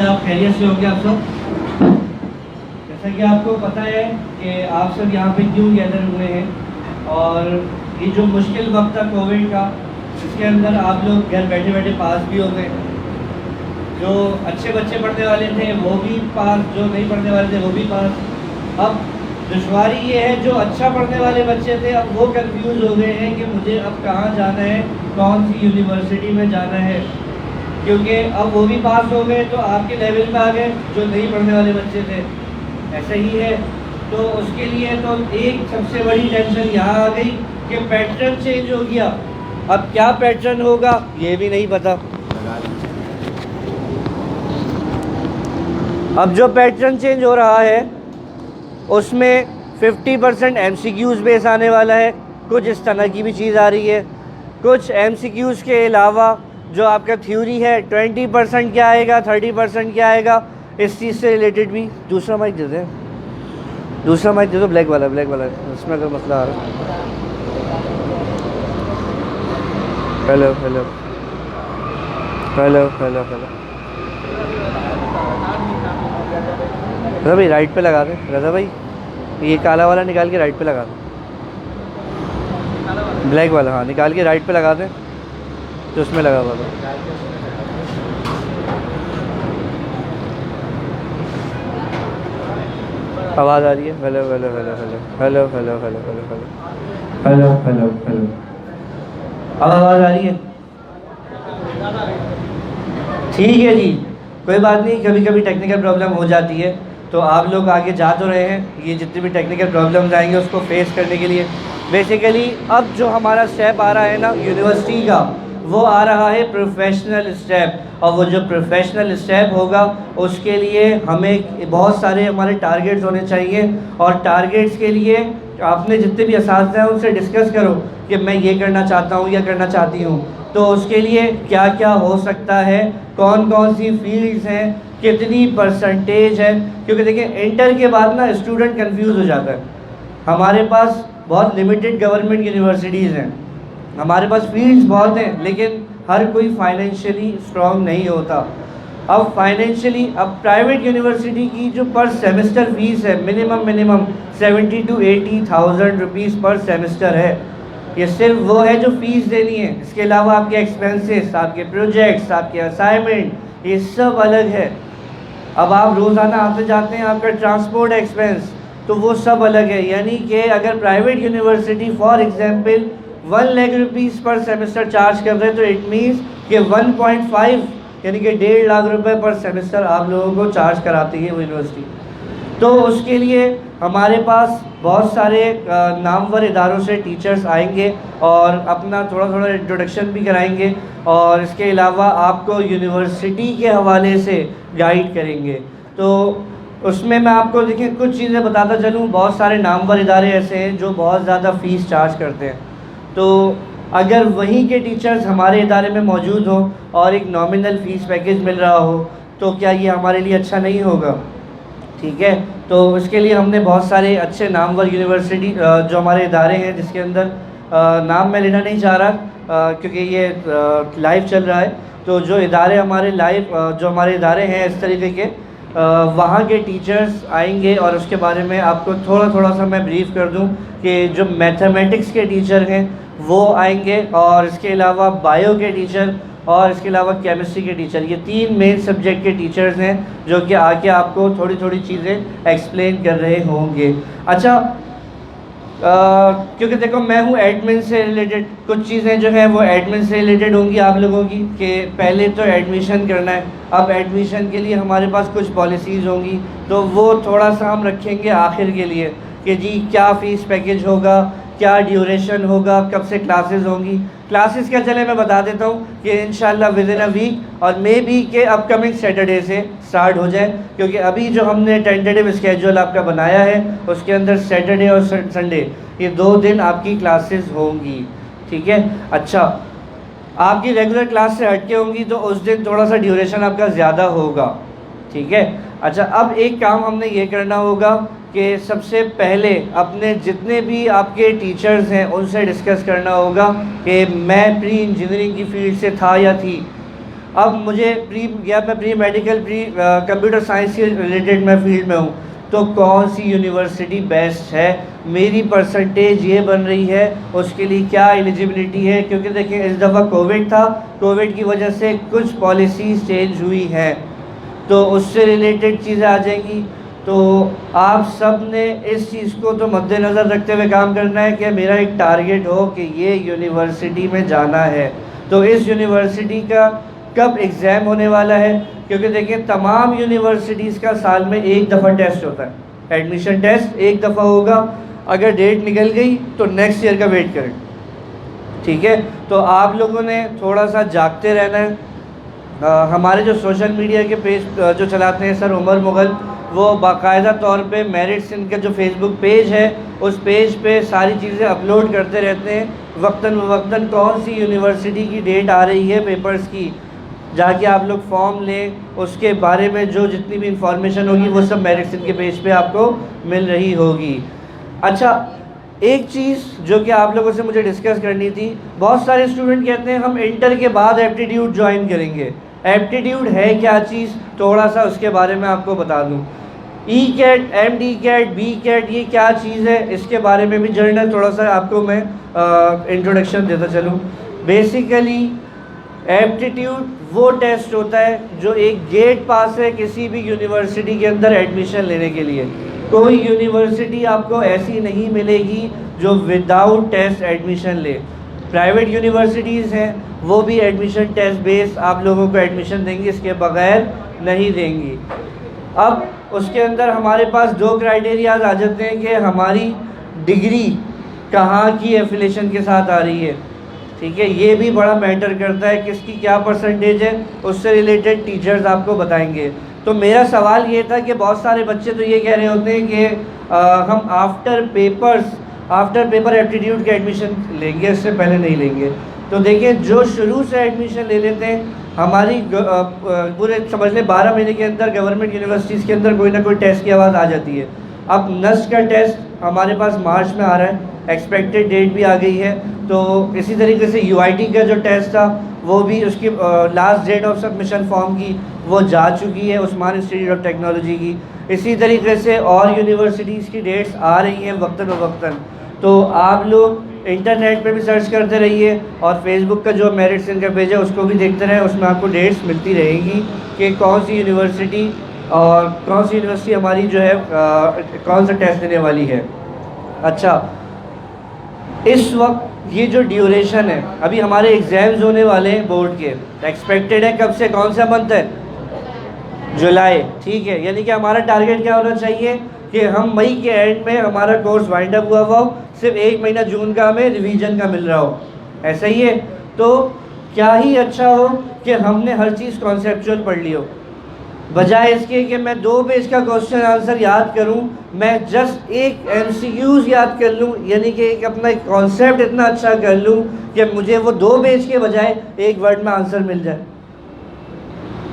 आप खैरियत से होंगे आप सब। जैसा कि आपको पता है कि आप सब यहाँ पे क्यों गैदर हुए हैं, और ये जो मुश्किल वक्त था कोविड का, इसके अंदर आप लोग घर बैठे बैठे पास भी हो गए। जो अच्छे बच्चे पढ़ने वाले थे वो भी पास, जो नहीं पढ़ने वाले थे वो भी पास। अब दुश्वारी ये है, जो अच्छा पढ़ने वाले बच्चे थे अब वो कंफ्यूज हो गए हैं कि मुझे अब कहाँ जाना है, कौन सी यूनिवर्सिटी में जाना है, क्योंकि अब वो भी पास हो गए तो आपके लेवल पे आ गए जो नहीं पढ़ने वाले बच्चे थे। ऐसा ही है। तो उसके लिए तो एक सबसे बड़ी टेंशन यहाँ आ गई कि पैटर्न चेंज हो गया। अब क्या पैटर्न होगा ये भी नहीं पता। अब जो पैटर्न चेंज हो रहा है उसमें 50% MCQs बेस आने वाला है। कुछ इस तरह की भी चीज़ आ रही है। कुछ MCQs के अलावा जो आपका थ्योरी है 20% क्या आएगा, 30% क्या आएगा, इस चीज़ से रिलेटेड भी। दूसरा माइक दे दें, दूसरा माइक दे दो, ब्लैक वाला इसमें अगर मसला आ रहा है। Hello hello hello hello hello. Raza भाई राइट पे लगा दें। रज़ा भाई ये काला वाला निकाल के राइट पे लगा दें, ब्लैक वाला हाँ निकाल के राइट पे लगा दें तो उसमें लगा हुआ था। आवाज़ आ रही है? Hello hello hello hello hello hello hello hello hello hello hello hello. अब आवाज़ आ रही है? ठीक है जी, कोई बात नहीं, कभी कभी टेक्निकल प्रॉब्लम हो जाती है। तो आप लोग आगे जा तो रहे हैं, ये जितने भी टेक्निकल प्रॉब्लम्स आएंगे उसको फेस करने के लिए बेसिकली अब जो हमारा स्टेप आ रहा है ना यूनिवर्सिटी का, वो आ रहा है प्रोफेशनल स्टेप। और वो जो प्रोफेशनल स्टेप होगा उसके लिए हमें बहुत सारे हमारे टारगेट्स होने चाहिए। और टारगेट्स के लिए आपने जितने भी असातिज़ा हैं उनसे डिस्कस करो कि मैं ये करना चाहता हूँ या करना चाहती हूँ, तो उसके लिए क्या क्या हो सकता है, कौन कौन सी फील्ड्स हैं, कितनी परसेंटेज है। क्योंकि देखिए इंटर के बाद ना स्टूडेंट कंफ्यूज हो जाता है। हमारे पास बहुत लिमिटेड गवर्नमेंट यूनिवर्सिटीज़ हैं, हमारे पास फील्ड्स बहुत हैं, लेकिन हर कोई फाइनेंशियली स्ट्रॉन्ग नहीं होता। अब फाइनेंशियली अब प्राइवेट यूनिवर्सिटी की जो पर सेमेस्टर फीस है मिनिमम 70 to 80,000 रुपीज़ पर सेमेस्टर है। ये सिर्फ वो है जो फ़ीस देनी है। इसके अलावा आपके एक्सपेंसेस, आपके प्रोजेक्ट्स, आपके असाइनमेंट, ये सब अलग है। अब आप रोज़ाना आते जाते हैं, आपका ट्रांसपोर्ट एक्सपेंस, तो वो सब अलग है। यानी कि अगर private university for example 1 lakh rupees पर सेमेस्टर चार्ज कर रहे हैं तो इट मीन्स कि 1.5 यानी कि 1.5 लाख रुपए पर सेमेस्टर आप लोगों को चार्ज कराती है वो यूनिवर्सिटी। तो उसके लिए हमारे पास बहुत सारे नामवर इदारों से टीचर्स आएंगे और अपना थोड़ा थोड़ा इंट्रोडक्शन भी कराएंगे, और इसके अलावा आपको यूनिवर्सिटी के हवाले से गाइड करेंगे। तो उसमें मैं आपको देखिए कुछ चीज़ें बताता चलूँ। बहुत सारे नामवर इदारे ऐसे हैं जो बहुत ज़्यादा फ़ीस चार्ज करते हैं। तो अगर वहीं के टीचर्स हमारे इदारे में मौजूद हो और एक नॉमिनल फ़ीस पैकेज मिल रहा हो तो क्या ये हमारे लिए अच्छा नहीं होगा? ठीक है, तो इसके लिए हमने बहुत सारे अच्छे नामवर यूनिवर्सिटी जो हमारे इदारे हैं, जिसके अंदर नाम मैं लेना नहीं चाह रहा क्योंकि ये लाइव चल रहा है। तो जो इदारे हमारे लाइव जो हमारे इदारे हैं इस तरीके के, वहाँ के टीचर्स आएंगे और उसके बारे में आपको थोड़ा सा मैं ब्रीफ़ कर दूँ कि जो मैथमेटिक्स के टीचर हैं वो आएंगे, और इसके अलावा बायो के टीचर, और इसके अलावा केमिस्ट्री के टीचर। ये 3 मेन सब्जेक्ट के टीचर्स हैं जो कि आके आपको थोड़ी चीज़ें एक्सप्लेन कर रहे होंगे। अच्छा, क्योंकि देखो मैं हूँ एडमिन से रिलेटेड, कुछ चीज़ें जो हैं वो एडमिन से रिलेटेड होंगी आप लोगों की, कि पहले तो एडमिशन करना है। अब एडमिशन के लिए हमारे पास कुछ पॉलिसीज़ होंगी, तो वो थोड़ा सा हम रखेंगे आखिर के लिए कि जी क्या फ़ीस पैकेज होगा, क्या ड्यूरेशन होगा, कब से क्लासेस होंगी। क्लासेस क्या, चले मैं बता देता हूँ कि इंशाल्लाह विद इन अ वीक और मे बी के अपकमिंग सैटरडे से स्टार्ट हो जाए, क्योंकि अभी जो हमने टेंटेटिव स्केड्यूल आपका बनाया है उसके अंदर सैटरडे और संडे ये 2 दिन आपकी क्लासेस होंगी। ठीक है, अच्छा आपकी रेगुलर क्लास से हटके होंगी तो उस दिन थोड़ा सा ड्यूरेशन आपका ज़्यादा होगा। ठीक है, अच्छा अब एक काम हमने ये करना होगा कि सबसे पहले अपने जितने भी आपके टीचर्स हैं उनसे डिस्कस करना होगा कि मैं प्री इंजीनियरिंग की फ़ील्ड से था या थी, अब मुझे मैं प्री मेडिकल कंप्यूटर साइंस के रिलेटेड मैं फील्ड में हूँ, तो कौन सी यूनिवर्सिटी बेस्ट है, मेरी परसेंटेज ये बन रही है, उसके लिए क्या एलिजिबिलिटी है। क्योंकि देखिए इस दफ़ा कोविड था, कोविड की वजह से कुछ पॉलिसीज़ चेंज हुई हैं, तो उससे रिलेटेड चीज़ें आ जाएंगी। तो आप सब ने इस चीज़ को तो मद्देनज़र रखते हुए काम करना है कि मेरा एक टारगेट हो कि ये यूनिवर्सिटी में जाना है। तो इस यूनिवर्सिटी का कब एग्ज़ाम होने वाला है, क्योंकि देखिए तमाम यूनिवर्सिटीज़ का साल में एक दफ़ा टेस्ट होता है, एडमिशन टेस्ट एक दफ़ा होगा। अगर डेट निकल गई तो नेक्स्ट ईयर का वेट करें, ठीक है। तो आप लोगों ने थोड़ा सा जागते रहना है। हमारे जो सोशल मीडिया के पेज जो चलाते हैं सर उमर मुग़ल, वो बाकायदा तौर पे मेरिट्स इनका जो फेसबुक पेज है उस पेज पे सारी चीज़ें अपलोड करते रहते हैं। वक्तन फ़वक्तन कौन सी यूनिवर्सिटी की डेट आ रही है पेपर्स की, जाके आप लोग फॉर्म लें, उसके बारे में जो जितनी भी इंफॉर्मेशन होगी वो सब मेरिट्स इनके पेज पे आपको मिल रही होगी। अच्छा, एक चीज़ जो कि आप लोगों से मुझे डिस्कस करनी थी, बहुत सारे स्टूडेंट कहते हैं हम इंटर के बाद एप्टीट्यूड ज्वाइन करेंगे। एप्टीट्यूड है क्या चीज़, थोड़ा सा उसके बारे में आपको बता दूं। E cat, M D cat, B cat, ये क्या चीज़ है, इसके बारे में भी जर्नल थोड़ा सा आपको मैं इंट्रोडक्शन देता चलूँ। बेसिकली एप्टीट्यूड वो टेस्ट होता है जो एक गेट पास है किसी भी यूनिवर्सिटी के अंदर एडमिशन लेने के लिए। कोई यूनिवर्सिटी आपको ऐसी नहीं मिलेगी जो विदाउट टेस्ट एडमिशन ले। प्राइवेट यूनिवर्सिटीज़ हैं वो भी एडमिशन टेस्ट बेस आप लोगों को एडमिशन देंगी, इसके बगैर नहीं देंगी। अब उसके अंदर हमारे पास दो क्राइटेरियाज आ जाते हैं कि हमारी डिग्री कहाँ की एफिलेशन के साथ आ रही है, ठीक है। ये भी बड़ा मैटर करता है, किसकी क्या परसेंटेज है, उससे रिलेटेड टीचर्स आपको बताएंगे। तो मेरा सवाल ये था कि बहुत सारे बच्चे तो ये कह रहे होते हैं कि हम आफ्टर पेपर एप्टीट्यूड के एडमिशन लेंगे, इससे पहले नहीं लेंगे। तो देखिए जो शुरू से एडमिशन ले लेते हैं, हमारी पूरे समझ लें 12 महीने के अंदर गवर्नमेंट यूनिवर्सिटीज़ के अंदर कोई ना कोई टेस्ट की आवाज़ आ जाती है। अब नस्ट का टेस्ट हमारे पास मार्च में आ रहा है, एक्सपेक्टेड डेट भी आ गई है। तो इसी तरीके से यूआईटी का जो टेस्ट था वो भी उसकी last date of submission form की वो जा चुकी है, उस्मान इंस्टीट्यूट ऑफ टेक्नोलॉजी की। इसी तरीके से और यूनिवर्सिटीज़ की डेट्स आ रही हैं वक्तन। तो आप लोग इंटरनेट पे भी सर्च करते रहिए और फेसबुक का जो मेरिट्स इनका पेज है उसको भी देखते रहें, उसमें आपको डेट्स मिलती रहेंगी कि कौन सी यूनिवर्सिटी और कौन सी यूनिवर्सिटी हमारी जो है कौन सा टेस्ट देने वाली है। अच्छा, इस वक्त ये जो ड्यूरेशन है, अभी हमारे एग्ज़ाम्स होने वाले हैं बोर्ड के, एक्सपेक्टेड है कब से, कौन सा मंथ है, जुलाई, ठीक है। यानी कि हमारा टारगेट क्या होना चाहिए कि हम मई के एंड में हमारा कोर्स वाइंड अप हुआ हो, सिर्फ 1 महीना जून का हमें रिवीजन का मिल रहा हो, ऐसा ही है। तो क्या ही अच्छा हो कि हमने हर चीज़ कॉन्सेप्चुअल पढ़ ली हो, बजाय इसके कि मैं 2 पेज का क्वेश्चन आंसर याद करूं, मैं जस्ट एक MCQs याद कर लूं, यानी कि एक अपना कॉन्सेप्ट इतना अच्छा कर लूं कि मुझे वो 2 पेज के बजाय 1 वर्ड में आंसर मिल जाए।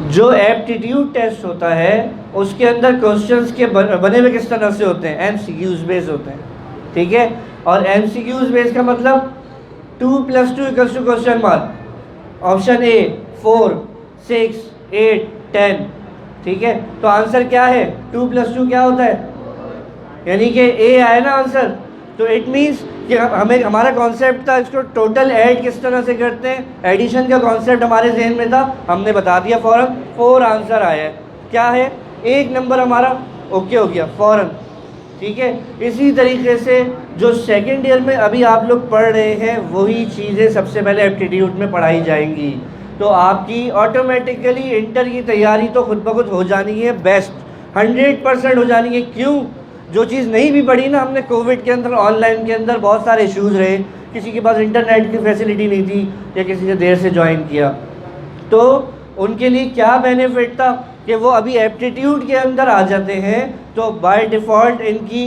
जो एप्टीट्यूड टेस्ट होता है उसके अंदर क्वेश्चंस के बने हुए किस तरह से होते हैं, MCQs बेस होते हैं, ठीक है। और MCQs बेस का मतलब 2 + 2 = क्वेश्चन मार्क, ऑप्शन ए 4, 6, 8, 10, ठीक है। तो आंसर क्या है, 2 + 2 क्या होता है, यानी कि ए आया ना आंसर। तो इट मीन्स कि हमें हमारा कॉन्सेप्ट था इसको टोटल ऐड किस तरह से करते हैं, एडिशन का कॉन्सेप्ट हमारे जहन में था, हमने बता दिया फ़ौरन, 4 आंसर आया है। क्या है, 1 नंबर हमारा ओके हो गया फ़ौरन, ठीक है। इसी तरीके से जो सेकेंड ईयर में अभी आप लोग पढ़ रहे हैं वही चीज़ें सबसे पहले एप्टीट्यूड में पढ़ाई जाएंगी। तो आपकी ऑटोमेटिकली इंटर की तैयारी तो खुद ब खुद हो जानी है, बेस्ट 100% हो जानी है। क्यों, जो चीज़ नहीं भी पढ़ी ना हमने, कोविड के अंदर ऑनलाइन के अंदर बहुत सारे इश्यूज़ रहे, किसी के पास इंटरनेट की फैसिलिटी नहीं थी या किसी ने देर से ज्वाइन किया, तो उनके लिए क्या बेनिफिट था कि वो अभी एप्टीट्यूड के अंदर आ जाते हैं। तो बाय डिफ़ॉल्ट इनकी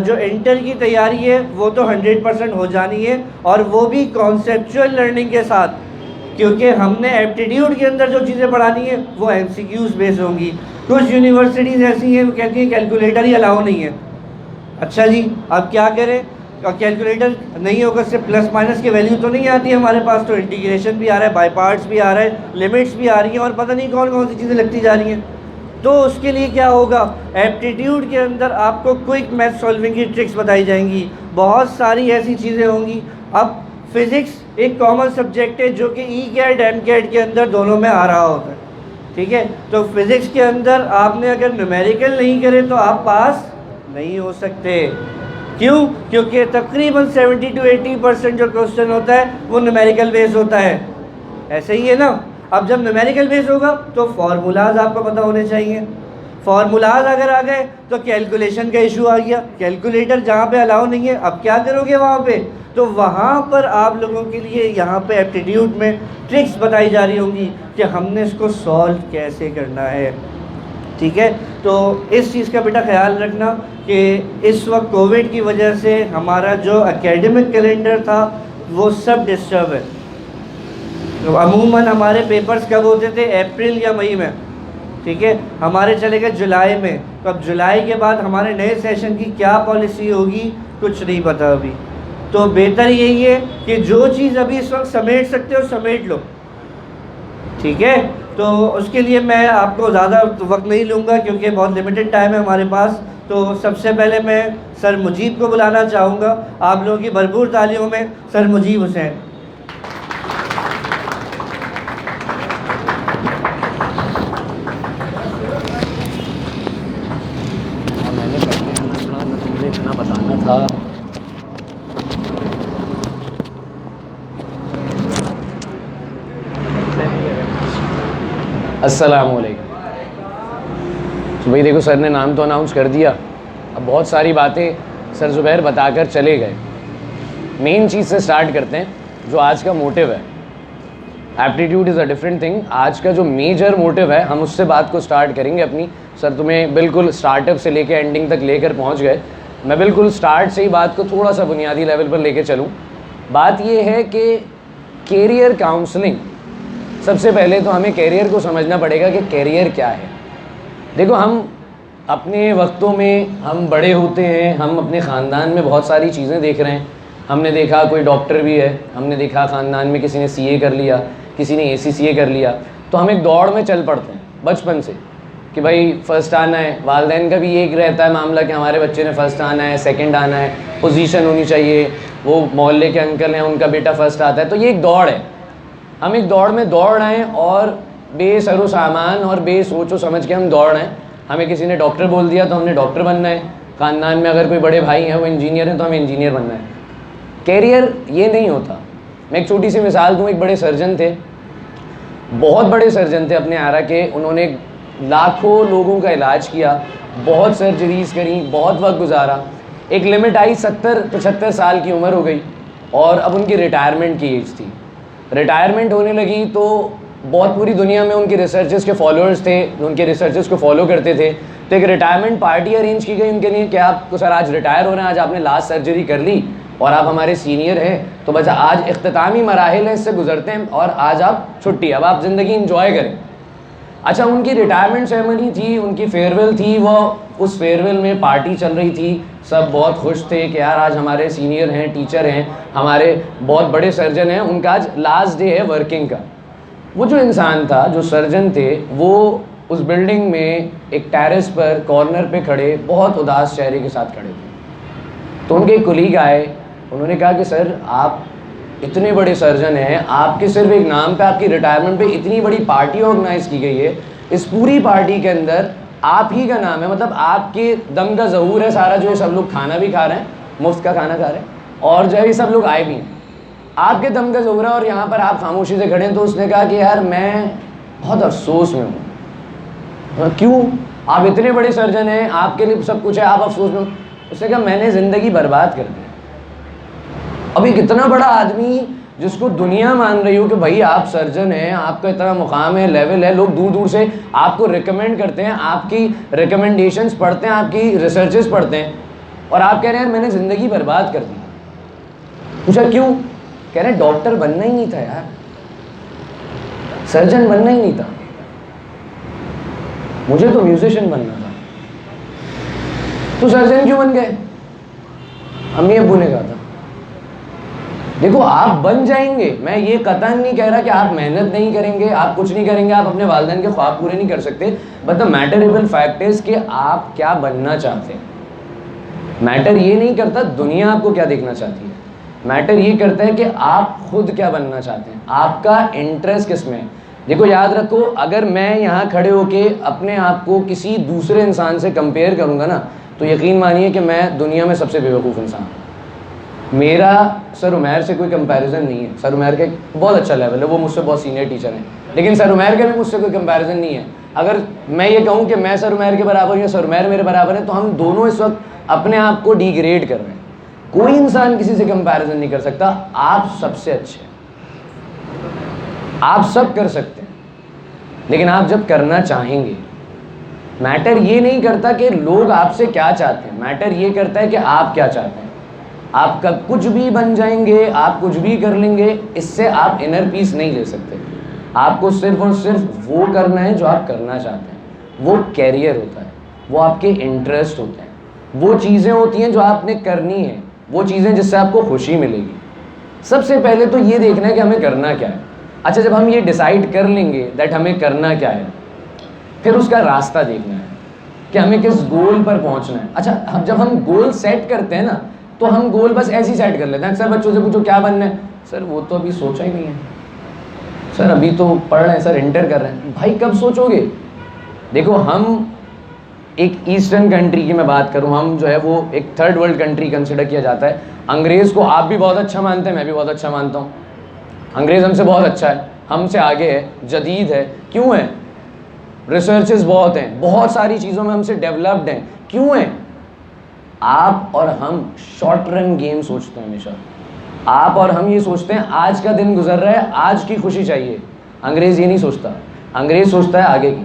जो इंटर की तैयारी है वो तो 100% हो जानी है, और वो भी कॉन्सेप्चुअल लर्निंग के साथ, क्योंकि हमने एप्टीट्यूड के अंदर जो चीज़ें पढ़ानी है वो MCQs बेस होंगी। कुछ यूनिवर्सिटीज़ ऐसी हैं वो कहती हैं कैलकुलेटर ही अलाउ नहीं है। अच्छा जी, अब क्या करें, और कैलकुलेटर नहीं होगा, सिर्फ प्लस माइनस की वैल्यू तो नहीं आती है हमारे पास, तो इंटीग्रेशन भी आ रहा है, बाई पार्ट्स भी आ रहा है, लिमिट्स भी आ रही हैं और पता नहीं कौन कौन सी चीज़ें लगती जा रही हैं। तो उसके लिए क्या होगा, एप्टीट्यूड के अंदर आपको क्विक मैथ सॉल्विंग की ट्रिक्स बताई जाएंगी, बहुत सारी ऐसी चीज़ें होंगी। अब फिज़िक्स एक कॉमन सब्जेक्ट है जो कि ई कैट एम कैट के अंदर दोनों में आ रहा होता है, ठीक है। तो फिज़िक्स के अंदर आपने अगर न्यूमेरिकल नहीं करे तो आप पास नहीं हो सकते। क्यों? क्योंकि तकरीबन 70 to 80% जो क्वेश्चन होता है वो न्यूमेरिकल बेस होता है, ऐसे ही है ना। अब जब न्यूमेरिकल बेस होगा तो फार्मूलाज आपको पता होने चाहिए, फार्मूलाज अगर आ गए तो कैलकुलेशन का इशू आ गया, कैलकुलेटर जहाँ पे अलाउ नहीं है, अब क्या करोगे वहाँ पे, तो वहाँ पर आप लोगों के लिए यहाँ पे एप्टीट्यूड में ट्रिक्स बताई जा रही होंगी कि हमने इसको सॉल्व कैसे करना है, ठीक है। तो इस चीज़ का बेटा ख्याल रखना कि इस वक्त कोविड की वजह से हमारा जो एकेडमिक कैलेंडर था वो सब डिस्टर्ब है। तो अमूमन हमारे पेपर्स कब होते थे, अप्रैल या मई में, ठीक है, हमारे चले गए जुलाई में। तो अब जुलाई के बाद हमारे नए सेशन की क्या पॉलिसी होगी कुछ नहीं पता अभी। तो बेहतर यही है कि जो चीज़ अभी इस वक्त समेट सकते हो समेट लो, ठीक है। तो उसके लिए मैं आपको ज़्यादा वक्त नहीं लूँगा क्योंकि बहुत लिमिटेड टाइम है हमारे पास। तो सबसे पहले मैं सर मुजीब को बुलाना चाहूँगा, आप लोगों की भरपूर तालियों में सर मुजीब हुसैन। मुझे इतना बताना था। अस्सलामुअलैकुम। तो भाई देखो, सर ने नाम तो अनाउंस कर दिया, अब बहुत सारी बातें सर ज़ुबैर बताकर चले गए। मेन चीज़ से स्टार्ट करते हैं जो आज का मोटिव है। Aptitude is a different thing. आज का जो मेजर मोटिव है हम उससे बात को स्टार्ट करेंगे अपनी। सर तुम्हें बिल्कुल स्टार्टअप से लेकर एंडिंग तक लेकर पहुंच गए, मैं बिल्कुल स्टार्ट से ही बात को थोड़ा सा बुनियादी लेवल पर लेकर चलूं। बात ये है कि कैरियर काउंसलिंग, सबसे पहले तो हमें कैरियर को समझना पड़ेगा कि कैरियर क्या है। देखो, हम अपने वक्तों में हम बड़े होते हैं, हम अपने ख़ानदान में बहुत सारी चीज़ें देख रहे हैं। हमने देखा कोई डॉक्टर भी है, हमने देखा ख़ानदान में किसी ने सीए कर लिया, किसी ने एसीसीए कर लिया, तो हम एक दौड़ में चल पड़ते हैं बचपन से कि भाई फ़र्स्ट आना है। वालिदैन का भी एक रहता है मामला कि हमारे बच्चे ने फ़र्स्ट आना है, सेकंड आना है, पोजीशन होनी चाहिए, वो मोहल्ले के अंकल हैं उनका बेटा फ़र्स्ट आता है। तो ये एक दौड़ है, हम एक दौड़ में दौड़ रहे हैं और बेसरो सामान और बेसोचो समझ के हम दौड़ रहे हैं। हमें किसी ने डॉक्टर बोल दिया तो हमने डॉक्टर बनना है, ख़ानदान में अगर कोई बड़े भाई हैं वो इंजीनियर हैं तो हमें इंजीनियर बनना है। कैरियर ये नहीं होता। मैं एक छोटी सी मिसाल दूँ, एक बड़े सर्जन थे, बहुत बड़े सर्जन थे अपने आरा के, उन्होंने लाखों लोगों का इलाज किया, बहुत सर्जरीज़ करी, बहुत वक्त गुजारा। एक लिमिट आई, 70-75 साल की उम्र हो गई और अब उनकी रिटायरमेंट की एज थी। रिटायरमेंट होने लगी तो बहुत पूरी दुनिया में उनके रिसर्चेस के फॉलोअर्स थे, उनके रिसर्चेस को फॉलो करते थे। तो एक रिटायरमेंट पार्टी अरेंज की गई उनके लिए कि आप सर आज रिटायर हो रहे हैं, आज आपने लास्ट सर्जरी कर ली और आप हमारे सीनियर हैं, तो बस आज इख्तितामी मराहिल हैं, इससे गुजरते हैं और आज आप छुट्टी, अब आप ज़िंदगी इंजॉय करें। अच्छा, उनकी रिटायरमेंट सेरेमनी थी, उनकी फेयरवेल थी, वो उस फेयरवेल में पार्टी चल रही थी, सब बहुत खुश थे कि यार आज हमारे सीनियर हैं, टीचर हैं, हमारे बहुत बड़े सर्जन हैं, उनका आज लास्ट डे है वर्किंग का। वो जो इंसान था, जो सर्जन थे, वो उस बिल्डिंग में एक टेरेस पर कॉर्नर पे खड़े बहुत उदास चेहरे के साथ खड़े थे। तो उनके एक कोलीग आए, उन्होंने कहा कि सर आप इतने बड़े सर्जन हैं, आपके सिर्फ एक नाम पे आपकी रिटायरमेंट पे इतनी बड़ी पार्टी ऑर्गेनाइज़ की गई है, इस पूरी पार्टी के अंदर आप ही का नाम है, मतलब आपके दम का ज़हूर है सारा, जो ये सब लोग खाना भी खा रहे हैं, मुफ्त का खाना खा रहे हैं और जो है ये सब लोग आए भी हैं, आपके दम का ज़हूर है और यहाँ पर आप खामोशी से खड़े हैं। तो उसने कहा कि यार मैं बहुत अफसोस में हूँ। क्यों? आप इतने बड़े सर्जन हैं, आपके लिए सब कुछ है, आप अफसोस में हो? उसने कहा मैंने ज़िंदगी बर्बाद कर दी। अब एक इतना बड़ा आदमी जिसको दुनिया मान रही हो कि भाई आप सर्जन हैं, आपका इतना मुकाम है, लेवल है, लोग दूर दूर से आपको रिकमेंड करते हैं, आपकी रिकमेंडेशंस पढ़ते हैं, आपकी रिसर्चेस पढ़ते हैं, और आप कह रहे हैं मैंने ज़िंदगी बर्बाद कर दी। पूछा क्यों? कह रहे हैं डॉक्टर बनना ही नहीं था यार, सर्जन बनना ही नहीं था, मुझे तो म्यूजिशियन बनना था। तो सर्जन क्यों बन गए? अम्मी अब्बू ने कहा था। देखो आप बन जाएंगे, मैं ये कतई नहीं कह रहा कि आप मेहनत नहीं करेंगे, आप कुछ नहीं करेंगे, आप अपने वालिदैन के ख्वाब पूरे नहीं कर सकते, बट द मैटरेबल फैक्ट इज कि आप क्या बनना चाहते हैं। मैटर ये नहीं करता दुनिया आपको क्या देखना चाहती है, मैटर ये करता है कि आप खुद क्या बनना चाहते हैं, आपका इंटरेस्ट किस में है। देखो याद रखो, अगर मैं यहाँ खड़े होके अपने आप को किसी दूसरे इंसान से कंपेयर करूँगा ना, तो यकीन मानिए कि मैं दुनिया में सबसे बेवकूफ़ इंसान हूँ। मेरा सर उमैर से कोई कंपैरिजन नहीं है। सर उमैर के बहुत अच्छा लेवल है, वो मुझसे बहुत सीनियर टीचर हैं, लेकिन सर उमैर का भी मुझसे कोई कंपैरिजन नहीं है। अगर मैं ये कहूँ कि मैं सर उमैर के बराबर हूँ या सर उमैर मेरे बराबर है, तो हम दोनों इस वक्त अपने आप को डिग्रेड कर रहे हैं। कोई इंसान किसी से कंपैरिजन नहीं कर सकता। आप सबसे अच्छे हैं, आप सब कर सकते हैं, लेकिन आप जब करना चाहेंगे। मैटर ये नहीं करता कि लोग आपसे क्या चाहते हैं, मैटर ये करता है कि आप क्या चाहते हैं। आप कब कुछ भी बन जाएंगे, आप कुछ भी कर लेंगे, इससे आप इनर पीस नहीं ले सकते। आपको सिर्फ और सिर्फ वो करना है जो आप करना चाहते हैं। वो कैरियर होता है, वो आपके इंटरेस्ट होते हैं, वो चीज़ें होती हैं जो आपने करनी है, वो चीज़ें जिससे आपको खुशी मिलेगी। सबसे पहले तो ये देखना है कि हमें करना क्या है। अच्छा, जब हम ये डिसाइड कर लेंगे दैट हमें करना क्या है, फिर उसका रास्ता देखना है कि हमें किस गोल पर पहुंचना है। अच्छा, जब हम गोल सेट करते हैं ना, तो हम गोल बस ऐसे ही सेट कर लेते हैं। सर बच्चों से पूछो क्या बनना है, सर वो तो अभी सोचा ही नहीं है, सर अभी तो पढ़ रहे हैं, सर इंटर कर रहे हैं। भाई कब सोचोगे? देखो, हम एक ईस्टर्न कंट्री की मैं बात करूं, हम जो है वो एक थर्ड वर्ल्ड कंट्री कंसिडर किया जाता है। अंग्रेज़ को आप भी बहुत अच्छा मानते हैं, मैं भी बहुत अच्छा मानता हूँ। अंग्रेज़ हमसे बहुत अच्छा है, हमसे आगे है, जदीद है। क्यों है? रिसर्चेस बहुत हैं, बहुत सारी चीज़ों में हमसे डेवलप्ड हैं। क्यों है? आप और हम शॉर्ट रन गेम सोचते हैं हमेशा। आप और हम ये सोचते हैं आज का दिन गुजर रहा है, आज की खुशी चाहिए। अंग्रेज़ ये नहीं सोचता, अंग्रेज़ सोचता है आगे की।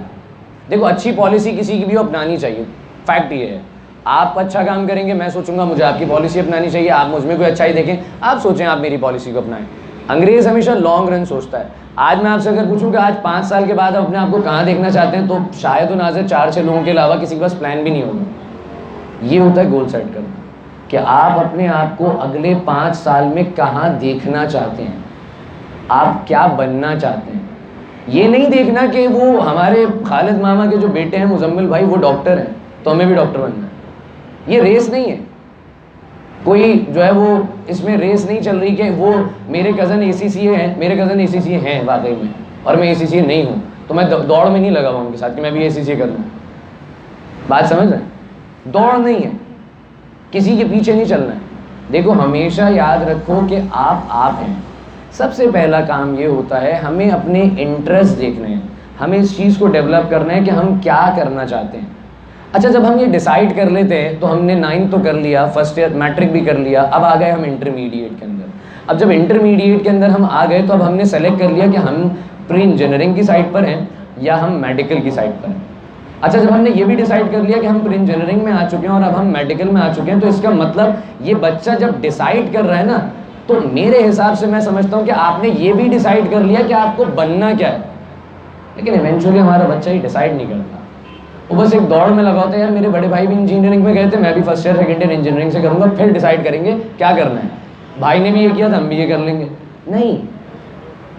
देखो, अच्छी पॉलिसी किसी की भी अपनानी चाहिए, फैक्ट ये है। आप अच्छा काम करेंगे, मैं सोचूंगा मुझे आपकी पॉलिसी अपनानी चाहिए, आप मुझ में कोई अच्छाई देखें, आप सोचें आप मेरी पॉलिसी को अपनाएं। अंग्रेज़ हमेशा लॉन्ग रन सोचता है। आज मैं आपसे अगर पूछूं कि आज 5 साल के बाद आप अपने आप को कहाँ देखना चाहते हैं, तो शायद नाज़िर 4-6 लोगों के अलावा किसी के पास प्लान भी नहीं होगा। ये होता है गोल सेट करना, कि आप अपने आप को अगले 5 साल में कहाँ देखना चाहते हैं, आप क्या बनना चाहते हैं। ये नहीं देखना कि वो हमारे खालिद मामा के जो बेटे हैं मुजम्मिल भाई, वो डॉक्टर हैं तो हमें भी डॉक्टर बनना है। ये रेस नहीं है, कोई जो है वो इसमें रेस नहीं चल रही कि वो मेरे कज़न ACCA हैं, मेरे कज़न ACCA हैं वाकई में, और मैं ACCA नहीं हूँ, तो मैं दौड़ में नहीं लगा हुआ उनके साथ कि मैं भी ACCA कर लूँ। बात समझ रहे हैं? दौड़ नहीं है, किसी के पीछे नहीं चलना है। देखो, हमेशा याद रखो कि आप हैं। सबसे पहला काम ये होता है, हमें अपने इंटरेस्ट देखने हैं, हमें इस चीज़ को डेवलप करना है कि हम क्या करना चाहते हैं। अच्छा, जब हम ये डिसाइड कर लेते हैं, तो हमने 9th तो कर लिया, फर्स्ट ईयर मैट्रिक भी कर लिया, अब आ गए हम इंटरमीडिएट के अंदर। अब जब इंटरमीडिएट के अंदर हम आ गए, तो अब हमने सेलेक्ट कर लिया कि हम प्री इंजीनियरिंग की साइड पर हैं या हम मेडिकल की साइड पर हैं। अच्छा, जब हमने ये भी डिसाइड कर लिया कि हम प्री इंजीनियरिंग में आ चुके हैं और अब हम मेडिकल में आ चुके हैं, तो इसका मतलब ये बच्चा जब डिसाइड कर रहा है ना, तो मेरे हिसाब से मैं समझता हूँ कि आपने ये भी डिसाइड कर लिया कि आपको बनना क्या है। लेकिन इवेंचुअली हमारा बच्चा ही डिसाइड नहीं करता, वो बस एक दौड़ में लगा होता है। यार मेरे बड़े भाई भी इंजीनियरिंग में गए थे, मैं भी first year second year engineering से करूँगा, फिर डिसाइड करेंगे क्या करना है। भाई ने भी ये किया था, हम भी ये कर लेंगे। नहीं,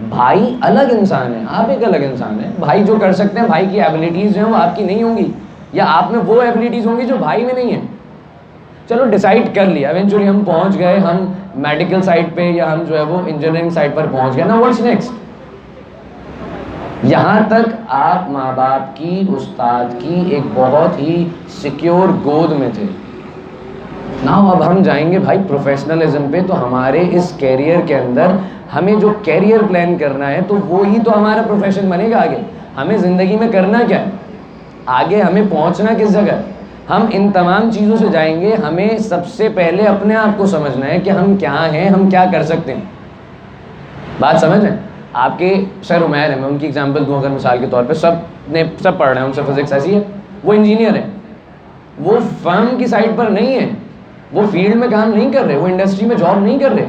भाई अलग इंसान है, आप एक अलग इंसान है। भाई जो कर सकते हैं, भाई की एबिलिटीज़ जो हैं वो आपकी नहीं होंगी, या आप में वो एबिलिटीज़ होंगी जो भाई में नहीं है। चलो डिसाइड कर लिया, इवेंचुअली हम पहुंच गए, हम मेडिकल साइड पे या हम जो है वो इंजीनियरिंग साइड पर पहुंच गए ना, व्हाट्स नेक्स्ट? यहाँ तक आप माँ बाप की, उस्ताद की एक बहुत ही सिक्योर गोद में थे ना। अब हम जाएंगे भाई प्रोफेशनलिज्म पे, तो हमारे इस कैरियर के अंदर हमें जो कैरियर प्लान करना है, तो वो ही तो हमारा प्रोफेशन बनेगा आगे। हमें ज़िंदगी में करना क्या है, आगे हमें पहुंचना किस जगह, हम इन तमाम चीज़ों से जाएंगे। हमें सबसे पहले अपने आप को समझना है कि हम क्या हैं, हम क्या कर सकते हैं। बात समझ रहे हैं? आपके सर उमैर हैं, मैं उनकी एग्जांपल दूँ अगर मिसाल के तौर पे, सब पढ़ रहे हैं, उनसे फिजिक्स ऐसी है, वो इंजीनियर हैं, वो फर्म की साइड पर नहीं है, वो फील्ड में काम नहीं कर रहे, वो इंडस्ट्री में जॉब नहीं कर रहे,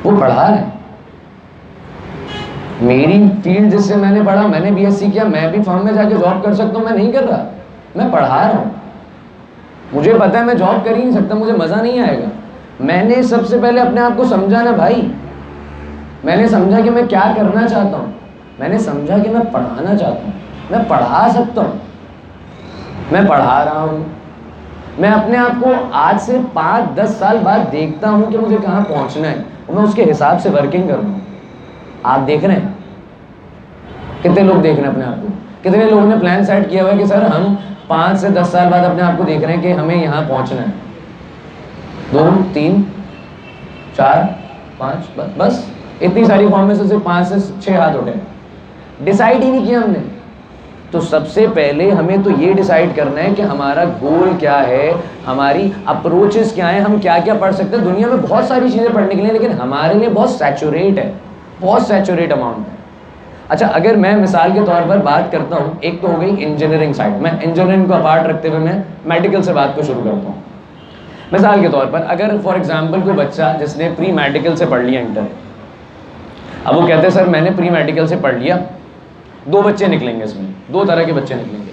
वो पढ़ा रहे हैं। मेरी फील्ड जिससे मैंने पढ़ा, मैंने BSc किया, मैं भी फर्म में जाके जॉब कर सकता हूँ, मैं नहीं कर रहा, मैं पढ़ा रहा हूँ। मुझे पता है मैं जॉब कर ही नहीं सकता, मुझे मज़ा नहीं आएगा। मैंने सबसे पहले अपने आप को समझा ना भाई, मैंने समझा कि मैं क्या करना चाहता हूँ, मैंने समझा कि मैं पढ़ाना चाहता हूँ, मैं पढ़ा सकता हूँ, मैं पढ़ा रहा हूँ। मैं अपने आप को आज से 5-10 साल बाद देखता हूँ कि मुझे कहाँ पहुँचना है और मैं उसके हिसाब से वर्किंग कर रहा हूँ। आप देख रहे हैं, कितने लोग देख रहे हैं अपने आप को? कितने लोगों ने प्लान सेट किया हुआ है कि सर हम 5 से 10 साल बाद अपने आप को देख रहे हैं कि हमें यहाँ पहुँचना है। 2, 3, 4, 5, बस इतनी सारी फॉर्म में से सिर्फ 5 से 6 हाथ उठे। डिसाइड ही नहीं किया हमने। तो सबसे पहले हमें तो ये डिसाइड करना है कि हमारा गोल क्या है, हमारी अप्रोचेस क्या है, हम क्या क्या पढ़ सकते हैं। दुनिया में बहुत सारी चीज़ें पढ़ने के लिए, लेकिन हमारे लिए बहुत सैचुरेट है, बहुत सैचुरेट अमाउंट है। अच्छा, अगर मैं मिसाल के तौर पर बात करता हूँ, एक तो हो गई इंजीनियरिंग साइड, मैं इंजीनियरिंग को अपार्ट रखते हुए मैं मेडिकल से बात को शुरू करता हूँ। मिसाल के तौर पर अगर फॉर एग्जाम्पल कोई बच्चा जिसने प्री मेडिकल से पढ़ लिया इंटर, अब वो कहते हैं सर मैंने प्री मेडिकल से पढ़ लिया, 2 बच्चे निकलेंगे इसमें, 2 तरह के बच्चे निकलेंगे।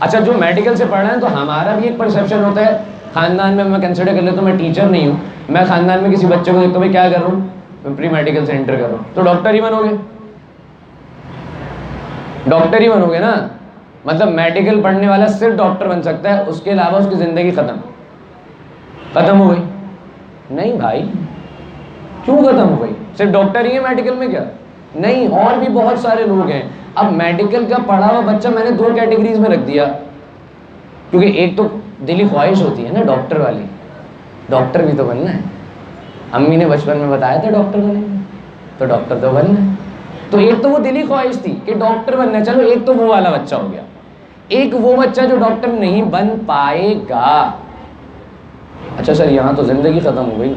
अच्छा, जो मेडिकल से पढ़ रहे हैं तो हमारा भी एक परसेप्शन होता है खानदान में, मैं कंसिडर कर लेता हूँ, मैं टीचर नहीं हूँ, मैं खानदान में किसी बच्चे को देखता हूँ भाई क्या कर रहा हूँ, मैं प्री मेडिकल से इंटर कर रहा हूँ, तो डॉक्टर ही बनोगे, डॉक्टर ही बनोगे ना। मतलब मेडिकल पढ़ने वाला सिर्फ डॉक्टर बन सकता है, उसके अलावा उसकी ज़िंदगी खत्म हो गई। नहीं भाई, क्यों खत्म हो गई? सिर्फ डॉक्टर ही है मेडिकल में क्या? नहीं, और भी बहुत सारे लोग हैं। अब मेडिकल का पढ़ा हुआ बच्चा मैंने 2 कैटेगरीज में रख दिया, क्योंकि एक तो दिली ख्वाहिश होती है ना डॉक्टर वाली, डॉक्टर भी तो बनना है। अम्मी ने बचपन में बताया था डॉक्टर बनेंगे, तो डॉक्टर तो बनना है। तो एक तो वो दिली ख्वाहिश थी कि डॉक्टर बनना है, चलो एक तो वो वाला बच्चा हो गया। एक वो बच्चा जो डॉक्टर नहीं बन पाएगा। अच्छा सर यहाँ तो ज़िंदगी ख़त्म हो गई,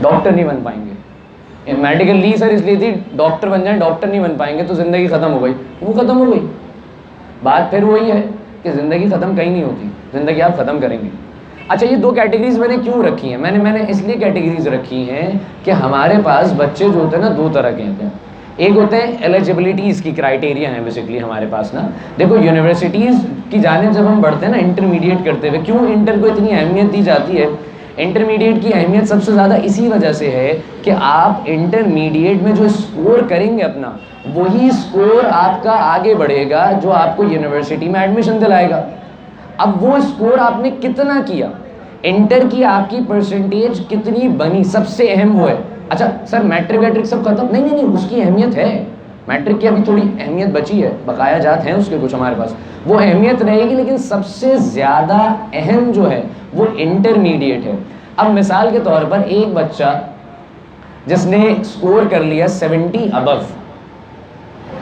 डॉक्टर नहीं बन पाएंगे, मेडिकल ली सर इसलिए थी डॉक्टर बन जाए, डॉक्टर नहीं बन पाएंगे तो ज़िंदगी ख़त्म हो गई। वो ख़त्म हो गई। बात फिर वही है कि ज़िंदगी ख़त्म कहीं नहीं होती, ज़िंदगी आप ख़त्म करेंगे। अच्छा, ये 2 कैटेगरीज मैंने क्यों रखी हैं? मैंने इसलिए कैटेगरीज रखी हैं कि हमारे पास बच्चे जो होते हैं ना 2 तरह के होते हैं। एक होते हैं एलिजिबिलिटीज़ की क्राइटेरिया है बेसिकली हमारे पास ना। देखो यूनिवर्सिटीज़ की जाने जब हम बढ़ते हैं ना इंटरमीडिएट करते हुए, क्यों इंटर को इतनी अहमियत दी जाती है? इंटरमीडिएट की अहमियत सबसे ज़्यादा इसी वजह से है कि आप इंटरमीडिएट में जो स्कोर करेंगे अपना, वही स्कोर आपका आगे बढ़ेगा जो आपको यूनिवर्सिटी में एडमिशन दिलाएगा। अब वो स्कोर आपने कितना किया, इंटर की आपकी परसेंटेज कितनी बनी, सबसे अहम वो है। अच्छा सर मैट्रिक वैट्रिक सब खत्म, नहीं, उसकी अहमियत है, मैट्रिक की अभी थोड़ी अहमियत बची है, बकाया जात हैं उसके कुछ हमारे पास, वो अहमियत रहेगी, लेकिन सबसे ज़्यादा अहम जो है वो इंटरमीडिएट है। अब मिसाल के तौर पर एक बच्चा जिसने स्कोर कर लिया 70 अबव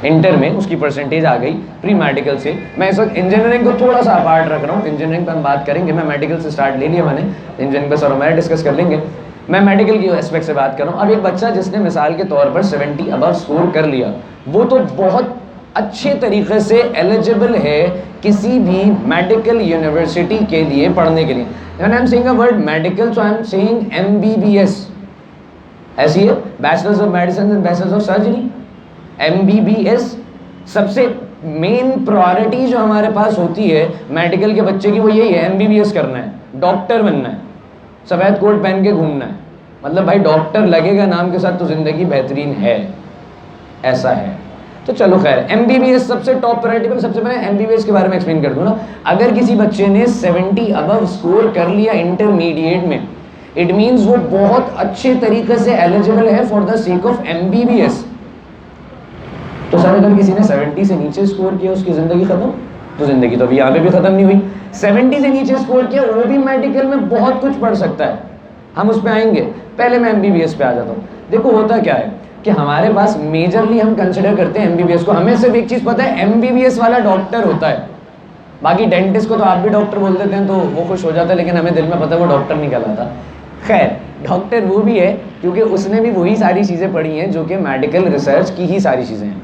इंटर में, उसकी परसेंटेज आ गई प्री मेडिकल से। मैं इस वक्त इंजीनियरिंग को थोड़ा सा अपार्ट रख रहा हूँ, इंजीनियरिंग पर हम बात करेंगे, मैं मेडिकल से स्टार्ट ले लिया मैंने, इंजीनियरिंग पर सर मैं डिस्कस कर लेंगे, मैं मेडिकल की एस्पेक्ट से बात कर रहा हूँ। अब एक बच्चा जिसने मिसाल के तौर पर 70 अबव स्कोर कर लिया, वो तो बहुत अच्छे तरीके से एलिजिबल है किसी भी मेडिकल यूनिवर्सिटी के लिए पढ़ने के लिए। When I'm saying a word medical, so I'm saying MBBS, ऐसी है bachelors of medicine and bachelors of surgery. MBBS सबसे मेन प्रायोरिटी जो हमारे पास होती है मेडिकल के बच्चे की, वो यही है MBBS करना है, डॉक्टर बनना है, सफ़ेद कोट पहन के घूमना है। मतलब भाई डॉक्टर लगेगा नाम के साथ तो ज़िंदगी बेहतरीन है, ऐसा है। तो चलो खैर, MBBS सबसे टॉप प्रायोरिटी पर। सबसे पहले MBBS के बारे में एक्सप्लेन कर दूँ ना। अगर किसी बच्चे ने 70 अबव स्कोर कर लिया इंटरमीडिएट में, इट मीन्स वो बहुत अच्छे तरीके से एलिजिबल है for the sake of MBBS। तो सर अगर किसी ने 70 से नीचे स्कोर किया उसकी ज़िंदगी ख़त्म, तो ज़िंदगी तो अभी यहाँ पे भी ख़त्म नहीं हुई। 70 से नीचे स्कोर किया वो भी मेडिकल में बहुत कुछ पढ़ सकता है, हम उस पर आएंगे। पहले मैं MBBS पे आ जाता हूँ। देखो होता क्या है कि हमारे पास मेजरली हम कंसिडर करते हैं MBBS को, हमें सिर्फ एक चीज़ पता है, MBBS वाला डॉक्टर होता है। बाकी डेंटिस्ट को तो आप भी डॉक्टर बोल देते हैं तो वो खुश हो जाता है, लेकिन हमें दिल में पता है वो डॉक्टर नहीं कहलाता। खैर, डॉक्टर वो भी है क्योंकि उसने भी वही सारी चीज़ें पढ़ी हैं जो कि मेडिकल रिसर्च की ही सारी चीज़ें हैं।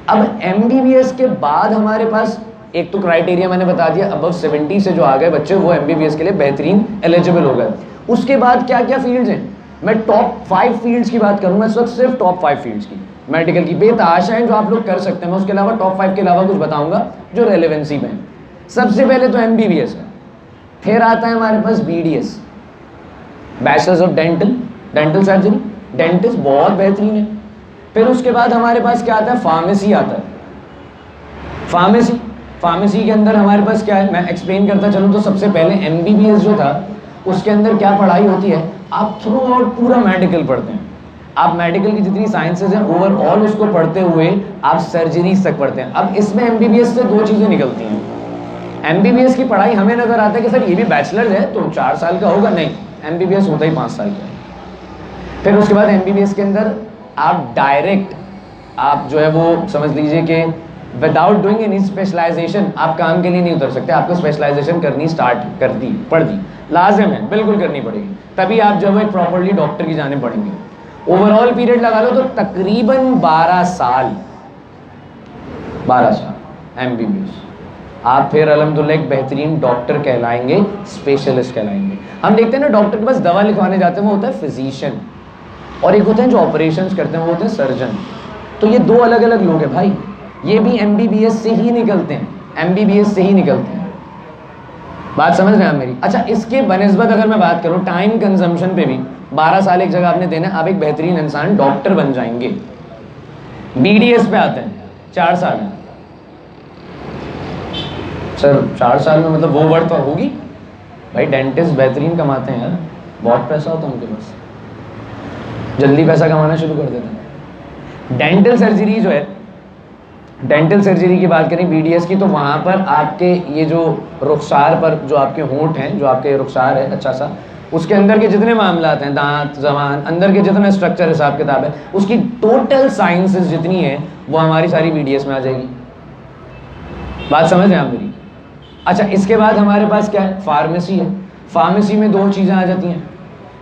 अब MBBS के बाद हमारे पास एक तो क्राइटेरिया मैंने बता दिया, अबव 70 से जो आ गए बच्चे वो MBBS के लिए बेहतरीन एलिजिबल हो गए। उसके बाद क्या क्या फील्ड्स हैं, मैं टॉप 5 फील्ड्स की बात करूँगा इस वक्त, सिर्फ टॉप 5 फील्ड्स की मेडिकल की बेतहाशा हैं जो आप लोग कर सकते हैं। मैं उसके अलावा टॉप 5 के अलावा कुछ बताऊँगा जो रेलेवेंसी में है। सबसे पहले तो MBBS है। फिर आता है हमारे पास BDS, bachelors of dental surgery, dentist बहुत बेहतरीन है। फिर उसके बाद हमारे पास क्या आता है, फार्मेसी आता है। फार्मेसी के अंदर हमारे पास क्या है, मैं एक्सप्लेन करता चलूँ तो सबसे पहले MBBS जो था उसके अंदर क्या पढ़ाई होती है, आप थ्रू आउट पूरा मेडिकल पढ़ते हैं। आप मेडिकल की जितनी साइंसेज हैं ओवरऑल उसको पढ़ते हुए आप सर्जरीज तक पढ़ते हैं। अब इसमें MBBS से दो चीज़ें निकलती हैं। MBBS की पढ़ाई हमें नज़र आता है कि सर ये भी बैचलर्स है तो 4 साल का होगा, नहीं, MBBS होता ही 5 साल का है। फिर उसके बाद MBBS के अंदर आप डायरेक्ट आप जो है वो समझ लीजिए कि विदाउट डूइंग एनी स्पेशलाइजेशन आप काम के लिए नहीं उतर सकते। आपको स्पेशलाइजेशन करनी स्टार्ट कर दी, पढ़ दी, लाजिम है, बिल्कुल करनी पड़ेगी, तभी आप जो है एक प्रॉपरली डॉक्टर की जाने पड़ेंगे। ओवरऑल पीरियड लगा लो तो तकरीबन 12 साल MBBS। आप फिर अल्हम्दुलिल्लाह एक बेहतरीन डॉक्टर कहलाएंगे, स्पेशलिस्ट कहलाएंगे। हम देखते हैं ना डॉक्टर के पास दवा लिखवाने जाते हैं वो होता है फिजिशियन, और एक होते हैं जो ऑपरेशंस करते हैं वो होते हैं सर्जन। तो ये दो अलग अलग लोग हैं भाई, ये भी MBBS से ही निकलते हैं, MBBS से ही निकलते हैं। बात समझ रहे हैं आप मेरी? अच्छा, इसके बनिस्बत अगर मैं बात करूँ टाइम कंजम्पशन पे भी 12 साल एक जगह आपने देना, आप एक बेहतरीन इंसान डॉक्टर बन जाएंगे। BDS पे आते हैं 4 साल में। सर 4 साल में मतलब वो वर्थ होगी? भाई डेंटिस्ट बेहतरीन कमाते हैं यार, बहुत पैसा होता है उनके पास, जल्दी पैसा कमाना शुरू कर देते हैं। डेंटल सर्जरी जो है, डेंटल सर्जरी की बात करें BDS की, तो वहाँ पर आपके ये जो रुखसार पर जो आपके होंठ हैं, जो आपके रुखसार है अच्छा सा, उसके अंदर के जितने मामलात हैं, दांत जबान, अंदर के जितना स्ट्रक्चर हिसाब किताब है, उसकी टोटल साइंसेस जितनी है वो हमारी सारी BDS में आ जाएगी। बात समझ रहे हैं आप मेरी? अच्छा, इसके बाद हमारे पास क्या है, फार्मेसी है। फार्मेसी में दो चीज़ें आ जाती हैं,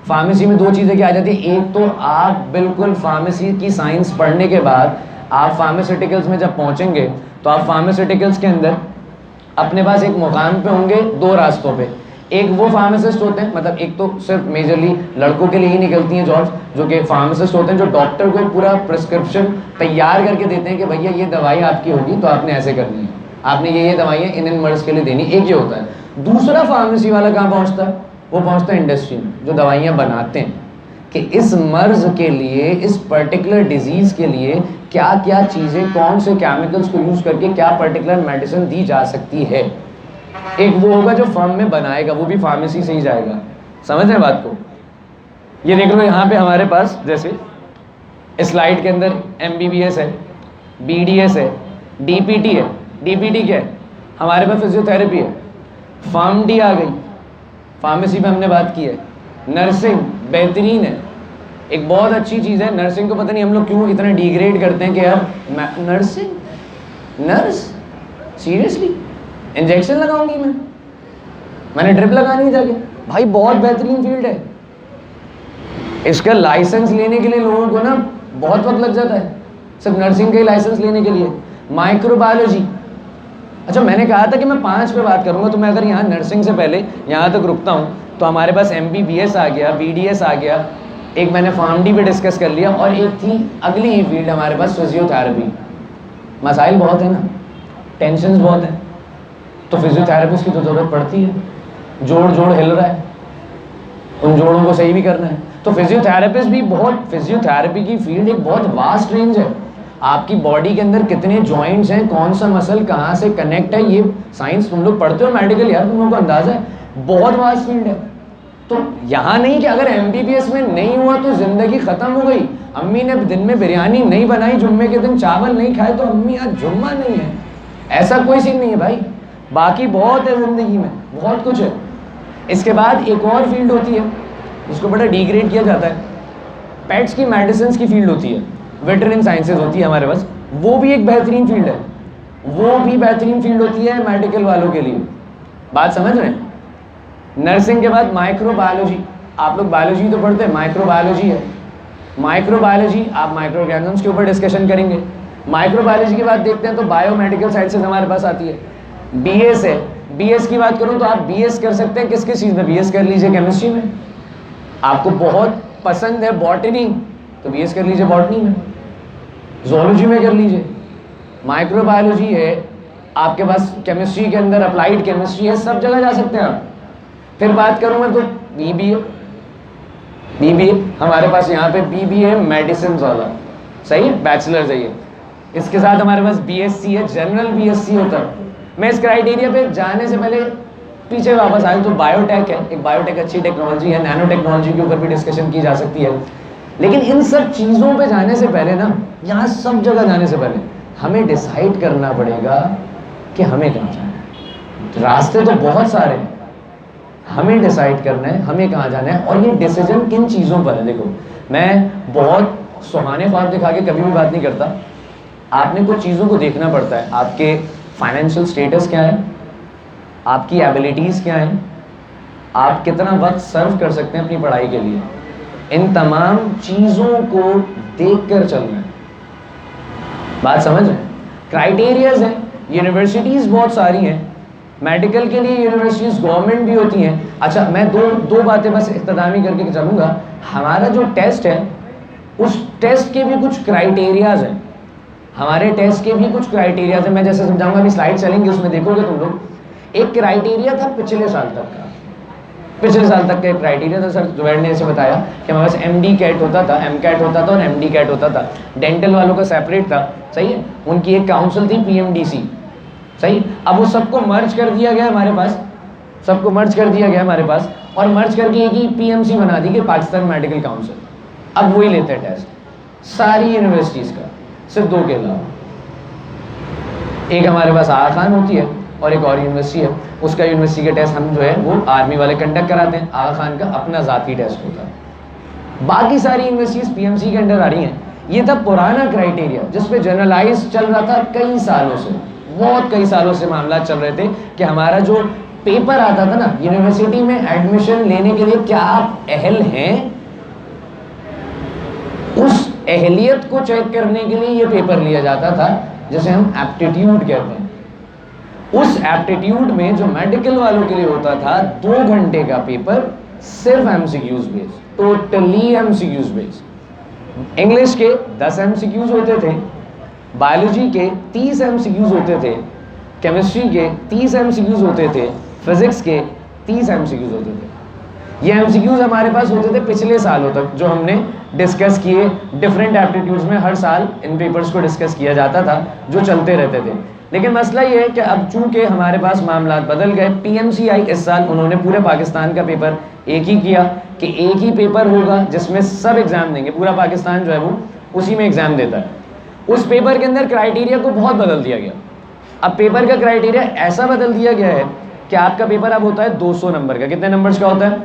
फार्मेसी में दो चीज़ें क्या आ जाती है, एक तो आप बिल्कुल फार्मेसी की साइंस पढ़ने के बाद आप फार्मास्यूटिकल्स में जब पहुंचेंगे तो आप फार्मास्यूटिकल्स के अंदर अपने पास एक मुकाम पे होंगे दो रास्तों पे। एक वो फार्मासिस्ट होते हैं, मतलब एक तो सिर्फ मेजरली लड़कों के लिए ही निकलती हैं जॉब्स, जो कि फार्मासिस्ट होते हैं, जो डॉक्टर को एक पूरा प्रिस्क्रिप्शन तैयार करके देते हैं कि भैया ये दवाई आपकी होगी तो आपने ऐसे करनी है, आपने ये दवाइयाँ इन मर्ज के लिए देनी, एक ये होता है। दूसरा फार्मेसी वाला कहाँ पहुँचता है, वो पहुँचता है इंडस्ट्री में, जो दवाइयाँ बनाते हैं कि इस मर्ज के लिए, इस पर्टिकुलर डिजीज़ के लिए क्या क्या चीज़ें, कौन से केमिकल्स को यूज़ करके क्या पर्टिकुलर मेडिसिन दी जा सकती है। एक वो होगा जो फर्म में बनाएगा, वो भी फार्मेसी से ही जाएगा। समझ रहे हैं बात को? ये देख लो यहाँ पे हमारे पास जैसे स्लाइड के अंदर MBBS है, BDS है, DPT है। DPT क्या है? हमारे पास फिजियोथेरेपी है। PharmD आ गई, फार्मेसी पे हमने बात की है। नर्सिंग बेहतरीन है, एक बहुत अच्छी चीज़ है। नर्सिंग को पता नहीं हम लोग क्यों इतना डिग्रेड करते हैं कि यार नर्स सीरियसली इंजेक्शन लगाऊंगी मैंने ड्रिप लगानी है जाके। भाई बहुत बेहतरीन फील्ड है, इसका लाइसेंस लेने के लिए लोगों को ना बहुत वक्त लग जाता है, सिर्फ नर्सिंग का ही लाइसेंस लेने के लिए। माइक्रोबायोलॉजी, अच्छा मैंने कहा था कि मैं 5 पे बात करूंगा, तो मैं अगर यहाँ नर्सिंग से पहले यहाँ तक रुकता हूँ तो हमारे पास MBBS आ गया, BDS आ गया, एक मैंने PharmD पे डिस्कस कर लिया, और एक थी अगली ही फील्ड हमारे पास फिजियोथेरेपी। मसाइल बहुत है ना, टेंशन्स बहुत है, तो फिजियोथेरेपिस्ट की तो ज़रूरत पड़ती है। जोड़ हिल रहा है, उन जोड़ों को सही भी करना है, तो फिजियोथेरेपिस्ट भी बहुत, फिजियोथेरेपी की फील्ड एक बहुत वास्ट रेंज है। आपकी बॉडी के अंदर कितने जॉइंट्स हैं, कौन सा मसल कहाँ से कनेक्ट है, ये साइंस तुम लोग पढ़ते हो मेडिकल यार, तुम लोग को अंदाज़ा है, बहुत वास्ट फील्ड है। तो यहाँ नहीं कि अगर MBBS में नहीं हुआ तो ज़िंदगी ख़त्म हो गई, अम्मी ने दिन में बिरयानी नहीं बनाई, जुम्मे के दिन चावल नहीं खाए तो अम्मी आज जुम्मा नहीं है, ऐसा कोई सीन नहीं है भाई। बाकी बहुत है ज़िंदगी में, बहुत कुछ है। इसके बाद एक और फील्ड होती है जिसको बड़ा डिग्रेड किया जाता है, पेट्स की मेडिसिन की फील्ड होती है, वेटरनरी साइंसेज होती है हमारे पास, वो भी एक बेहतरीन फील्ड है, वो भी बेहतरीन फील्ड होती है मेडिकल वालों के लिए। बात समझ रहे हैं? नर्सिंग के बाद माइक्रोबायोलॉजी, आप लोग बायोलॉजी तो पढ़ते हैं, माइक्रोबायोलॉजी है। माइक्रोबायोलॉजी आप माइक्रो ऑर्गेनिजम्स के ऊपर डिस्कशन करेंगे। माइक्रोबायोलॉजी की बात देखते हैं तो बायोमेडिकल साइंसेज हमारे पास आती है। BS है, BS की बात करूँ तो आप BS कर सकते हैं किस चीज़ में, BS कर लीजिए केमिस्ट्री में। आपको बहुत पसंद है बॉटनी तो BS कर लीजिए बॉटनी में, जोलॉजी में कर लीजिए। माइक्रोबायोलॉजी है आपके पास, केमिस्ट्री के अंदर अप्लाइड केमिस्ट्री है, सब जगह जा सकते हैं आप। फिर बात करूँ मैं तो बीबीए हमारे पास यहाँ पे बीबीए मेडिसिन वाला, सही है, बैचलर्स है ये। इसके साथ हमारे पास बीएससी है, जनरल बीएससी होता है। मैं इस क्राइटेरिया पे जाने से पहले पीछे वापस आए तो बायोटेक है, एक बायोटेक अच्छी टेक्नोलॉजी है, नैनो टेक्नोलॉजी के ऊपर भी डिस्कशन की जा सकती है। लेकिन इन सब चीज़ों पे जाने से पहले ना, यहाँ सब जगह जाने से पहले हमें डिसाइड करना पड़ेगा कि हमें कहाँ जाना है। रास्ते तो बहुत सारे हैं, हमें डिसाइड करना है हमें कहाँ जाना है, और ये डिसीजन किन चीज़ों पर है। देखो, मैं बहुत सुहाने ख्वाब दिखा के कभी भी बात नहीं करता। आपने कुछ चीज़ों को देखना पड़ता है। आपके फाइनेंशियल स्टेटस क्या है, आपकी एबिलिटीज़ क्या हैं, आप कितना वक्त सर्व कर सकते हैं अपनी पढ़ाई के लिए। इन तमाम चीज़ों को देख कर चलना है। बात समझ रहे हैं? क्राइटेरियाज हैं, यूनिवर्सिटीज़ बहुत सारी हैं। मेडिकल के लिए यूनिवर्सिटीज़ गवर्नमेंट भी होती हैं। अच्छा, मैं दो बातें बस इख्तितामी करके चलूँगा। हमारा जो टेस्ट है, उस टेस्ट के भी कुछ क्राइटेरियाज हैं। हमारे टेस्ट के भी कुछ क्राइटेरियाज हैं। मैं जैसे समझाऊंगा, अभी स्लाइड चलेंगे, उसमें देखोगे तुम लोग। एक क्राइटेरिया था पिछले साल तक का, पिछले साल तक का एक क्राइटेरिया था। सर जुबैर ने ऐसे बताया कि हमारे पास MD कैट होता था, MCAT होता था और MD कैट होता था। डेंटल वालों का सेपरेट था, सही है। उनकी एक काउंसिल थी PMDC, सही। अब वो सबको मर्ज कर दिया गया हमारे पास, सबको मर्ज कर दिया गया हमारे पास, और मर्ज करके एक ही PMC बना दी कि पाकिस्तान मेडिकल काउंसिल। अब वही लेते हैं टेस्ट सारी यूनिवर्सिटीज़ का, सिर्फ 2 के अलावा। एक हमारे पास आगा खान होती है और एक और यूनिवर्सिटी है, उसका यूनिवर्सिटी का टेस्ट हम जो है वो आर्मी वाले कंडक्ट कराते हैं। आगा खान का अपना ज़ाती टेस्ट होता है। बाकी सारी यूनिवर्सिटीज़ PMC के अंडर आ रही हैं। ये था पुराना क्राइटेरिया जिस पे जनरलाइज चल रहा था कई सालों से, बहुत कई सालों से मामला चल रहे थे कि हमारा जो पेपर आता था ना यूनिवर्सिटी में एडमिशन लेने के लिए, क्या आप अहल हैं, उस अहलियत को चेक करने के लिए ये पेपर लिया जाता था जिसे हम एप्टीट्यूड कहते हैं। उस एप्टीट्यूड में जो मेडिकल वालों के लिए होता था 2 घंटे का पेपर, सिर्फ MCQs based, totally MCQs based. English के 10 MCQs होते थे, बायोलॉजी के 30 MCQs होते थे, केमिस्ट्री के 30 MCQs होते थे, फिजिक्स के 30 MCQs होते थे। ये MCQs हमारे पास होते थे पिछले सालों तक, जो हमने डिस्कस किए डिफरेंट एप्टीट्यूड्स में। हर साल इन पेपर्स को डिस्कस किया जाता था, जो चलते रहते थे। लेकिन मसला ये है कि अब चूंकि हमारे पास मामला बदल गए, PMC आई इस साल, उन्होंने पूरे पाकिस्तान का पेपर एक ही किया कि एक ही पेपर होगा जिसमें सब एग्ज़ाम देंगे। पूरा पाकिस्तान जो है वो उसी में एग्ज़ाम देता है। उस पेपर के अंदर क्राइटेरिया को बहुत बदल दिया गया। अब पेपर का क्राइटेरिया ऐसा बदल दिया गया है कि आपका पेपर अब होता है 200 नंबर का। कितने नंबर्स का होता है?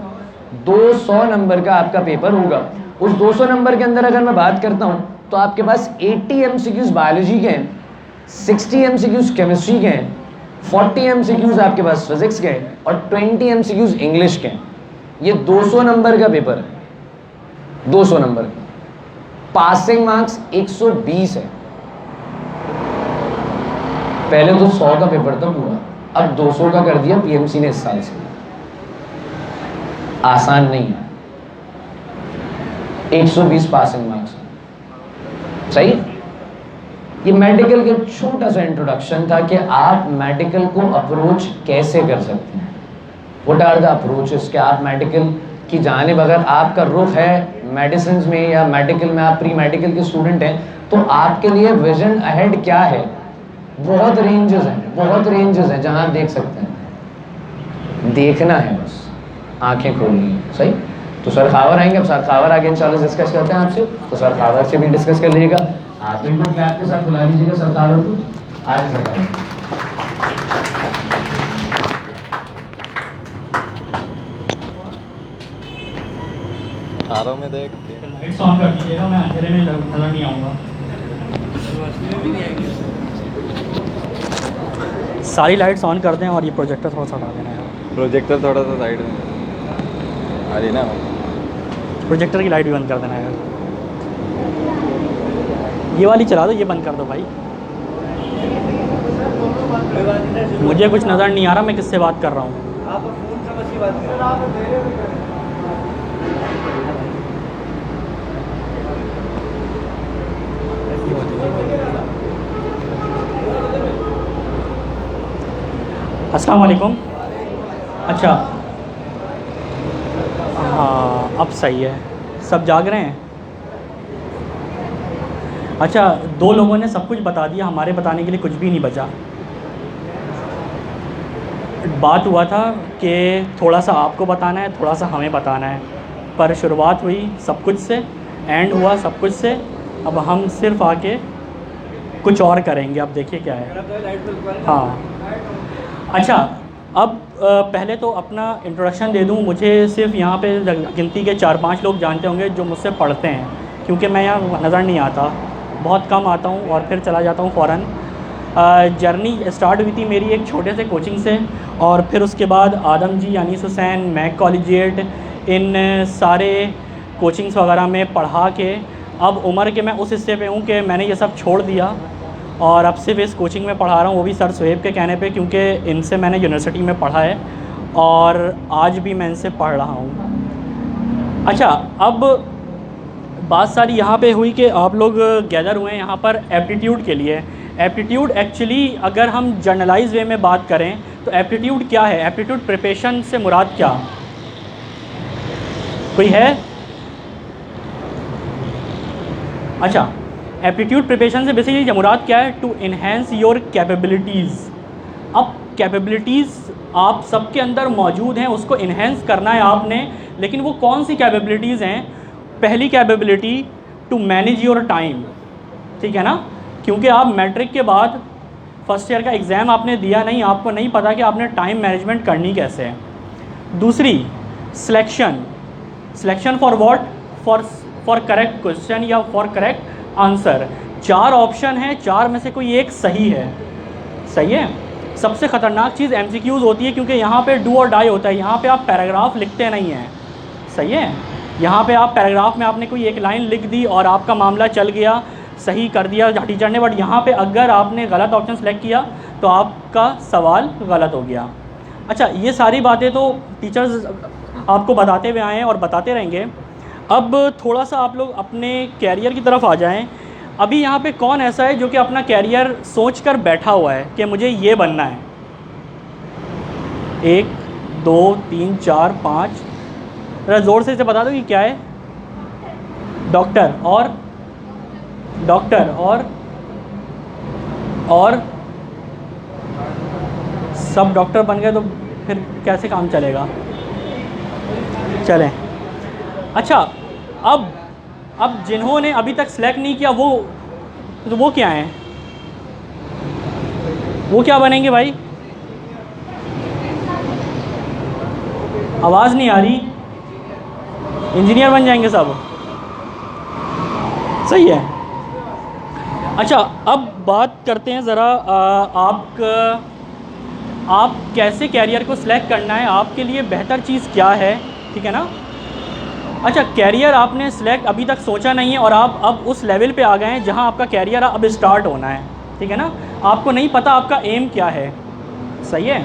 200 नंबर का आपका पेपर होगा। उस 200 नंबर के अंदर अगर मैं बात करता हूँ तो आपके पास 80 MCQs बायोलॉजी के हैं, 60 MCQs केमिस्ट्री के हैं, 40 MCQs आपके पास फिजिक्स के हैं और 20 MCQs इंग्लिश के हैं। ये 200 नंबर का पेपर है, 200 नंबर का। पासिंग मार्क्स 120 है। पहले तो 100 का पेपर था पूरा, अब 200 का कर दिया PMC ने इस साल से। आसान नहीं है, 120 पासिंग मार्क्स, सही। ये मेडिकल के छोटा सा इंट्रोडक्शन था कि आप मेडिकल को अप्रोच कैसे कर सकते हैं, व्हाट आर द अप्रोचेस। कि आप मेडिकल की जानिब, अगर आपका रुख है मेडिसिन में या मेडिकल में, आप प्री मेडिकल के स्टूडेंट हैं, तो आपके लिए विजन अहेड क्या है। बहुत रेंजेस हैं, बहुत रेंजेस हैं जहां आप देख सकते हैं। देखना है बस, आंखें खोलनी है, सही। तो सर खावर आएंगे, अब सर खावर आगे इंशाल्लाह डिस्कस करते हैं आपसे, तो सर खावर से भी डिस्कस कर लीजिएगा। आप इनको क्लैप के साथ बुला लीजिएगा सर खावर को। आज सर आरो में देख लाइट्स ऑन कर दीजिएगा, मैं अंधेरे में नजर नहीं आऊँगा। सारी लाइट्स ऑन कर दें और ये प्रोजेक्टर थोड़ा सा हटा देना है। प्रोजेक्टर थोड़ा सा साइड में आ रही ना, प्रोजेक्टर की लाइट भी बंद कर देना है। ये वाली चला दो, ये बंद कर दो भाई। मुझे कुछ नज़र नहीं आ रहा, मैं किससे बात कर रहा हूँ। आप फोन से बस ही बात करें। अस्सलाम वालेकुम। अच्छा, हाँ अब सही है, सब जाग रहे हैं। अच्छा, 2 लोगों ने सब कुछ बता दिया, हमारे बताने के लिए कुछ भी नहीं बचा। बात हुआ था कि थोड़ा सा आपको बताना है, थोड़ा सा हमें बताना है, पर शुरुआत हुई सब कुछ से, एंड हुआ सब कुछ से। अब हम सिर्फ आके कुछ और करेंगे, अब देखिए क्या है। हाँ अच्छा, अब पहले तो अपना इंट्रोडक्शन दे दूँ। मुझे सिर्फ यहाँ पे गिनती के 4-5 लोग जानते होंगे जो मुझसे पढ़ते हैं, क्योंकि मैं यहाँ नज़र नहीं आता, बहुत कम आता हूँ और फिर चला जाता हूँ फ़ौरन। जर्नी स्टार्ट हुई थी मेरी एक छोटे से कोचिंग से, और फिर उसके बाद आदम जी, अनीस हुसैन, मैक कॉलेजिएट, इन सारे कोचिंग्स वगैरह में पढ़ा के अब उम्र के मैं उस हिस्से पे हूँ कि मैंने ये सब छोड़ दिया और अब सिर्फ इस कोचिंग में पढ़ा रहा हूँ, वो भी सर सुहेब के कहने पे, क्योंकि इनसे मैंने यूनिवर्सिटी में पढ़ा है और आज भी मैं इनसे पढ़ रहा हूँ। अच्छा, अब बात सारी यहाँ पे हुई कि आप लोग गैदर हुए हैं यहाँ पर एप्टीट्यूड के लिए। एप्टीट्यूड एक्चुअली अगर हम जर्नलाइज वे में बात करें तो एप्टीट्यूड क्या है, एप्टीट्यूड प्रिपरेशन से मुराद क्या, कोई है? अच्छा, एप्टीट्यूड प्रिपरेशन से बेसिकली मुराद क्या है, टू इन्हेंस योर कैपेबिलिटीज़। अब कैपेबिलिटीज़ आप सबके अंदर मौजूद हैं, उसको इन्हेंस करना है आपने, लेकिन वो कौन सी कैपेबिलिटीज़ हैं? पहली capability, to manage your time, ठीक है ना, क्योंकि आप मैट्रिक के बाद फर्स्ट ईयर का एग्ज़ाम आपने दिया नहीं, आपको नहीं पता कि आपने टाइम मैनेजमेंट करनी कैसे है। दूसरी, selection. Selection for what? For correct question या फॉर करेक्ट आंसर। 4 ऑप्शन हैं, 4 में से कोई एक सही है। सही है। सबसे ख़तरनाक चीज़ MCQs होती है, क्योंकि यहाँ पे डू और डाई होता है। यहाँ पे आप पैराग्राफ लिखते नहीं हैं, सही है। यहाँ पे आप पैराग्राफ में आपने कोई एक लाइन लिख दी और आपका मामला चल गया, सही कर दिया टीचर ने, बट यहाँ पे अगर आपने गलत ऑप्शन सेलेक्ट किया तो आपका सवाल गलत हो गया। अच्छा, ये सारी बातें तो टीचर्स आपको बताते हुए आए हैं और बताते रहेंगे। अब थोड़ा सा आप लोग अपने कैरियर की तरफ आ जाएं। अभी यहाँ पे कौन ऐसा है जो कि अपना कैरियर सोच कर बैठा हुआ है कि मुझे ये बनना है? 1 2 3 4 5, ज़रा ज़ोर से इसे बता दो कि क्या है। डॉक्टर और सब डॉक्टर बन गए तो फिर कैसे काम चलेगा? चलें। अच्छा, अब जिन्होंने अभी तक सेलेक्ट नहीं किया वो क्या हैं? वो क्या बनेंगे भाई? आवाज़ नहीं आ रही। इंजीनियर बन जाएंगे सब, सही है। अच्छा, अब बात करते हैं ज़रा आप कैसे कैरियर को सिलेक्ट करना है, आपके लिए बेहतर चीज़ क्या है, ठीक है ना। अच्छा, कैरियर आपने सिलेक्ट अभी तक सोचा नहीं है और आप अब उस लेवल पे आ गए हैं जहां आपका कैरियर अब स्टार्ट होना है, ठीक है ना। आपको नहीं पता आपका एम क्या है, सही है।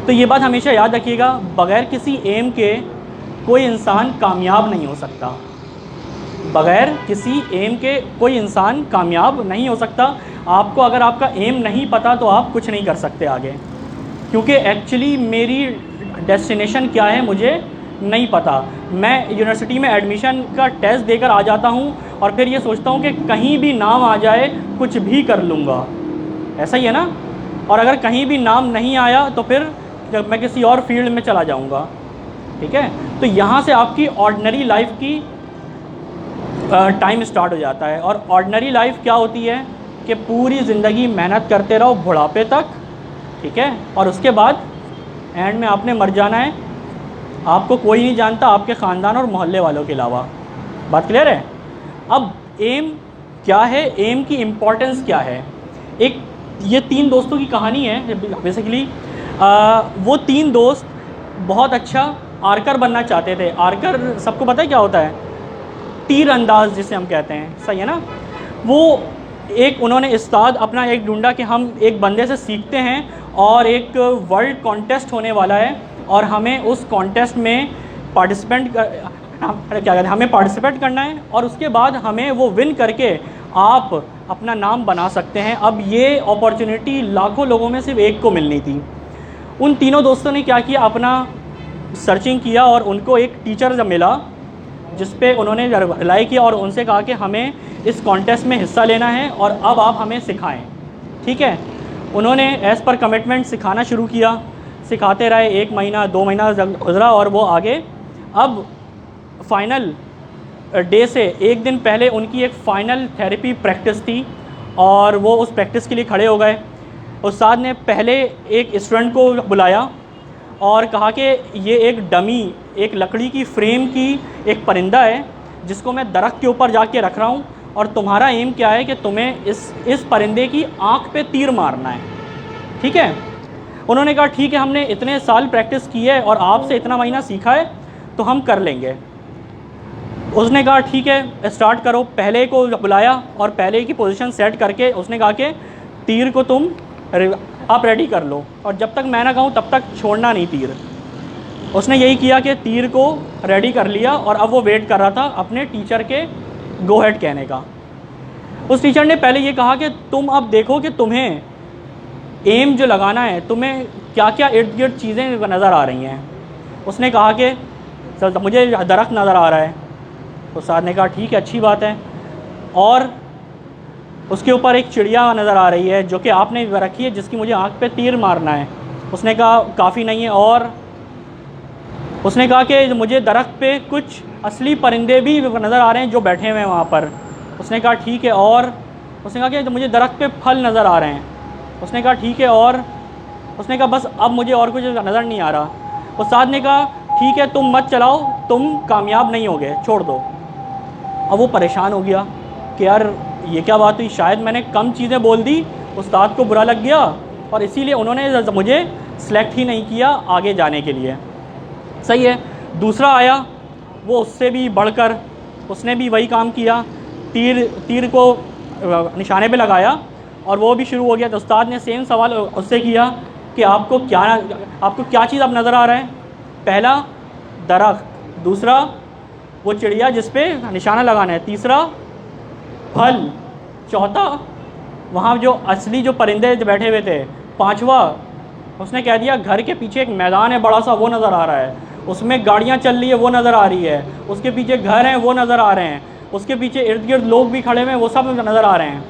तो ये बात हमेशा याद रखिएगा, बग़ैर किसी एम के कोई इंसान कामयाब नहीं हो सकता। बग़ैर किसी एम के कोई इंसान कामयाब नहीं हो सकता। आपको अगर आपका एम नहीं पता तो आप कुछ नहीं कर सकते आगे, क्योंकि एक्चुअली मेरी डेस्टिनेशन क्या है मुझे नहीं पता। मैं यूनिवर्सिटी में एडमिशन का टेस्ट देकर आ जाता हूँ और फिर ये सोचता हूँ कि कहीं भी नाम आ जाए कुछ भी कर लूँगा, ऐसा ही है ना। और अगर कहीं भी नाम नहीं आया तो फिर मैं किसी और फील्ड में चला जाऊँगा, ठीक है। तो यहाँ से आपकी ऑर्डिनरी लाइफ की टाइम स्टार्ट हो जाता है। और ऑर्डिनरी लाइफ क्या होती है कि पूरी ज़िंदगी मेहनत करते रहो बुढ़ापे तक, ठीक है, और उसके बाद एंड में आपने मर जाना है। आपको कोई नहीं जानता आपके ख़ानदान और मोहल्ले वालों के अलावा। बात क्लियर है। अब एम क्या है, एम की इम्पोर्टेंस क्या है। एक ये 3 दोस्तों की कहानी है बेसिकली। वो 3 दोस्त बहुत अच्छा आर्कर बनना चाहते थे। आर्कर सबको पता है क्या होता है? तीर अंदाज जिसे हम कहते हैं, सही है ना। वो उन्होंने उस्ताद अपना एक ढूंढा कि हम एक बंदे से सीखते हैं और एक वर्ल्ड कॉन्टेस्ट होने वाला है और हमें उस कॉन्टेस्ट में हमें पार्टिसिपेट करना है और उसके बाद हमें वो विन करके आप अपना नाम बना सकते हैं। अब ये अपॉर्चुनिटी लाखों लोगों में सिर्फ एक को मिलनी थी। उन तीनों दोस्तों ने क्या किया, अपना सर्चिंग किया और उनको एक टीचर जब मिला जिस पे उन्होंने रिलाई किया और उनसे कहा कि हमें इस कॉन्टेस्ट में हिस्सा लेना है और अब आप हमें सिखाएं। ठीक है, उन्होंने एज़ पर कमिटमेंट सिखाना शुरू किया, सिखाते रहे, 1 महीना 2 महीना गुजरा और वो आगे। अब फाइनल डे से एक दिन पहले उनकी एक फ़ाइनल थेरेपी प्रैक्टिस थी और वो उस प्रैक्टिस के लिए खड़े हो गए। उस्ताद ने पहले एक स्टूडेंट को बुलाया और कहा कि ये एक डमी, एक लकड़ी की फ्रेम की एक परिंदा है जिसको मैं दरख्त के ऊपर जाके रख रहा हूँ और तुम्हारा एम क्या है कि तुम्हें इस परिंदे की आँख पे तीर मारना है। ठीक है, उन्होंने कहा ठीक है, हमने इतने साल प्रैक्टिस की है और आपसे इतना महीना सीखा है तो हम कर लेंगे। उसने कहा ठीक है, स्टार्ट करो। पहले को बुलाया और पहले की पोजीशन सेट करके उसने कहा कि तीर को तुम आप रेडी कर लो और जब तक मैं ना कहूँ तब तक छोड़ना नहीं तीर। उसने यही किया कि तीर को रेडी कर लिया और अब वो वेट कर रहा था अपने टीचर के गो हेड कहने का। उस टीचर ने पहले ये कहा कि तुम अब देखो कि तुम्हें एम जो लगाना है, तुम्हें क्या क्या इर्द गिर्द चीज़ें नज़र आ रही हैं। उसने कहा कि सर मुझे दरख्त नज़र आ रहा है। तो उस्ताद ने कहा ठीक है, अच्छी बात है। और उसके ऊपर एक चिड़िया नज़र आ रही है जो कि आपने रखी है जिसकी मुझे आँख पे तीर मारना है। उसने कहा काफ़ी नहीं है। और उसने कहा कि मुझे दरख्त पे कुछ असली परिंदे भी नज़र आ रहे हैं जो बैठे हुए हैं वहाँ पर। उसने कहा ठीक है। और उसने कहा कि मुझे दरख्त पे फल नज़र आ रहे हैं। उसने कहा ठीक है। और उसने कहा बस अब मुझे और कुछ नज़र नहीं आ रहा। उस्ताद ने कहा ठीक है, तुम मत चलाओ, तुम कामयाब नहीं होगे, छोड़ दो। अब वो परेशान हो गया कि यार ये क्या बात हुई, शायद मैंने कम चीज़ें बोल दी, उस्ताद को बुरा लग गया और इसीलिए उन्होंने मुझे सेलेक्ट ही नहीं किया आगे जाने के लिए। सही है। दूसरा आया, वो उससे भी बढ़कर, उसने भी वही काम किया, तीर को निशाने पे लगाया और वो भी शुरू हो गया। तो उस्ताद ने सेम सवाल उससे किया कि आपको क्या चीज़ अब नज़र आ रहा है। पहला दरख्त, दूसरा वो चिड़िया जिस पे निशाना लगाना है, तीसरा फल, चौथा वहाँ जो असली जो परिंदे बैठे हुए थे, पांचवा उसने कह दिया घर के पीछे एक मैदान है बड़ा सा, वो नज़र आ रहा है, उसमें गाड़ियाँ चल रही है वो नज़र आ रही है, उसके पीछे घर हैं वो नज़र आ रहे हैं, उसके पीछे इर्द गिर्द लोग भी खड़े हुए हैं वो सब नज़र आ रहे हैं।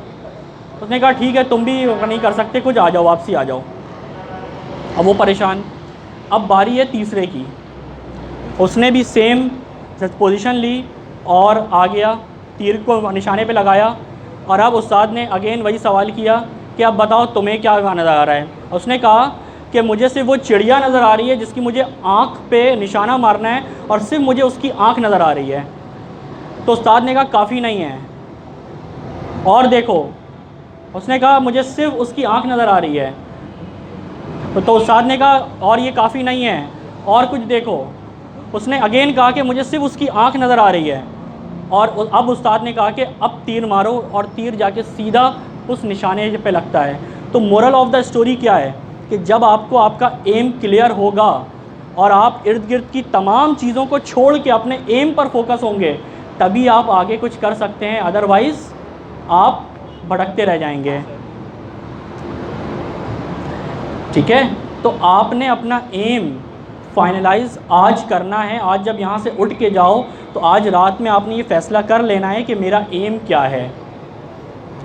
उसने कहा ठीक है, तुम भी नहीं कर सकते कुछ, आ जाओ, वापसी आ जाओ। अब वो परेशान। अब बारी है तीसरे की। उसने भी सेम पोजीशन ली और आ गया, तीर को निशाने पे लगाया और अब उस्ताद ने अगेन वही सवाल किया कि अब बताओ तुम्हें क्या नज़र आ रहा है। उसने कहा कि मुझे सिर्फ वो चिड़िया नज़र आ रही है जिसकी मुझे आँख पे निशाना मारना है और सिर्फ मुझे उसकी आँख नज़र आ रही है। तो उस्ताद ने कहा काफ़ी नहीं है, और देखो। उसने कहा मुझे सिर्फ उसकी आँख नज़र आ रही है। तो उस्ताद ने कहा और ये काफ़ी नहीं है, और कुछ देखो। उसने अगेन कहा कि मुझे सिर्फ उसकी आँख नज़र आ रही है। और अब उस्ताद ने कहा कि अब तीर मारो और तीर जाके सीधा उस निशाने पे लगता है। तो मोरल ऑफ द स्टोरी क्या है कि जब आपको आपका एम क्लियर होगा और आप इर्द गिर्द की तमाम चीज़ों को छोड़ के अपने एम पर फोकस होंगे, तभी आप आगे कुछ कर सकते हैं, अदरवाइज़ आप भटकते रह जाएंगे। ठीक है, तो आपने अपना एम फाइनलाइज आज करना है। आज जब यहाँ से उठ के जाओ तो आज रात में आपने ये फ़ैसला कर लेना है कि मेरा एम क्या है।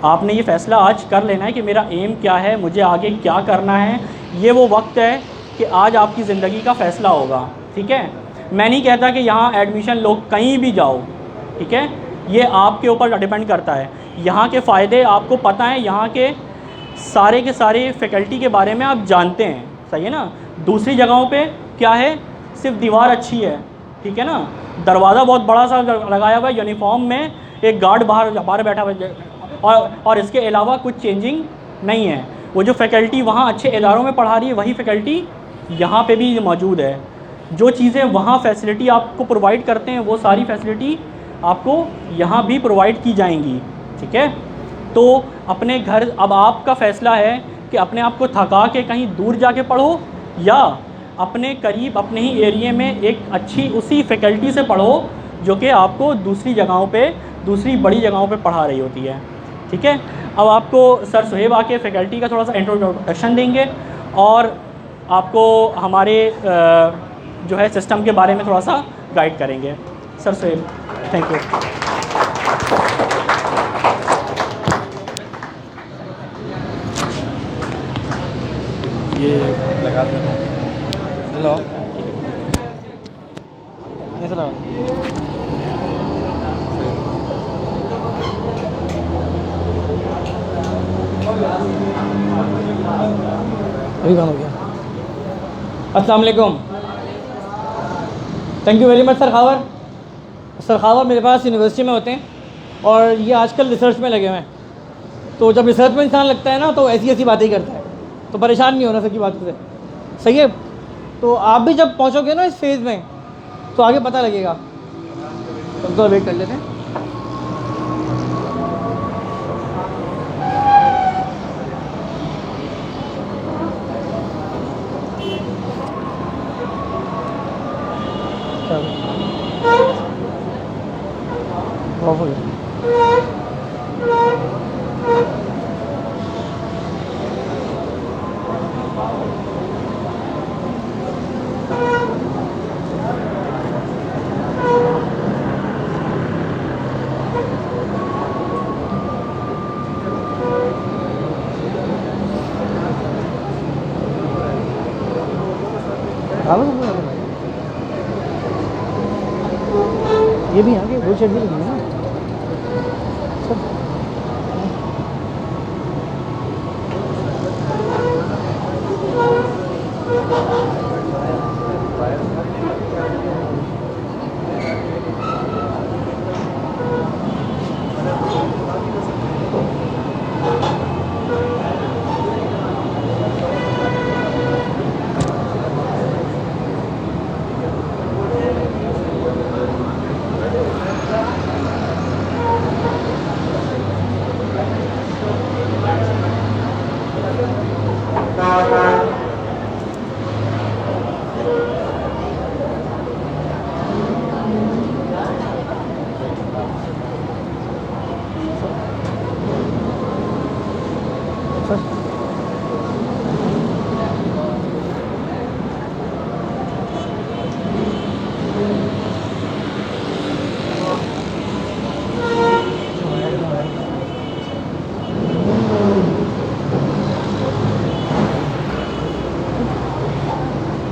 आपने ये फ़ैसला आज कर लेना है कि मेरा एम क्या है, मुझे आगे क्या करना है। ये वो वक्त है कि आज आपकी ज़िंदगी का फ़ैसला होगा। ठीक है, मैं नहीं कहता कि यहाँ एडमिशन लो, कहीं भी जाओ। ठीक है, ये आपके ऊपर डिपेंड करता है। यहाँ के फ़ायदे आपको पता है, यहाँ के सारे फैकल्टी के बारे में आप जानते हैं। सही है ना। दूसरी जगहों पे क्या है, सिर्फ दीवार अच्छी है, ठीक है ना, दरवाज़ा बहुत बड़ा सा लगाया हुआ है, यूनिफॉर्म में एक गार्ड बाहर बैठा हुआ है और इसके अलावा कुछ चेंजिंग नहीं है। वो जो फैकल्टी वहाँ अच्छे इदारों में पढ़ा रही है वही फैकल्टी यहाँ पे भी मौजूद है। जो चीज़ें वहाँ फैसिलिटी आपको प्रोवाइड करते हैं वो सारी फैसिलिटी आपको यहाँ भी प्रोवाइड की जाएंगी। ठीक है, तो अपने घर, अब आपका फ़ैसला है कि अपने आप को थका के कहीं दूर जाके पढ़ो या अपने करीब अपने ही एरिया में एक अच्छी उसी फैकल्टी से पढ़ो जो कि आपको दूसरी जगहों पे, दूसरी बड़ी जगहों पे पढ़ा रही होती है। ठीक है, अब आपको सर सुहेब आके फैकल्टी का थोड़ा सा इंट्रोडक्शन देंगे और आपको हमारे जो है सिस्टम के बारे में थोड़ा सा गाइड करेंगे। Sir Sohail, thank you. ये लगा देना। हेलो अभी काम हो गया। अस्सलाम वालेकुम, thank you very much sir Khawar. Sir Khawar मेरे पास यूनिवर्सिटी में होते हैं और ये आजकल रिसर्च में लगे हुए हैं। तो जब रिसर्च में इंसान लगता है ना तो ऐसी ऐसी बातें ही करता है, तो परेशान नहीं होना सर की बात से, सही है। तो आप भी जब पहुंचोगे ना इस फेज़ में तो आगे पता लगेगा। तो वेट कर लेते हैं। ऑफ हो गया। ये भी आगे वो शेड भी लगी है ना सब।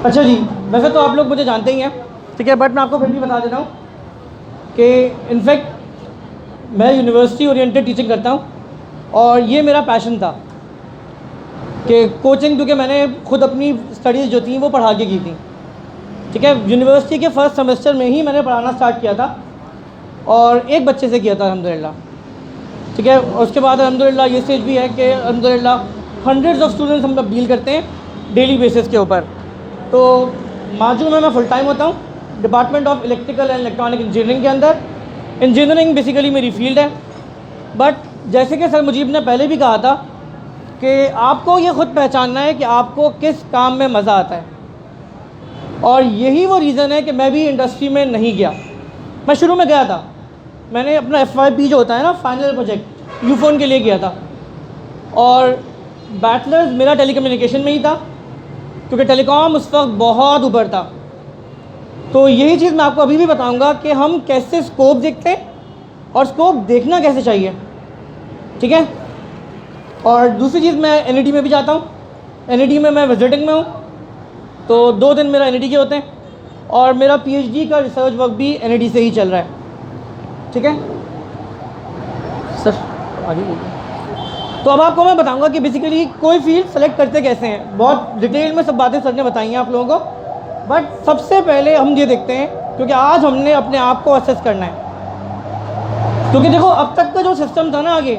अच्छा जी, वैसे तो आप लोग मुझे जानते ही हैं, ठीक है, बट मैं आपको फिर भी बता देता हूँ कि इनफैक्ट मैं यूनिवर्सिटी ओरिएंटेड टीचिंग करता हूँ और ये मेरा पैशन था कि कोचिंग, क्योंकि मैंने खुद अपनी स्टडीज़ जो थी वो पढ़ा के की थी, ठीक है। यूनिवर्सिटी के फर्स्ट सेमेस्टर में ही मैंने पढ़ाना स्टार्ट किया था और एक बच्चे से किया था अल्हम्दुलिल्लाह, ठीक है। उसके बाद अल्हम्दुलिल्लाह ये स्टेज भी है कि अल्हम्दुलिल्लाह हंड्रेड्स ऑफ स्टूडेंट्स हम लोग डील करते हैं डेली बेसिस के ऊपर। तो माजू में मैं फुल टाइम होता हूँ department of electrical and electronic engineering के अंदर। इंजीनियरिंग बेसिकली मेरी फील्ड है, बट जैसे कि सर मुजीब ने पहले भी कहा था कि आपको ये ख़ुद पहचानना है कि आपको किस काम में मज़ा आता है, और यही वो रीज़न है कि मैं भी इंडस्ट्री में नहीं गया। मैं शुरू में गया था, मैंने अपना FYP जो होता है ना, फाइनल प्रोजेक्ट यूफोन के लिए किया था, और बैचलर्स मेरा टेलीकम्युनिकेशन में ही था क्योंकि टेलीकॉम उस वक्त बहुत ऊपर था। तो यही चीज़ मैं आपको अभी भी बताऊंगा कि हम कैसे स्कोप देखते हैं और स्कोप देखना कैसे चाहिए, ठीक है। और दूसरी चीज़, मैं NED में भी जाता हूँ, NED में मैं विजिटिंग में हूँ, तो 2 दिन मेरा NED के होते हैं और मेरा PhD का रिसर्च वर्क भी NED से ही चल रहा है, ठीक है सर। आगे बोलिए। तो अब आपको मैं बताऊंगा कि बेसिकली कोई फील्ड सेलेक्ट करते कैसे हैं। बहुत डिटेल में सब बातें सर ने बताई हैं आप लोगों को, बट सबसे पहले हम ये देखते हैं, क्योंकि आज हमने अपने आप को असेस करना है। क्योंकि देखो अब तक का जो सिस्टम था ना आगे,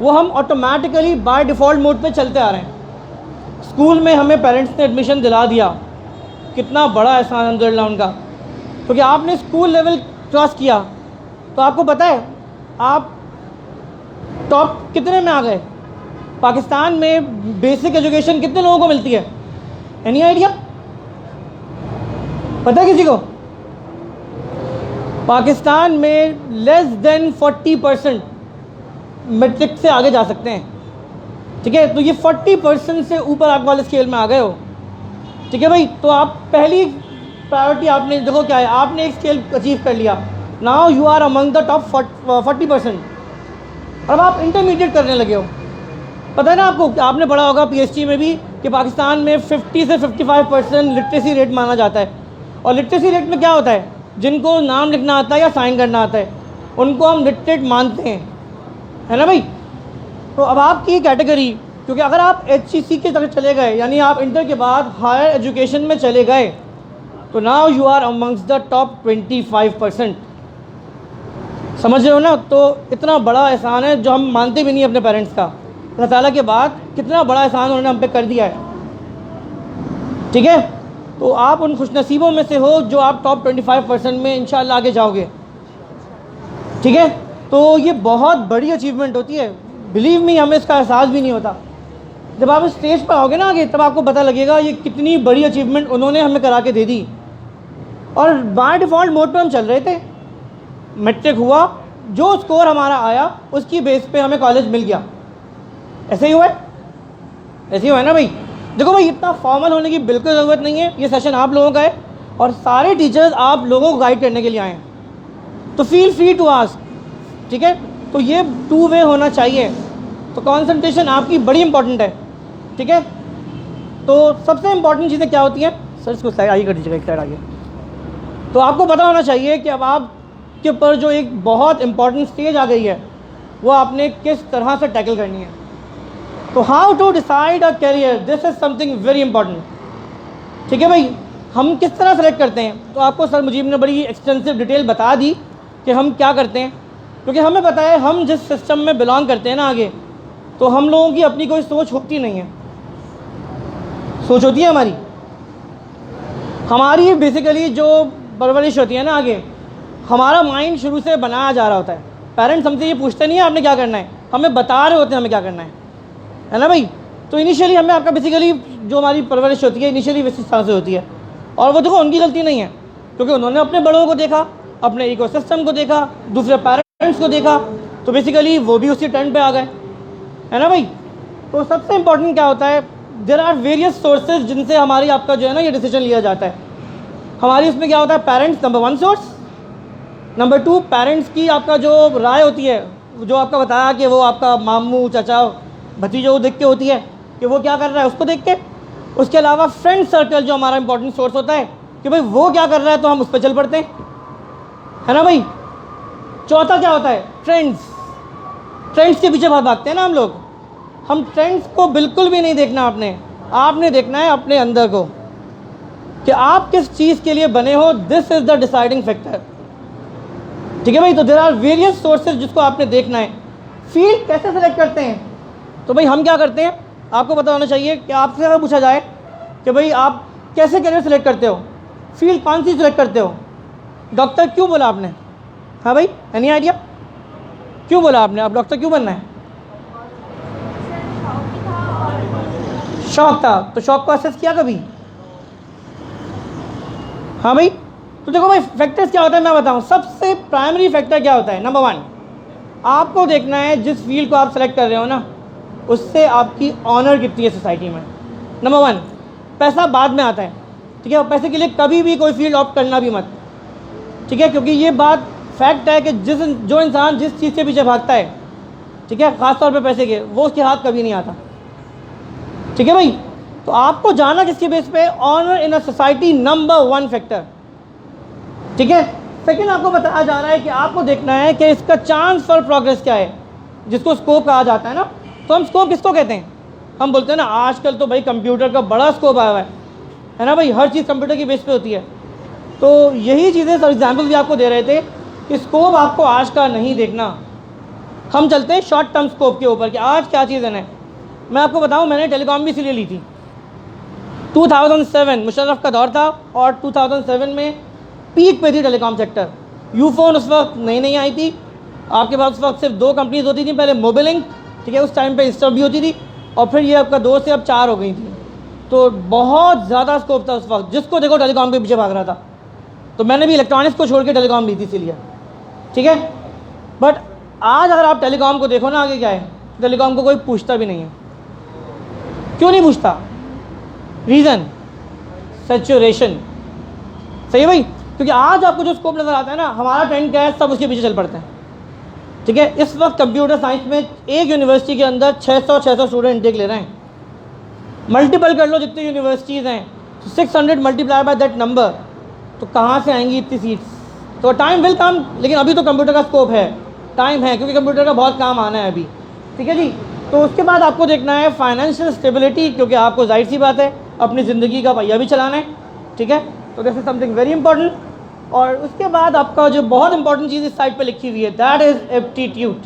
वो हम ऑटोमेटिकली बाय डिफ़ॉल्ट मोड पे चलते आ रहे हैं। स्कूल में हमें पेरेंट्स ने एडमिशन दिला दिया, कितना बड़ा एहसान अल्हम्दुलिल्लाह उनका, क्योंकि आपने स्कूल लेवल क्रॉस किया तो आपको पता है आप टॉप कितने में आ गए। पाकिस्तान में बेसिक एजुकेशन कितने लोगों को मिलती है, एनी आइडिया? पता है किसी को? पाकिस्तान में लेस देन 40% मैट्रिक से आगे जा सकते हैं, ठीक है। तो ये 40% से ऊपर आप वाले स्केल में आ गए हो, ठीक है भाई। तो आप पहली प्रायोरिटी आपने देखो क्या है, आपने एक स्केल अचीव कर लिया, now you are among the top 40%। अब आप इंटरमीडिएट करने लगे हो। पता है ना आपको, आपने पढ़ा होगा पीएचडी में भी कि पाकिस्तान में 50 से 55% लिटरेसी रेट माना जाता है। और लिटरेसी रेट में क्या होता है, जिनको नाम लिखना आता है या साइन करना आता है उनको हम लिटरेट मानते हैं, है ना भाई। तो अब आपकी कैटेगरी, क्योंकि अगर आप HCC की तरफ चले गए यानी आप इंटर के बाद हायर एजुकेशन में चले गए तो now you are amongst the top 25%। समझ रहे हो ना। तो इतना बड़ा एहसान है जो हम मानते भी नहीं अपने पेरेंट्स का, अल्लाह ताला के बाद कितना बड़ा एहसान उन्होंने हम पे कर दिया है, ठीक है। तो आप उन खुशनसीबों में से हो जो आप टॉप 25% में इंशाल्लाह आगे जाओगे, ठीक है। तो ये बहुत बड़ी अचीवमेंट होती है, बिलीव मी, हमें इसका एहसास भी नहीं होता। जब आप स्टेज पर आओगे ना आगे तब आपको पता लगेगा ये कितनी बड़ी अचीवमेंट उन्होंने हमें करा के दे दी। और बाय डिफ़ॉल्ट मोड पर हम चल रहे थे, मैट्रिक हुआ, जो स्कोर हमारा आया उसकी बेस पे हमें कॉलेज मिल गया। ऐसे ही हुआ है, ऐसे ही हुआ है ना भाई। देखो भाई, इतना फॉर्मल होने की बिल्कुल ज़रूरत नहीं है, ये सेशन आप लोगों का है और सारे टीचर्स आप लोगों को गाइड करने के लिए आए हैं, तो फील फ्री टू आस्क, ठीक है। तो ये 2 वे होना चाहिए। तो कॉन्सेंट्रेशन आपकी बड़ी इंपॉर्टेंट है, ठीक है। तो सबसे इंपॉर्टेंट चीज़ें क्या होती हैं, सर इसको स्लाइड आगे कर दीजिएगा, एक स्लाइड आगे। तो आपको पता होना चाहिए कि अब आपके ऊपर जो एक बहुत इंपॉर्टेंट स्टेज आ गई है वो आपने किस तरह से टैकल करनी है। तो how to decide a career, this is something very important, ठीक है भाई। हम किस तरह सेलेक्ट करते हैं, तो आपको सर मुजीब ने बड़ी एक्सटेंसिव डिटेल बता दी कि हम क्या करते हैं, क्योंकि हमें पता है हम जिस सिस्टम में बिलोंग करते हैं ना आगे, तो हम लोगों की अपनी कोई सोच होती नहीं है। सोच होती है हमारी बेसिकली जो परवरिश होती है ना आगे, हमारा माइंड शुरू से बनाया जा रहा होता है। पेरेंट्स हमसे ये पूछते नहीं है आपने क्या करना है, हमें बता रहे होते हैं हमें क्या करना है ना भाई। तो इनिशियली हमें आपका बेसिकली जो हमारी परवरिश होती है इनिशियली वैसी तरह से होती है। और वो देखो उनकी गलती नहीं है, क्योंकि उन्होंने अपने बड़ों को देखा, अपने इकोसिस्टम को देखा, दूसरे पेरेंट्स को देखा, तो बेसिकली वो भी उसी ट्रेंड पे आ गए, है ना भाई। तो सबसे इम्पोर्टेंट क्या होता है, देयर आर वेरियस सोर्सेज जिनसे हमारी आपका जो है ना ये डिसीजन लिया जाता है। हमारी उसमें क्या होता है, parents number 1 source, number 2 parents की आपका जो राय होती है, जो आपका बताया कि वो आपका मामू चाचा भतीजों को देख के होती है कि वो क्या कर रहा है उसको देख के। उसके अलावा फ्रेंड सर्कल जो हमारा इंपॉर्टेंट सोर्स होता है कि भाई वो क्या कर रहा है तो हम उस पर चल पड़ते हैं, है ना भाई। चौथा क्या होता है, ट्रेंड्स के पीछे बहुत भागते हैं ना हम लोग। हम ट्रेंड्स को बिल्कुल भी नहीं देखना, आपने देखना है अपने अंदर को कि आप किस चीज़ के लिए बने हो, this is the deciding factor, ठीक है भाई। तो देयर आर वेरियस सोर्सेज जिसको आपने देखना है। फील्ड कैसे सेलेक्ट करते हैं, तो भाई हम क्या करते हैं, आपको पता होना चाहिए कि आपसे अगर पूछा जाए कि भाई आप कैसे करियर सेलेक्ट करते हो, फील्ड कौन सी सेलेक्ट करते हो। डॉक्टर क्यों बोला आपने, हाँ भाई, एनी आइडिया क्यों बोला आपने, आप डॉक्टर क्यों बनना है। शौक था, तो शौक को असेस किया कभी, हाँ भाई। तो देखो भाई फैक्टर्स क्या होता है मैं बताऊं। सबसे प्राइमरी फैक्टर क्या होता है, नंबर 1 आपको देखना है जिस फील्ड को आप सेलेक्ट कर रहे हो ना उससे आपकी ऑनर कितनी है सोसाइटी में। नंबर 1 पैसा बाद में आता है, ठीक है। और पैसे के लिए कभी भी कोई फील्ड ऑप्ट करना भी मत, ठीक है, क्योंकि ये बात फैक्ट है कि जो इंसान जिस चीज़ के पीछे भागता है, ठीक है, ख़ासतौर पे पैसे के, वो उसके हाथ कभी नहीं आता, ठीक है भाई। तो आपको जाना किसके बेस पे, honour in a society, number 1 factor, ठीक है। सेकंड आपको बताया जा रहा है कि आपको देखना है कि इसका चांस फॉर प्रोग्रेस क्या है, जिसको स्कोप कहा जाता है ना। तो हम स्कोप किसको कहते हैं, हम बोलते हैं ना आजकल तो भाई कंप्यूटर का बड़ा स्कोप आया हुआ है ना भाई, हर चीज़ कंप्यूटर की बेस पे होती है। तो यही चीज़ें सर एग्जाम्पल भी आपको दे रहे थे कि स्कोप आपको आज का नहीं देखना, हम चलते हैं शॉर्ट टर्म स्कोप के ऊपर कि आज क्या चीज़ है। मैं आपको बताऊं, मैंने टेलीकॉम भी इसीलिए ली थी। 2007 मुशर्रफ का दौर था और 2007 में पीक पे थी टेलीकॉम सेक्टर। यूफोन उस वक्त नई आई थी, आपके पास उस वक्त सिर्फ 2 कंपनीज होती थी, पहले मोबिलिंक, ठीक है, उस टाइम पे इंस्टा भी होती थी, और फिर ये आपका 2 से अब 4 हो गई थी। तो बहुत ज़्यादा स्कोप था उस वक्त, जिसको देखो टेलीकॉम के पीछे भाग रहा था। तो मैंने भी इलेक्ट्रॉनिक्स को छोड़ के टेलीकॉम ली थी इसीलिए, ठीक है। बट आज अगर आप टेलीकॉम को देखो ना आगे क्या है, टेलीकॉम को कोई पूछता भी नहीं है। क्यों नहीं पूछता, रीज़न सैचुरेशन, सही है भाई, क्योंकि आज आपको जो स्कोप नज़र आता है ना, हमारा ट्रेंड क्या है, सब उसके पीछे चल पड़ते हैं। ठीक है, इस वक्त कंप्यूटर साइंस में एक यूनिवर्सिटी के अंदर 600 स्टूडेंट इंटेक ले रहे हैं। मल्टीपल कर लो जितनी यूनिवर्सिटीज़ हैं, 600 मल्टीप्लाई बाय दैट नंबर, तो कहाँ से आएंगी इतनी सीट्स? तो टाइम विल कम, लेकिन अभी तो कंप्यूटर का स्कोप है, टाइम है, क्योंकि कंप्यूटर का बहुत काम आना है अभी। ठीक है जी। तो उसके बाद आपको देखना है फाइनेंशियल स्टेबिलिटी, क्योंकि आपको जाहिर सी बात है अपनी ज़िंदगी का पहिया भी चलाना है। ठीक है, तो this is something very important. और उसके बाद आपका जो बहुत इंपॉर्टेंट चीज़ इस साइड पे लिखी हुई है, दैट इज़ एप्टीट्यूड।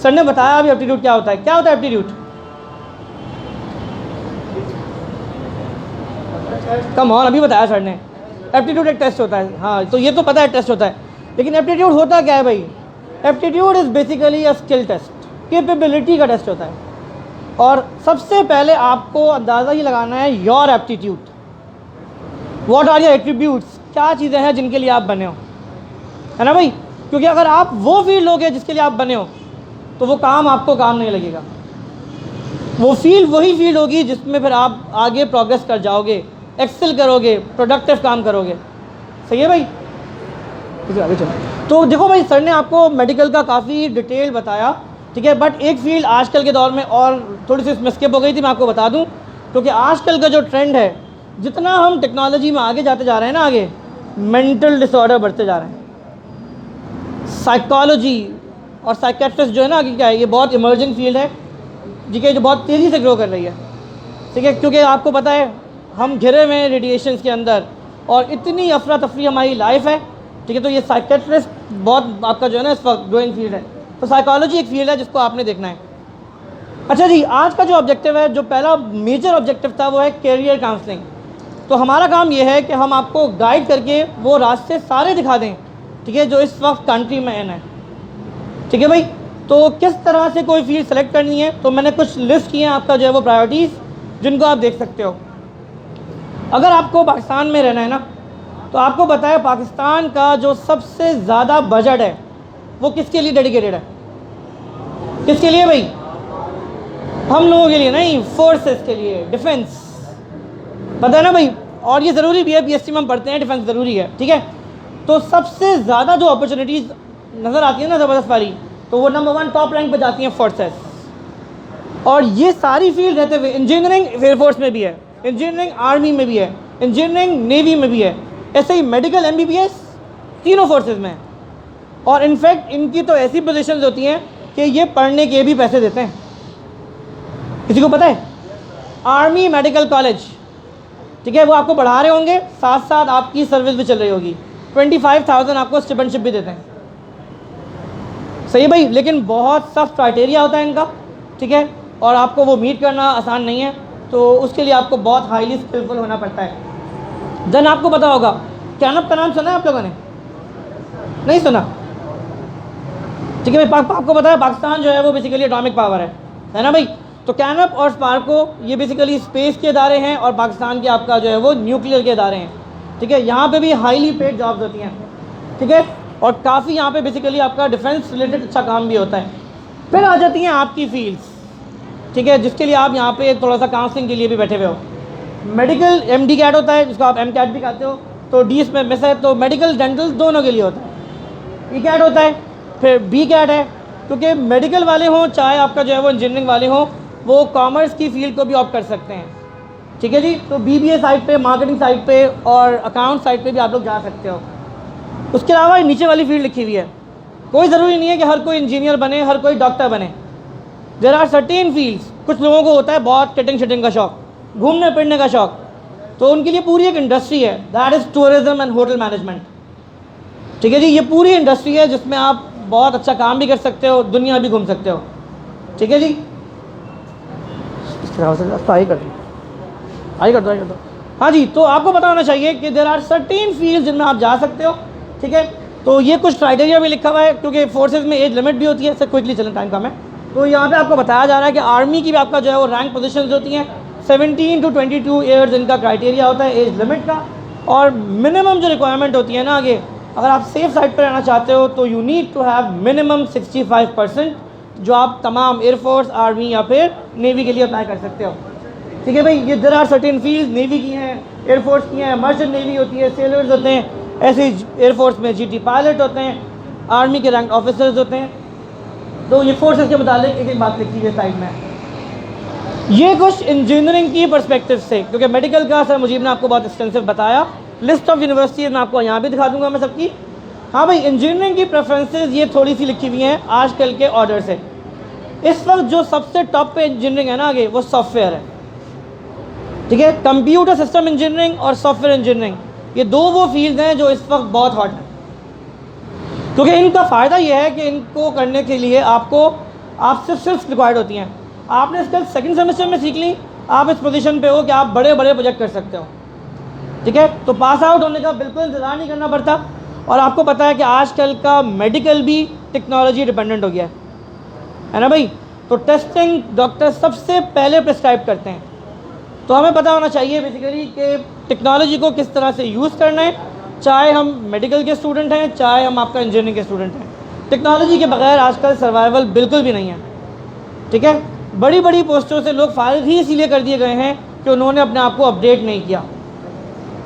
सर ने बताया अभी एप्टीट्यूड क्या होता है। क्या होता है एप्टीट्यूड? कम ऑन, अभी बताया सर ने। एप्टीट्यूड एक टेस्ट होता है, हाँ, तो ये तो पता है टेस्ट होता है, लेकिन एप्टीट्यूड होता क्या है भाई? Aptitude is basically a skill test, capability का टेस्ट होता है। और सबसे पहले आपको अंदाज़ा ही लगाना है your aptitude, what are your attributes, क्या चीज़ें हैं जिनके लिए आप बने हो, है ना भाई? क्योंकि अगर आप वो फील्ड लोगे जिसके लिए आप बने हो, तो वो काम आपको काम नहीं लगेगा। वो फील्ड वही फील्ड होगी जिसमें फिर आप आगे प्रोग्रेस कर जाओगे, एक्सेल करोगे, प्रोडक्टिव काम करोगे। सही है भाई? आगे चलो। तो देखो भाई, सर ने आपको मेडिकल का काफ़ी डिटेल बताया, ठीक है, बट एक फील्ड आजकल के दौर में और थोड़ी सी इसमें स्किप हो गई थी, मैं आपको बता दूं, क्योंकि आजकल का जो ट्रेंड है, जितना हम टेक्नोलॉजी में आगे जाते जा रहे हैं ना, आगे मेंटल डिसऑर्डर बढ़ते जा रहे हैं। साइकोलॉजी और साइकेट्रिस्ट जो है ना, आगे क्या है, ये बहुत इमर्जिंग फील्ड है, ठीक है, जो बहुत तेज़ी से ग्रो कर रही है। ठीक है, क्योंकि आपको पता है हम घिरे हुए हैं रेडिएशन के अंदर, और इतनी अफरा तफरी हमारी लाइफ है। ठीक है, तो ये साइकेट्रिस्ट बहुत आपका जो है ना इस वक्त ग्रोइंग फील्ड है। तो साइकोलॉजी एक फील्ड है जिसको आपने देखना है। अच्छा जी, आज का जो ऑब्जेक्टिव है, जो पहला मेजर ऑब्जेक्टिव था, वो है कैरियर काउंसलिंग। तो हमारा काम ये है कि हम आपको गाइड करके वो रास्ते सारे दिखा दें, ठीक है, जो इस वक्त कंट्री में इन है। ठीक है भाई, तो किस तरह से कोई फील्ड सेलेक्ट करनी है, तो मैंने कुछ लिस्ट किए हैं आपका जो है वो प्रायोरिटीज़, जिनको आप देख सकते हो। अगर आपको पाकिस्तान में रहना है ना, तो आपको पता है पाकिस्तान का जो सबसे ज़्यादा बजट है वो किसके लिए डेडिकेटेड है? किसके लिए भाई? हम लोगों के लिए नहीं, फोर्सेस के लिए, डिफेंस। पता है ना भाई? और ये ज़रूरी भी है, बीएससी में हम पढ़ते हैं डिफेंस ज़रूरी है। ठीक है, तो सबसे ज़्यादा जो अपॉर्चुनिटीज़ नज़र आती है ना ज़बरदस्त वाली, तो वो नंबर 1 टॉप रैंक पे जाती हैं फोर्सेस। और ये सारी फील्ड रहते हुए इंजीनियरिंग एयरफोर्स में भी है, इंजीनियरिंग आर्मी में भी है, इंजीनियरिंग नेवी में भी है, ऐसे ही मेडिकल MBBS तीनों फोर्सेस में है। और इनफैक्ट इनकी तो ऐसी पोजीशंस होती हैं कि ये पढ़ने के भी पैसे देते हैं। किसी को पता है? आर्मी मेडिकल कॉलेज, ठीक है, वो आपको पढ़ा रहे होंगे, साथ साथ आपकी सर्विस भी चल रही होगी, 25,000 आपको स्टिपेंडशिप भी देते हैं। सही है भाई, लेकिन बहुत सख्त क्राइटेरिया होता है इनका। ठीक है, और आपको वो मीट करना आसान नहीं है, तो उसके लिए आपको बहुत हाईली स्किलफुल होना पड़ता है। देन आपको पता होगा, कैनप का नाम सुना है आप लोगों ने? नहीं सुना? ठीक है भाई, आपको पता है पाकिस्तान जो है वो बेसिकली एटॉमिक पावर है ना भाई? तो कैनप और स्पार्को ये बेसिकली स्पेस के इदारे हैं, और पाकिस्तान के आपका जो है वो न्यूक्लियर के इदारे हैं। ठीक है, यहाँ पे भी हाईली पेड जॉब्स होती हैं। ठीक है, और काफ़ी यहाँ पे बेसिकली आपका डिफेंस रिलेटेड अच्छा काम भी होता है। फिर आ जाती हैं आपकी फील्ड्स, ठीक है, जिसके लिए आप यहाँ पे थोड़ा सा काउंसलिंग के लिए भी बैठे हुए हो। मेडिकल MD कैट होता है, जिसको आप MCAT भी कहते हो, तो D इसमें मिस है, तो मेडिकल डेंटल दोनों के लिए होता है। E कैट होता है, फिर B कैट है, क्योंकि मेडिकल वाले हों चाहे आपका जो है वो इंजीनियरिंग वाले हों, वो कॉमर्स की फील्ड को भी ऑप्ट कर सकते हैं। ठीक है जी, तो BBA साइड पे, मार्केटिंग साइड पे और अकाउंट साइड पे भी आप लोग जा सकते हो। उसके अलावा नीचे वाली फील्ड लिखी हुई है, कोई ज़रूरी नहीं है कि हर कोई इंजीनियर बने, हर कोई डॉक्टर बने। देयर आर सर्टेन फील्ड्स, कुछ लोगों को होता है बहुत किटिंग शिटिंग का शौक, घूमने फिरने का शौक, तो उनके लिए पूरी एक इंडस्ट्री है, that is tourism and hotel management. ठीक है जी, ये पूरी इंडस्ट्री है जिसमें आप बहुत अच्छा काम भी कर सकते हो, दुनिया भी घूम सकते हो। ठीक है जी, आई कर दो। हाँ जी, तो आपको पता होना चाहिए कि देयर आर सर्टेन फील्ड जिनमें आप जा सकते हो। ठीक है, तो ये कुछ क्राइटेरिया भी लिखा हुआ है, क्योंकि फोर्सेज में एज लिमिट भी होती है। सर क्विकली चलें, टाइम कम है। तो यहाँ पे आपको बताया जा रहा है कि आर्मी की भी आपका जो है वो रैंक पोजीशंस होती हैं, 17 to 22 ईयर्स इनका क्राइटेरिया होता है एज लिमिट का। और मिनिमम जो रिक्वायरमेंट होती है ना आगे, अगर आप सेफ साइड पर रहना चाहते हो तो you need to have minimum 65%, जो आप तमाम एयरफोर्स, आर्मी या फिर नेवी के लिए अप्लाई कर सकते हो। ठीक है भाई, ये there are certain field, navy की हैं, एयरफोर्स की हैं, मर्चेंट नेवी होती है, सेलर्स होते हैं, ऐसे ही एयरफोर्स में जीटी पायलट होते हैं, आर्मी के रैंक ऑफिसर्स होते हैं। तो ये फोर्सेस के मुताबिक एक एक बात लिखी हुई है साइड में। ये कुछ इंजीनियरिंग की पर्सपेक्टिव से, क्योंकि मेडिकल का सर मुजीब ने आपको बहुत एक्सटेंसिव बताया, लिस्ट ऑफ यूनिवर्सिटीज़ मैं आपको यहाँ भी दिखा दूंगा मैं सबकी। हाँ भाई, इंजीनियरिंग की प्रेफरेंसेस ये थोड़ी सी लिखी हुई हैं आजकल के ऑर्डर से। इस वक्त जो सबसे टॉप पे इंजीनियरिंग है ना आगे, वो सॉफ्टवेयर है। ठीक है, कंप्यूटर सिस्टम इंजीनियरिंग और सॉफ्टवेयर इंजीनियरिंग, ये दो वो फील्ड हैं जो इस वक्त बहुत हॉट हैं, क्योंकि इनका फ़ायदा ये है कि इनको करने के लिए आपसे सिर्फ रिक्वायर्ड होती हैं। आपने इसका सेकंड सेमेस्टर में सीख ली, आप इस पोजीशन पे हो कि आप बड़े बड़े प्रोजेक्ट कर सकते हो। ठीक है, तो पास आउट होने का बिल्कुल इंतज़ार नहीं करना पड़ता। और आपको पता है कि आजकल का मेडिकल भी टेक्नोलॉजी डिपेंडेंट हो गया है ना भाई। तो टेस्टिंग डॉक्टर सबसे पहले प्रिस्क्राइब करते हैं, तो हमें पता होना चाहिए बेसिकली कि टेक्नोलॉजी को किस तरह से यूज़ करना है, चाहे हम मेडिकल के स्टूडेंट हैं, चाहे हम आपका इंजीनियरिंग के स्टूडेंट हैं। टेक्नोलॉजी के बगैर आजकल सर्वाइवल बिल्कुल भी नहीं है। ठीक है, बड़ी बड़ी पोस्टों से लोग फारिग ही इसीलिए कर दिए गए हैं कि उन्होंने अपने आप को अपडेट नहीं किया।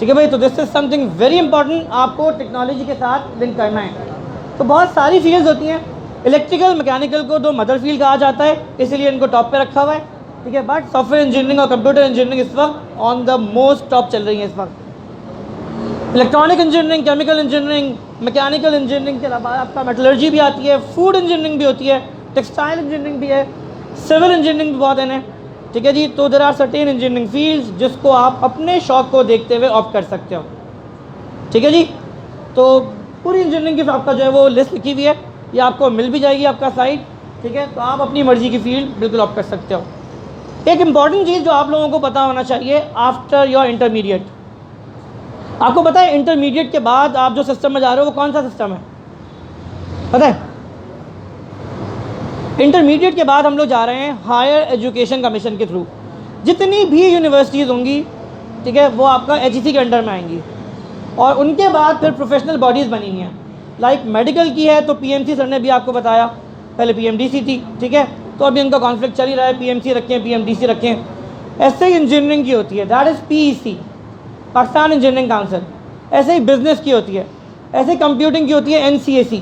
ठीक है भाई, तो this is something very important, आपको टेक्नोलॉजी के साथ लिंक करना है। तो बहुत सारी फील्ड्स होती हैं, इलेक्ट्रिकल मैकेनिकल को दो मदर फील्ड कहा जाता है, इसीलिए इनको टॉप पे रखा हुआ है। ठीक है, बट सॉफ्टवेयर इंजीनियरिंग और कंप्यूटर इंजीनियरिंग इस वक्त ऑन द मोस्ट टॉप चल रही है इस वक्त। Electronic engineering, chemical engineering, mechanical engineering के अलावा आपका मेटलर्जी भी आती है, फूड इंजीनियरिंग भी होती है, टेक्सटाइल इंजीनियरिंग भी है, सिविल इंजीनियरिंग भी बहुत है। ठीक है जी, तो there are certain engineering fields जिसको आप अपने शौक को देखते हुए ऑप्ट कर सकते हो। ठीक है जी, तो पूरी इंजीनियरिंग की आपका जो है वो लिस्ट लिखी हुई है, ये आपको मिल भी जाएगी आपका साइट। ठीक है, तो आप अपनी मर्जी की फील्ड बिल्कुल ऑप्ट कर सकते हो। एक इम्पॉर्टेंट चीज़ जो आप लोगों को पता होना चाहिए, आफ्टर योर इंटरमीडिएट, आपको पता है इंटरमीडिएट के बाद आप जो सिस्टम में जा रहे हो वो कौन सा सिस्टम है पता है? इंटरमीडिएट के बाद हम लोग जा रहे हैं हायर एजुकेशन कमीशन के थ्रू। जितनी भी यूनिवर्सिटीज़ होंगी, ठीक है, वो आपका HEC के अंडर में आएंगी, और उनके बाद फिर प्रोफेशनल बॉडीज़ बनी हुई हैं। लाइक मेडिकल की है तो PMC सर ने भी आपको बताया, पहले PMDC थी। ठीक है, तो अभी उनका कॉन्फ्लिक्ट चल ही रहा है, PMC रखें PMDC रखें। ऐसे ही इंजीनियरिंग की होती है, that is PEC, Pakistan engineering council. ऐसे ही बिज़नेस की होती है, ऐसे ही कंप्यूटिंग की होती है NCAC।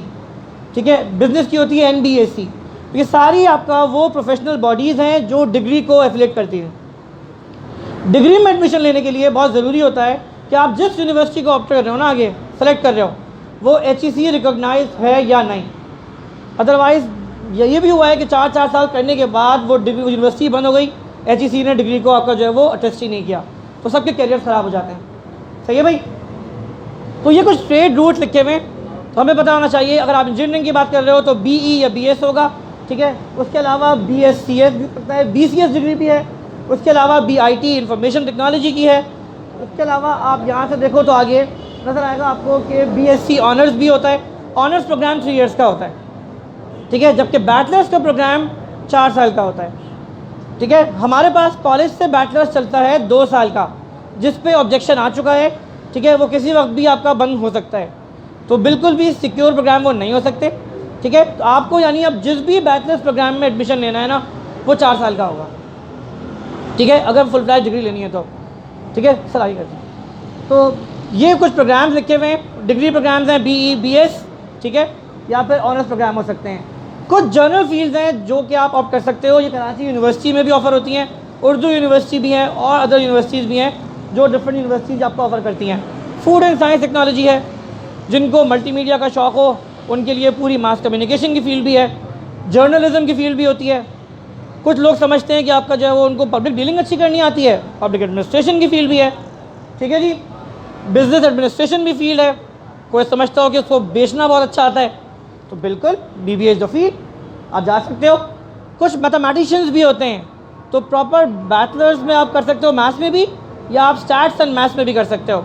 ठीक है, बिज़नेस की होती है NBAC। ये सारी आपका वो प्रोफेशनल बॉडीज़ हैं जो डिग्री को एफिलेट करती हैं। डिग्री में एडमिशन लेने के लिए बहुत ज़रूरी होता है कि आप जिस यूनिवर्सिटी को ऑप्ट कर रहे हो ना, आगे सेलेक्ट कर रहे हो, वो HEC रिकॉग्नाइज है या नहीं। अदरवाइज़ ये भी हुआ है कि 4 साल करने के बाद वो डिग्री यूनिवर्सिटी बंद हो गई, HEC ने डिग्री को आपका जो है वो अटेस्ट ही नहीं किया, तो सबके करियर ख़राब हो जाते हैं। सही है भाई, तो ये कुछ ट्रेड रूट लिखे हुए हैं, तो हमें पता होना चाहिए। अगर आप इंजीनियरिंग की बात कर रहे हो तो BE या BS होगा। ठीक है, उसके अलावा BSCS भी सकता है, BCS डिग्री भी है। उसके अलावा BIT इंफॉर्मेशन टेक्नोलॉजी की है। उसके अलावा आप यहाँ से देखो तो आगे नज़र आएगा आपको कि BSc ऑनर्स भी होता है। ऑनर्स प्रोग्राम 3 इयर्स का होता है। ठीक है, जबकि बैचलर्स का प्रोग्राम 4 साल का होता है। ठीक है, हमारे पास कॉलेज से बैचलर्स चलता है 2 साल का, जिस पे ऑब्जेक्शन आ चुका है। ठीक है, वो किसी वक्त भी आपका बंद हो सकता है, तो बिल्कुल भी सिक्योर प्रोग्राम वो नहीं हो सकते। ठीक है, तो आपको यानी अब जिस भी बैचलर्स प्रोग्राम में एडमिशन लेना है ना, वो 4 साल का होगा। ठीक है, अगर फुल फ्लैश डिग्री लेनी है तो। ठीक है सर, आगे करते हैं। तो ये कुछ प्रोग्राम्स लिखे हुए हैं, डिग्री प्रोग्राम्स हैं BE BS। ठीक है, या फिर ऑनर्स प्रोग्राम हो सकते हैं। कुछ जनरल फील्ड्स हैं जो कि आप ऑप्ट कर सकते हो, ये कराची यूनिवर्सिटी में भी ऑफ़र होती हैं, उर्दू यूनिवर्सिटी भी हैं, और अदर यूनिवर्सिटीज़ भी हैं जो डिफरेंट यूनिवर्सिटीज़ आपको ऑफ़र करती हैं। फूड एंड साइंस टेक्नोलॉजी है, जिनको मल्टीमीडिया का शौक़ हो उनके लिए पूरी मास कम्युनिकेशन की फ़ील्ड भी है। जर्नलिज्म की फ़ील्ड भी होती है। कुछ लोग समझते हैं कि आपका जो है वो उनको पब्लिक डीलिंग अच्छी करनी आती है, पब्लिक एडमिनिस्ट्रेशन की फ़ील्ड भी है। ठीक है जी, बिज़नेस एडमिनिस्ट्रेशन भी फील्ड है। कोई समझता हो कि उसको बेचना बहुत अच्छा आता है, तो बिल्कुल BBA इज़ द फील्ड, आप जा सकते हो। कुछ मैथमेटिशियंस भी होते हैं, तो प्रॉपर बैचलर्स में आप कर सकते हो मैथ्स में भी, या आप स्टैट्स एंड मैथ्स में भी कर सकते हो।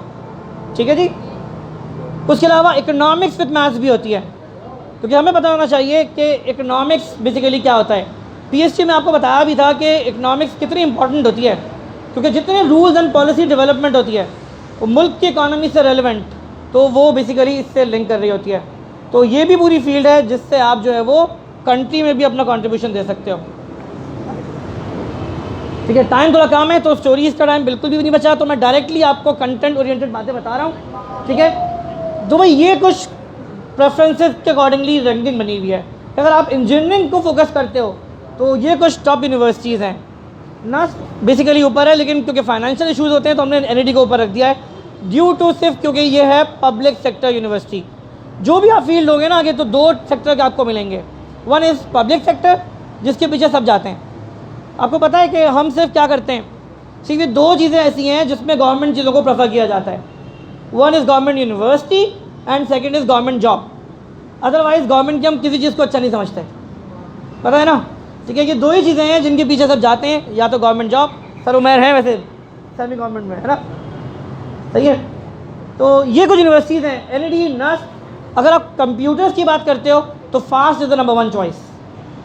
ठीक है जी, उसके अलावा इकोनॉमिक्स विद मैथ्स भी होती है, क्योंकि हमें पता होना चाहिए कि इकोनॉमिक्स बेसिकली क्या होता है। PhD में आपको बताया भी था कि इकोनॉमिक्स कितनी इंपॉर्टेंट होती है, क्योंकि जितने रूल्स एंड पॉलिसी डेवलपमेंट होती है वो मुल्क की इकॉनमी से रेलेवेंट, तो वो बेसिकली इससे लिंक कर रही होती है। तो ये भी पूरी फील्ड है जिससे आप जो है वो कंट्री में भी अपना कंट्रीब्यूशन दे सकते हो। ठीक है, टाइम थोड़ा कम है तो स्टोरीज़ का टाइम बिल्कुल भी नहीं बचा, तो मैं डायरेक्टली आपको कंटेंट ओरिएंटेड बातें बता रहा हूँ। ठीक है, तो भाई ये कुछ प्रेफरेंसेस के अकॉर्डिंगली रैंकिंग बनी हुई है। अगर आप इंजीनियरिंग को फोकस करते हो तो ये कुछ टॉप यूनिवर्सिटीज़ हैं ना, बेसिकली ऊपर है, लेकिन क्योंकि फाइनेंशियल इशूज़ होते हैं तो हमने NIT को ऊपर रख दिया है ड्यू टू सिर्फ क्योंकि ये है पब्लिक सेक्टर यूनिवर्सिटी। जो भी आप फील्ड होगे ना आगे, तो दो सेक्टर के आपको मिलेंगे। वन इज़ पब्लिक सेक्टर, जिसके पीछे सब जाते हैं। आपको पता है कि हम सिर्फ क्या करते हैं, सिर्फ ये दो चीज़ें ऐसी हैं जिसमें गवर्नमेंट चीज़ों को प्रेफर किया जाता है। One is government university and second is government job. Otherwise government की हम किसी चीज़ को अच्छा नहीं समझते, पता है ना। ठीक है, ये दो ही चीज़ें हैं जिनके पीछे सब जाते हैं, या तो गवर्नमेंट जॉब, सर उमेर है वैसे सेमी गवर्नमेंट में, है ना, सही है। तो ये कुछ यूनिवर्सिटीज़ हैं, NIT, NUST। अगर आप कंप्यूटर्स की बात करते हो तो fast is the number 1 choice.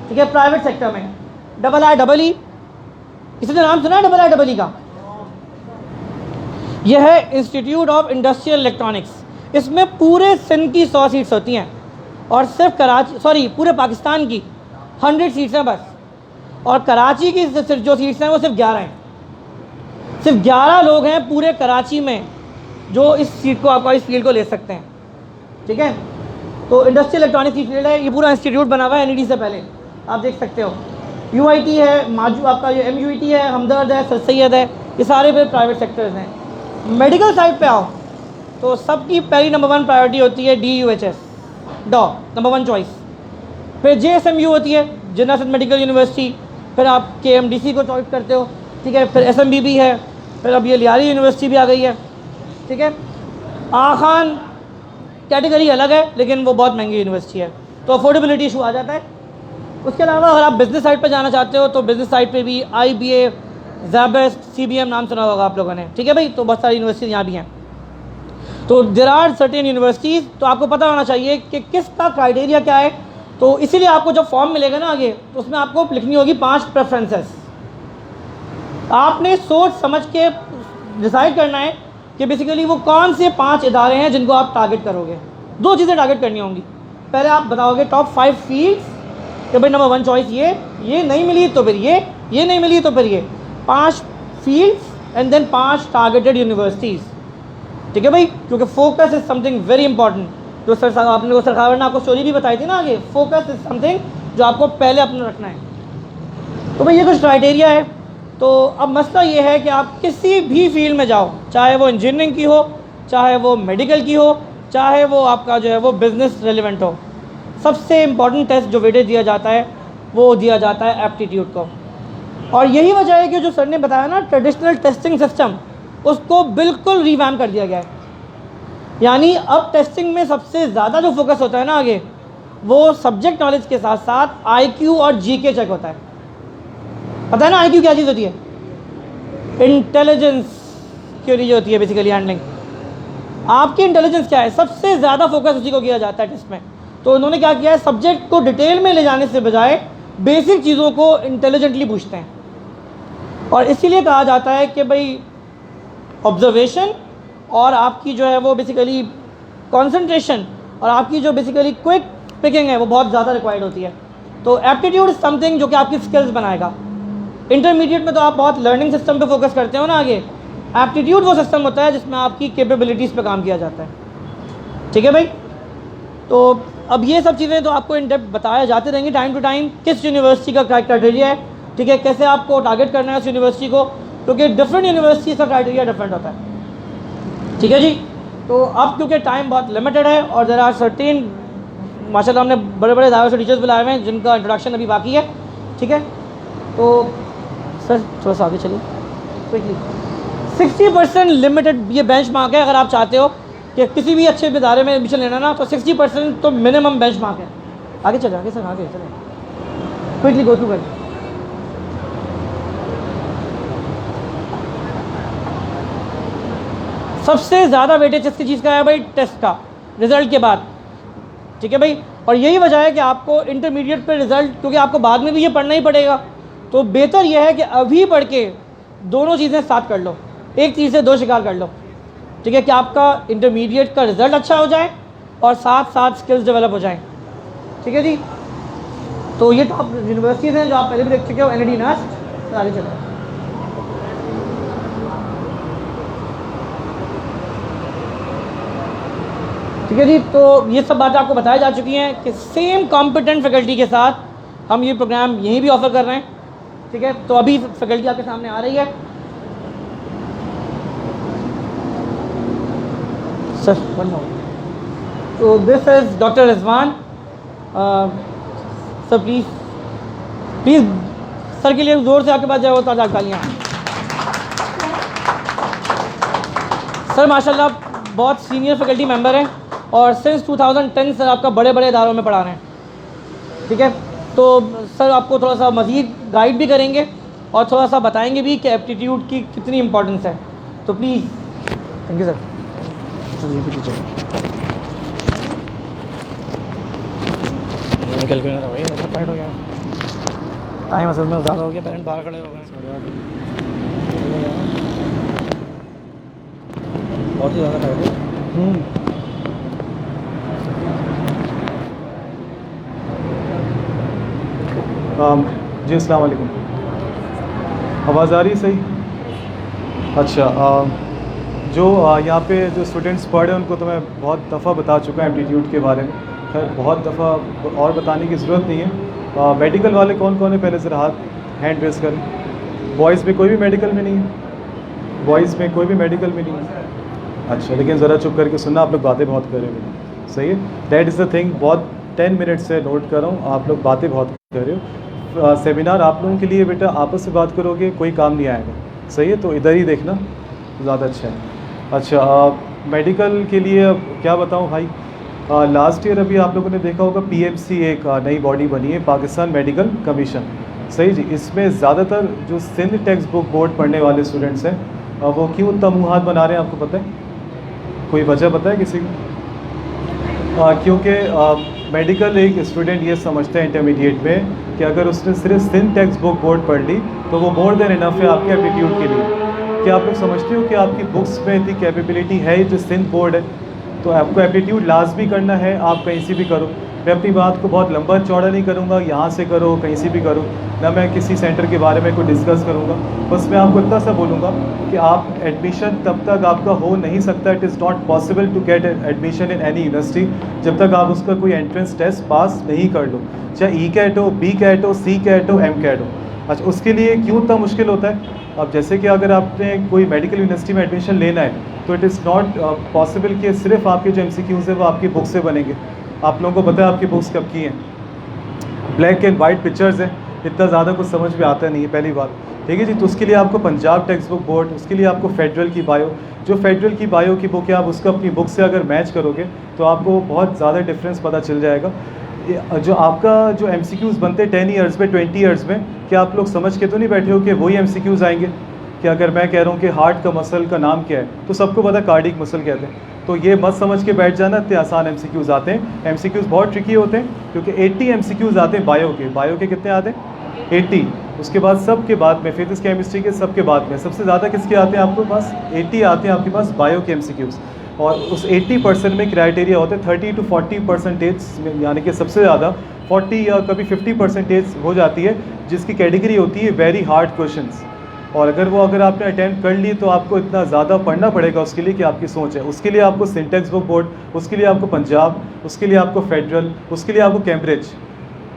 ठीक है, प्राइवेट सेक्टर में IIEE, किसी ने नाम सुना है IIEE का? यह है इंस्टीट्यूट ऑफ इंडस्ट्रियल इलेक्ट्रॉनिक्स। इसमें पूरे सिंध की 100 सीट्स होती हैं और सिर्फ पूरे पाकिस्तान की 100 सीट्स हैं बस, और कराची की जो सीट्स हैं वो सिर्फ 11 हैं। सिर्फ 11 लोग हैं पूरे कराची में जो इस सीट को आपका इस फील्ड को ले सकते हैं। ठीक है, तो इंडस्ट्रियल इलेक्ट्रॉनिक्स की फील्ड है, ये पूरा इंस्टीट्यूट बना हुआ है NIT से पहले, आप देख सकते हो। UIT है, माजू आपका ये MUIT है, हमदर्द है, सर सैयद है, ये सारे फिर प्राइवेट सेक्टर्स हैं। मेडिकल साइड पे आओ तो सबकी पहली नंबर 1 प्रायोरिटी होती है DUHS, नंबर 1 चॉइस। फिर JSMU होती है, जिन्ना सिंध मेडिकल यूनिवर्सिटी। फिर आप KMDC को चॉइस करते हो। ठीक है, फिर SMBB है, फिर अब ये लियारी यूनिवर्सिटी भी आ गई है। ठीक है, आखान कैटेगरी अलग है, लेकिन वो बहुत महंगी यूनिवर्सिटी है, तो अफोर्डेबिलिटी इशू आ जाता है। उसके अलावा अगर आप बिज़नेस साइड पे जाना चाहते हो तो बिज़नेस साइड पे भी IBA, ज़ैबेस्ट, CBM नाम सुना होगा आप लोगों ने। ठीक है भाई, तो बहुत सारी यूनिवर्सिटी यहाँ भी हैं। तो देयर आर सर्टेन यूनिवर्सिटीज़, तो आपको पता होना चाहिए कि किसका क्राइटेरिया क्या है। तो इसीलिए आपको जब फॉर्म मिलेगा ना आगे, तो उसमें आपको लिखनी होगी 5 प्रेफरेंसेस। आपने सोच समझ के डिसाइड करना है कि बेसिकली वो कौन से 5 इदारे हैं जिनको आप टारगेट करोगे। 2 चीज़ें टारगेट करनी होंगी। पहले आप बताओगे टॉप 5 फील्ड्स कि भाई नंबर 1 चॉइस ये नहीं मिली तो फिर ये नहीं मिली तो फिर ये 5 fields and then 5 targeted universities. ठीक है भाई, क्योंकि focus is something very important. जो सर साहब आपने सरकार ने आपको स्टोरी भी बताई थी ना आगे, फोकस इज़ समथिंग जो आपको पहले अपना रखना है। तो भाई ये कुछ क्राइटेरिया है। तो अब मसला ये है कि आप किसी भी फील्ड में जाओ, चाहे वो इंजीनियरिंग की हो, चाहे वो मेडिकल की हो, चाहे वो आपका जो है वो बिज़नेस रेलिवेंट हो, सबसे इम्पॉर्टेंट टेस्ट जो वेटेज दिया जाता है वो दिया जाता है एप्टीट्यूड को। और यही वजह है कि जो सर ने बताया ना ट्रेडिशनल टेस्टिंग सिस्टम, उसको बिल्कुल रिवैम्प कर दिया गया है। यानी अब टेस्टिंग में सबसे ज़्यादा जो फोकस होता है ना आगे, वो सब्जेक्ट नॉलेज के साथ साथ IQ और GK चेक होता है। पता है ना IQ क्या चीज़ होती है? इंटेलिजेंस क्योरी जो होती है बेसिकली हैंडलिंग। आपकी इंटेलिजेंस क्या है, सबसे ज़्यादा फोकस उसी को किया जाता है टेस्ट में। तो उन्होंने क्या किया है, सब्जेक्ट को डिटेल में ले जाने से बजाय बेसिक चीज़ों को इंटेलिजेंटली पूछते हैं। और इसीलिए कहा जाता है कि भाई ऑब्जर्वेशन और आपकी जो है वो बेसिकली कंसंट्रेशन और आपकी जो बेसिकली क्विक पिकिंग है वो बहुत ज़्यादा रिक्वायर्ड होती है। तो एप्टीट्यूड इज समथिंग जो कि आपकी स्किल्स बनाएगा। इंटरमीडिएट में तो आप बहुत लर्निंग सिस्टम पे फोकस करते हो ना आगे, एप्टीट्यूड वो सिस्टम होता है जिसमें आपकी कैपेबिलिटीज़ पे काम किया जाता है। ठीक है भाई, तो अब ये सब चीज़ें तो आपको इन डेप्थ बताया जाते रहेंगे टाइम टू टाइम, किस यूनिवर्सिटी का क्राइटेरिया है। ठीक है, कैसे आपको टारगेट करना है उस यूनिवर्सिटी को, क्योंकि डिफरेंट यूनिवर्सिटी का क्राइटेरिया डिफरेंट होता है। ठीक है जी, तो अब क्योंकि टाइम बहुत लिमिटेड है और देयर आर सर्टेन, माशाल्लाह हमने बड़े बड़े दायरे से टीचर्स बुलाए हुए हैं जिनका इंट्रोडक्शन अभी बाकी है। ठीक है, तो सर थोड़ा सा आगे चलिए क्विकली। 60% लिमिटेड ये बेंच मार्क है। अगर आप चाहते हो कि किसी भी अच्छे इदारे में एडमिशन लेना ना, तो 60% तो मिनिमम बेंच मार्क है। आगे चले, आगे सर आगे चले, क्विकली गो थ्रू कर। सबसे ज़्यादा वेटेज किसकी चीज़ का है भाई? टेस्ट का, रिजल्ट के बाद। ठीक है भाई, और यही वजह है कि आपको इंटरमीडिएट पे रिजल्ट, क्योंकि आपको बाद में भी ये पढ़ना ही पड़ेगा, तो बेहतर यह है कि अभी पढ़ के दोनों चीज़ें साथ कर लो, एक चीज़ से दो शिकार कर लो। ठीक है, कि आपका इंटरमीडिएट का रिजल्ट अच्छा हो जाए और साथ साथ स्किल्स डेवलप हो जाएं। ठीक है जी, तो ये टॉप यूनिवर्सिटीज़ हैं जो आप पहले भी देख चुके हो, NIT, NUST। आगे चलो। ठीक है जी, तो ये सब बातें आपको बताई जा चुकी हैं कि सेम कॉम्पिटेंट फैकल्टी के साथ हम ये प्रोग्राम यहीं भी ऑफ़र कर रहे हैं। ठीक है, तो अभी फैकल्टी आपके सामने आ रही है। Sir one moment. तो this is doctor Rizwan. Sir please sir के लिए ज़ोर से आपके पास जाओ ताज़ा तालियाँ। सर माशाल्लाह बहुत सीनियर फैकल्टी मेंबर हैं और सिंस 2010 सर आपका बड़े बड़े इदारों में पढ़ा रहे हैं। ठीक है, तो सर आपको थोड़ा सा मज़ीद गाइड भी करेंगे और थोड़ा सा बताएंगे भी कि एप्टीट्यूड की कितनी इंपॉर्टेंस है। तो प्लीज़ थैंक यू सर। निकल के ना भाई, मतलब टाइट हो गया टाइम असल में ज़्यादा हो गया, पेरेंट बाहर खड़े हो गए। बहुत ही ज़्यादा टाइट है। जी अस्सलाम वालेकुम। आवाज़ आ रही है सही? अच्छा, जो यहाँ पे जो स्टूडेंट्स पढ़ रहे हैं उनको तो मैं बहुत दफ़ा बता चुका हूँ एप्टीट्यूड के बारे में। खैर बहुत दफ़ा और बताने की ज़रूरत नहीं है। मेडिकल वाले कौन कौन है पहले ज़रा हाथ हैंड रेस करें। बॉयज़ में कोई भी मेडिकल में नहीं है? बॉयज़ में कोई भी मेडिकल में नहीं है? अच्छा, लेकिन ज़रा चुप करके सुनना, आप लोग बातें बहुत कर रहे हो। सही है, दैट इज़ द थिंग। बहुत 10 मिनट से नोट कर रहा हूँ, आप लोग बातें बहुत कर रहे हो। सेमिनार आप लोगों के लिए बेटा आपस में बात करोगे कोई काम नहीं आएगा। सही है, तो इधर ही देखना ज़्यादा अच्छा है। अच्छा, मेडिकल के लिए क्या बताऊँ भाई, लास्ट ईयर अभी आप लोगों ने देखा होगा PMC एक नई बॉडी बनी है, पाकिस्तान मेडिकल कमीशन। सही जी, इसमें ज़्यादातर जो सिंध टेक्स्ट बुक बोर्ड पढ़ने वाले स्टूडेंट्स हैं वो क्यों इतना मुँह हाथ बना रहे हैं, आपको पता है? कोई वजह पता है किसी को? क्योंकि मेडिकल एक स्टूडेंट ये समझते हैं इंटरमीडिएट में कि अगर उसने सिर्फ सिंध टेक्स्ट बुक बोर्ड पढ़ ली तो वो मोर देन इनफ है आपके एप्टीट्यूड के लिए। क्या आप लोग समझते हो कि आपकी बुक्स में इतनी कैपेबिलिटी है जो सिंध बोर्ड है? तो आपको एप्टीट्यूड लाजमी करना है, आप कहीं से भी करो। मैं अपनी बात को बहुत लंबा चौड़ा नहीं करूँगा, यहाँ से करो कहीं से भी करो, ना मैं किसी सेंटर के बारे में कोई डिस्कस करूँगा। बस मैं आपको इतना सा बोलूँगा कि आप एडमिशन तब तक आपका हो नहीं सकता, it is not possible to get admission in any university जब तक आप उसका कोई एंट्रेंस टेस्ट पास नहीं कर लो, चाहे E-CAT हो, B-CAT हो, C-CAT हो, M-CAT हो। अच्छा, उसके लिए क्यों इतना मुश्किल होता है? अब जैसे कि अगर आपने कोई मेडिकल यूनिवर्सिटी में एडमिशन लेना है तो इट इज़ नॉट पॉसिबल कि सिर्फ आपके जो MCQs है वो आपकी बुक से बनेंगे। आप लोगों को पता है आपकी बुक्स कब की हैं? ब्लैक एंड वाइट पिक्चर्स हैं, इतना ज़्यादा कुछ समझ में आता नहीं है पहली बात। ठीक है जी, तो उसके लिए आपको पंजाब टेक्स्ट बुक बोर्ड, उसके लिए आपको फेडरल की बायो, जो फेडरल की बायो की बुक है आप उसको अपनी बुक से अगर मैच करोगे तो आपको बहुत ज़्यादा डिफरेंस पता चल जाएगा। जो आपका जो MCQs बनते हैं 10 ईयर्स में, 20 ईयर्स में, क्या आप लोग समझ के तो नहीं बैठे हो कि वही MCQs आएंगे? कि अगर मैं कह रहा हूँ कि हार्ट का मसल का नाम क्या है तो सबको पता कार्डिक मसल कहते हैं। तो ये मत समझ के बैठ जाना इतने आसान MCQs आते हैं। MCQs बहुत ट्रिकी होते हैं क्योंकि 80 MCQs आते हैं बायो के कितने आते हैं? 80। उसके बाद सब के बाद में फिजिक्स केमिस्ट्री के सब के बाद में सबसे ज़्यादा किसके आते हैं आपके पास? 80 आते हैं आपके पास बायो के MCQs। और उस 80% में क्राइटेरिया होते हैं 30 to 40%, यानी कि सबसे ज़्यादा 40 या कभी 50% हो जाती है जिसकी कैटेगरी होती है वेरी हार्ड क्वेश्चंस। और अगर आपने अटैम्प्ट कर ली तो आपको इतना ज़्यादा पढ़ना पड़ेगा उसके लिए कि आपकी सोच है। उसके लिए आपको सिंटेक्स बुक बोर्ड, उसके लिए आपको पंजाब, उसके लिए आपको फेडरल, उसके लिए आपको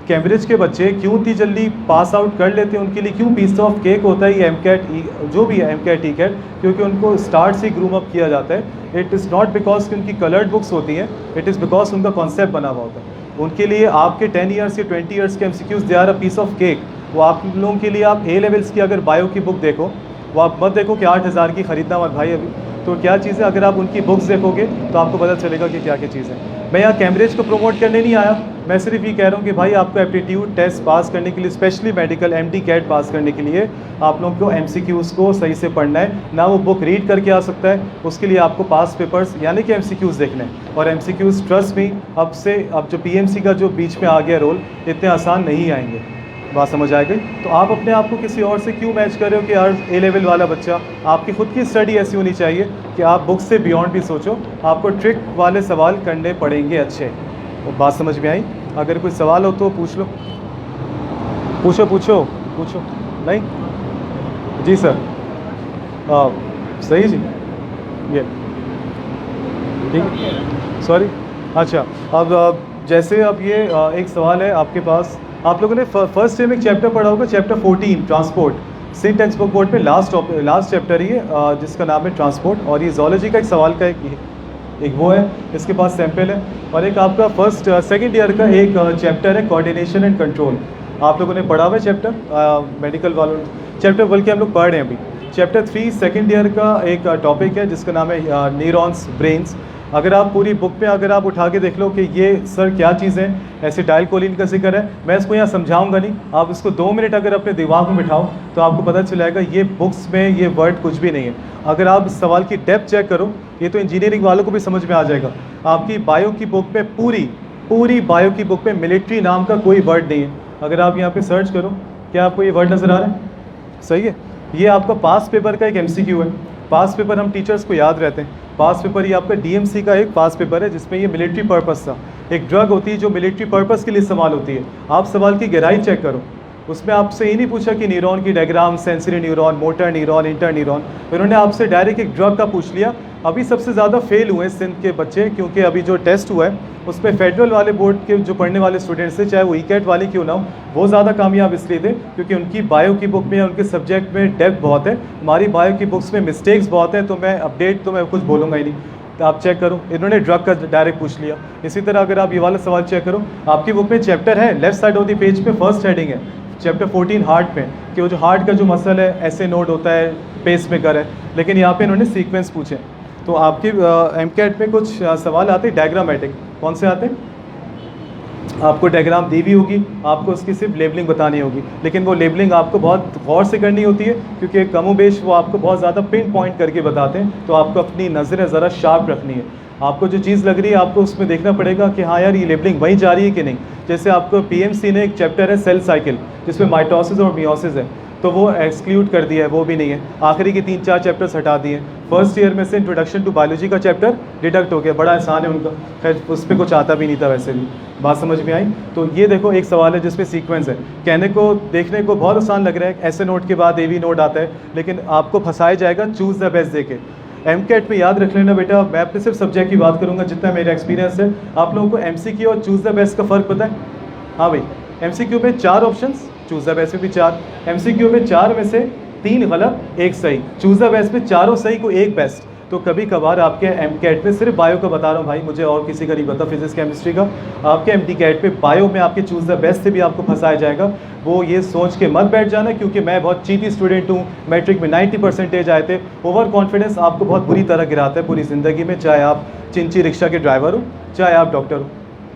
कैम्ब्रिज के बच्चे क्यों इतनी जल्दी पास आउट कर लेते हैं, उनके लिए क्यों पीस ऑफ केक होता है ये M-CAT जो भी है M-CAT E-CAT, क्योंकि उनको स्टार्ट से ग्रूम अप किया जाता है। इट इज़ नॉट बिकॉज कि उनकी कलर्ड बुक्स होती हैं, इट इज़ बिकॉज उनका कॉन्सेप्ट बना हुआ होता है। उनके लिए आपके 10 ईयर्स या 20 ईयर्स के MCQs they are a piece of cake. वो आप लोगों के लिए आप A लेवल्स की अगर बायो की बुक देखो, वो आप मत देखो कि 8,000 की ख़रीदना मत भाई अभी, तो क्या चीज़ है अगर आप उनकी बुक्स देखोगे तो आपको पता चलेगा कि क्या क्या चीज़ है। मैं यहाँ कैम्ब्रिज को प्रमोट करने नहीं आया, मैं सिर्फ ये कह रहा हूँ कि भाई आपको एप्टीट्यूड टेस्ट पास करने के लिए, स्पेशली मेडिकल MD-CAT पास करने के लिए आप लोगों को MCQs को सही से पढ़ना है ना। वो बुक रीड करके आ सकता है, उसके लिए आपको पास पेपर्स यानी कि MCQs देखने हैं। और MCQs ट्रस्ट मी अब जो PMC का जो बीच में आ गया रोल, इतने आसान नहीं आएंगे। बात समझ आ गई? तो आप अपने आप को किसी और से क्यों मैच कर रहे हो कि यार A लेवल वाला बच्चा, आपकी खुद की स्टडी ऐसी होनी चाहिए कि आप बुक से बियॉन्ड भी सोचो, आपको ट्रिक वाले सवाल करने पड़ेंगे अच्छे। तो बात समझ में आई? अगर कोई सवाल हो तो पूछ लो, पूछो नहीं? जी सर, सही जी। ये ठीक है, सॉरी। अच्छा, अब जैसे अब ये एक सवाल है आपके पास, आप लोगों ने फर्स्ट ईयर में एक चैप्टर पढ़ा होगा, chapter 14 transport, Sindh text book board पे लास्ट चैप्टर ही है जिसका नाम है ट्रांसपोर्ट, और ये जोलॉजी का एक सवाल का एक वो है, इसके पास सैंपल है। और एक आपका सेकेंड ईयर का एक चैप्टर है कोऑर्डिनेशन एंड कंट्रोल, आप लोगों ने पढ़ा हुआ है चैप्टर मेडिकल वालों, चैप्टर बल्कि हम लोग पढ़ रहे हैं अभी। चैप्टर 3 सेकेंड ईयर का एक टॉपिक है जिसका नाम है न्यूरॉन्स ब्रेन्स। अगर आप पूरी बुक में अगर आप उठा के देख लो कि ये सर क्या चीज़ है, एसिटाइलकोलिन का जिक्र है, मैं इसको यहाँ समझाऊंगा नहीं, आप इसको 2 मिनट अगर अपने दिमाग में बिठाओ तो आपको पता चल जाएगा ये बुक्स में ये वर्ड कुछ भी नहीं है। अगर आप इस सवाल की डेप्थ चेक करो, ये तो इंजीनियरिंग वालों को भी समझ में आ जाएगा। आपकी बायो की बुक में पूरी बायो की बुक में मिलिट्री नाम का कोई वर्ड नहीं है। अगर आप यहाँ पे सर्च करो, क्या आपको ये वर्ड नज़र आ रहा है? सही है, ये आपका पास पेपर का एक MCQ है। पास पेपर हम टीचर्स को याद रहते हैं, पास पेपर ये आपका DMC का एक पास पेपर है जिसमें ये मिलिट्री पर्पस था। एक ड्रग होती है जो मिलिट्री पर्पस के लिए इस्तेमाल होती है। आप सवाल की गहराई चेक करो, उसमें आपसे ये नहीं पूछा कि न्यूरॉन की diagram, sensory neuron, motor neuron, inter neuron, उन्होंने आपसे डायरेक्ट एक ड्रग का पूछ लिया। अभी सबसे ज़्यादा फेल हुए सिंध के बच्चे, क्योंकि अभी जो टेस्ट हुआ है उसमें फेडरल वाले बोर्ड के जो पढ़ने वाले स्टूडेंट्स थे, चाहे वो ECAT वाले क्यों ना हो, वो ज़्यादा कामयाब इसलिए थे क्योंकि उनकी बायो की बुक में या उनके सब्जेक्ट में डेप्थ बहुत है। हमारी बायो की बुक्स में मिस्टेक्स बहुत हैं, तो मैं अपडेट तो मैं कुछ बोलूँगा ही नहीं, तो आप चेक करो, इन्होंने ड्रग का डायरेक्ट पूछ लिया। इसी तरह अगर आप ये वाला सवाल चेक करो, आपकी बुक में चैप्टर है, left side of the page पे फर्स्ट हेडिंग है चैप्टर 14 हार्ट में, कि वो जो हार्ट का जो मसल है, ऐसे नोड होता है, पेस मेकर है, लेकिन यहाँ पे इन्होंने सीक्वेंस पूछे। तो आपकी MCAT में कुछ सवाल आते हैं डायग्रामेटिक, कौन से आते हैं? आपको डायग्राम दी भी होगी, आपको उसकी सिर्फ लेबलिंग बतानी होगी, लेकिन वो लेबलिंग आपको बहुत गौर से करनी होती है क्योंकि कमोबेश वो आपको बहुत ज़्यादा पिन पॉइंट करके बताते हैं, तो आपको अपनी नज़रें ज़रा शार्प रखनी है। आपको जो चीज़ लग रही है आपको उसमें देखना पड़ेगा कि हाँ यार ये लेबलिंग वहीं जा रही है कि नहीं। जैसे आपको PMC ने एक चैप्टर है सेल साइकिल जिसमें माइटोसिस और मियोसिस है, तो वो एक्सक्लूड कर दिया है, वो भी नहीं है। आखिरी के 3-4 चैप्टर्स हटा दिए। फर्स्ट ईयर में से इंट्रोडक्शन टू बायोलॉजी का चैप्टर डिडक्ट हो गया, बड़ा आसान है उनका, खैर उस पर कुछ आता भी नहीं था वैसे भी। बात समझ में आई? तो ये देखो एक सवाल है जिसमें सीक्वेंस है, कहने को देखने को बहुत आसान लग रहा है, ऐसे नोट के बाद AV नोट आता है, लेकिन आपको फंसाया जाएगा चूज़ द बेस्ट देके। MCAT में याद रख लेना बेटा, मैं अपने सिर्फ सब्जेक्ट की बात करूँगा जितना मेरा एक्सपीरियंस है। आप लोगों को MCQ और चूज़ द बेस्ट का फ़र्क पता है? हाँ भाई, MCQ में 4 ऑप्शंस, चूज़ द बेस्ट में भी 4, MCQ में 4 में से 3 गलत 1 सही, चूज़ द बेस्ट में चारों सही को 1 बेस्ट। तो कभी कभार आपके MCAT में, सिर्फ बायो का बता रहा हूँ भाई, मुझे और किसी का नहीं पता फिजिक्स केमिस्ट्री का, आपके MCAT पे बायो में आपके चूज़ द बेस्ट से भी आपको फंसाया जाएगा। वो ये सोच के मत बैठ जाना क्योंकि मैं बहुत चीटी स्टूडेंट हूँ, मैट्रिक में 90% आए थे। ओवर कॉन्फिडेंस आपको बहुत बुरी तरह गिराता है पूरी ज़िंदगी में, चाहे आप चिंची रिक्शा के ड्राइवर हो, चाहे आप डॉक्टर हो।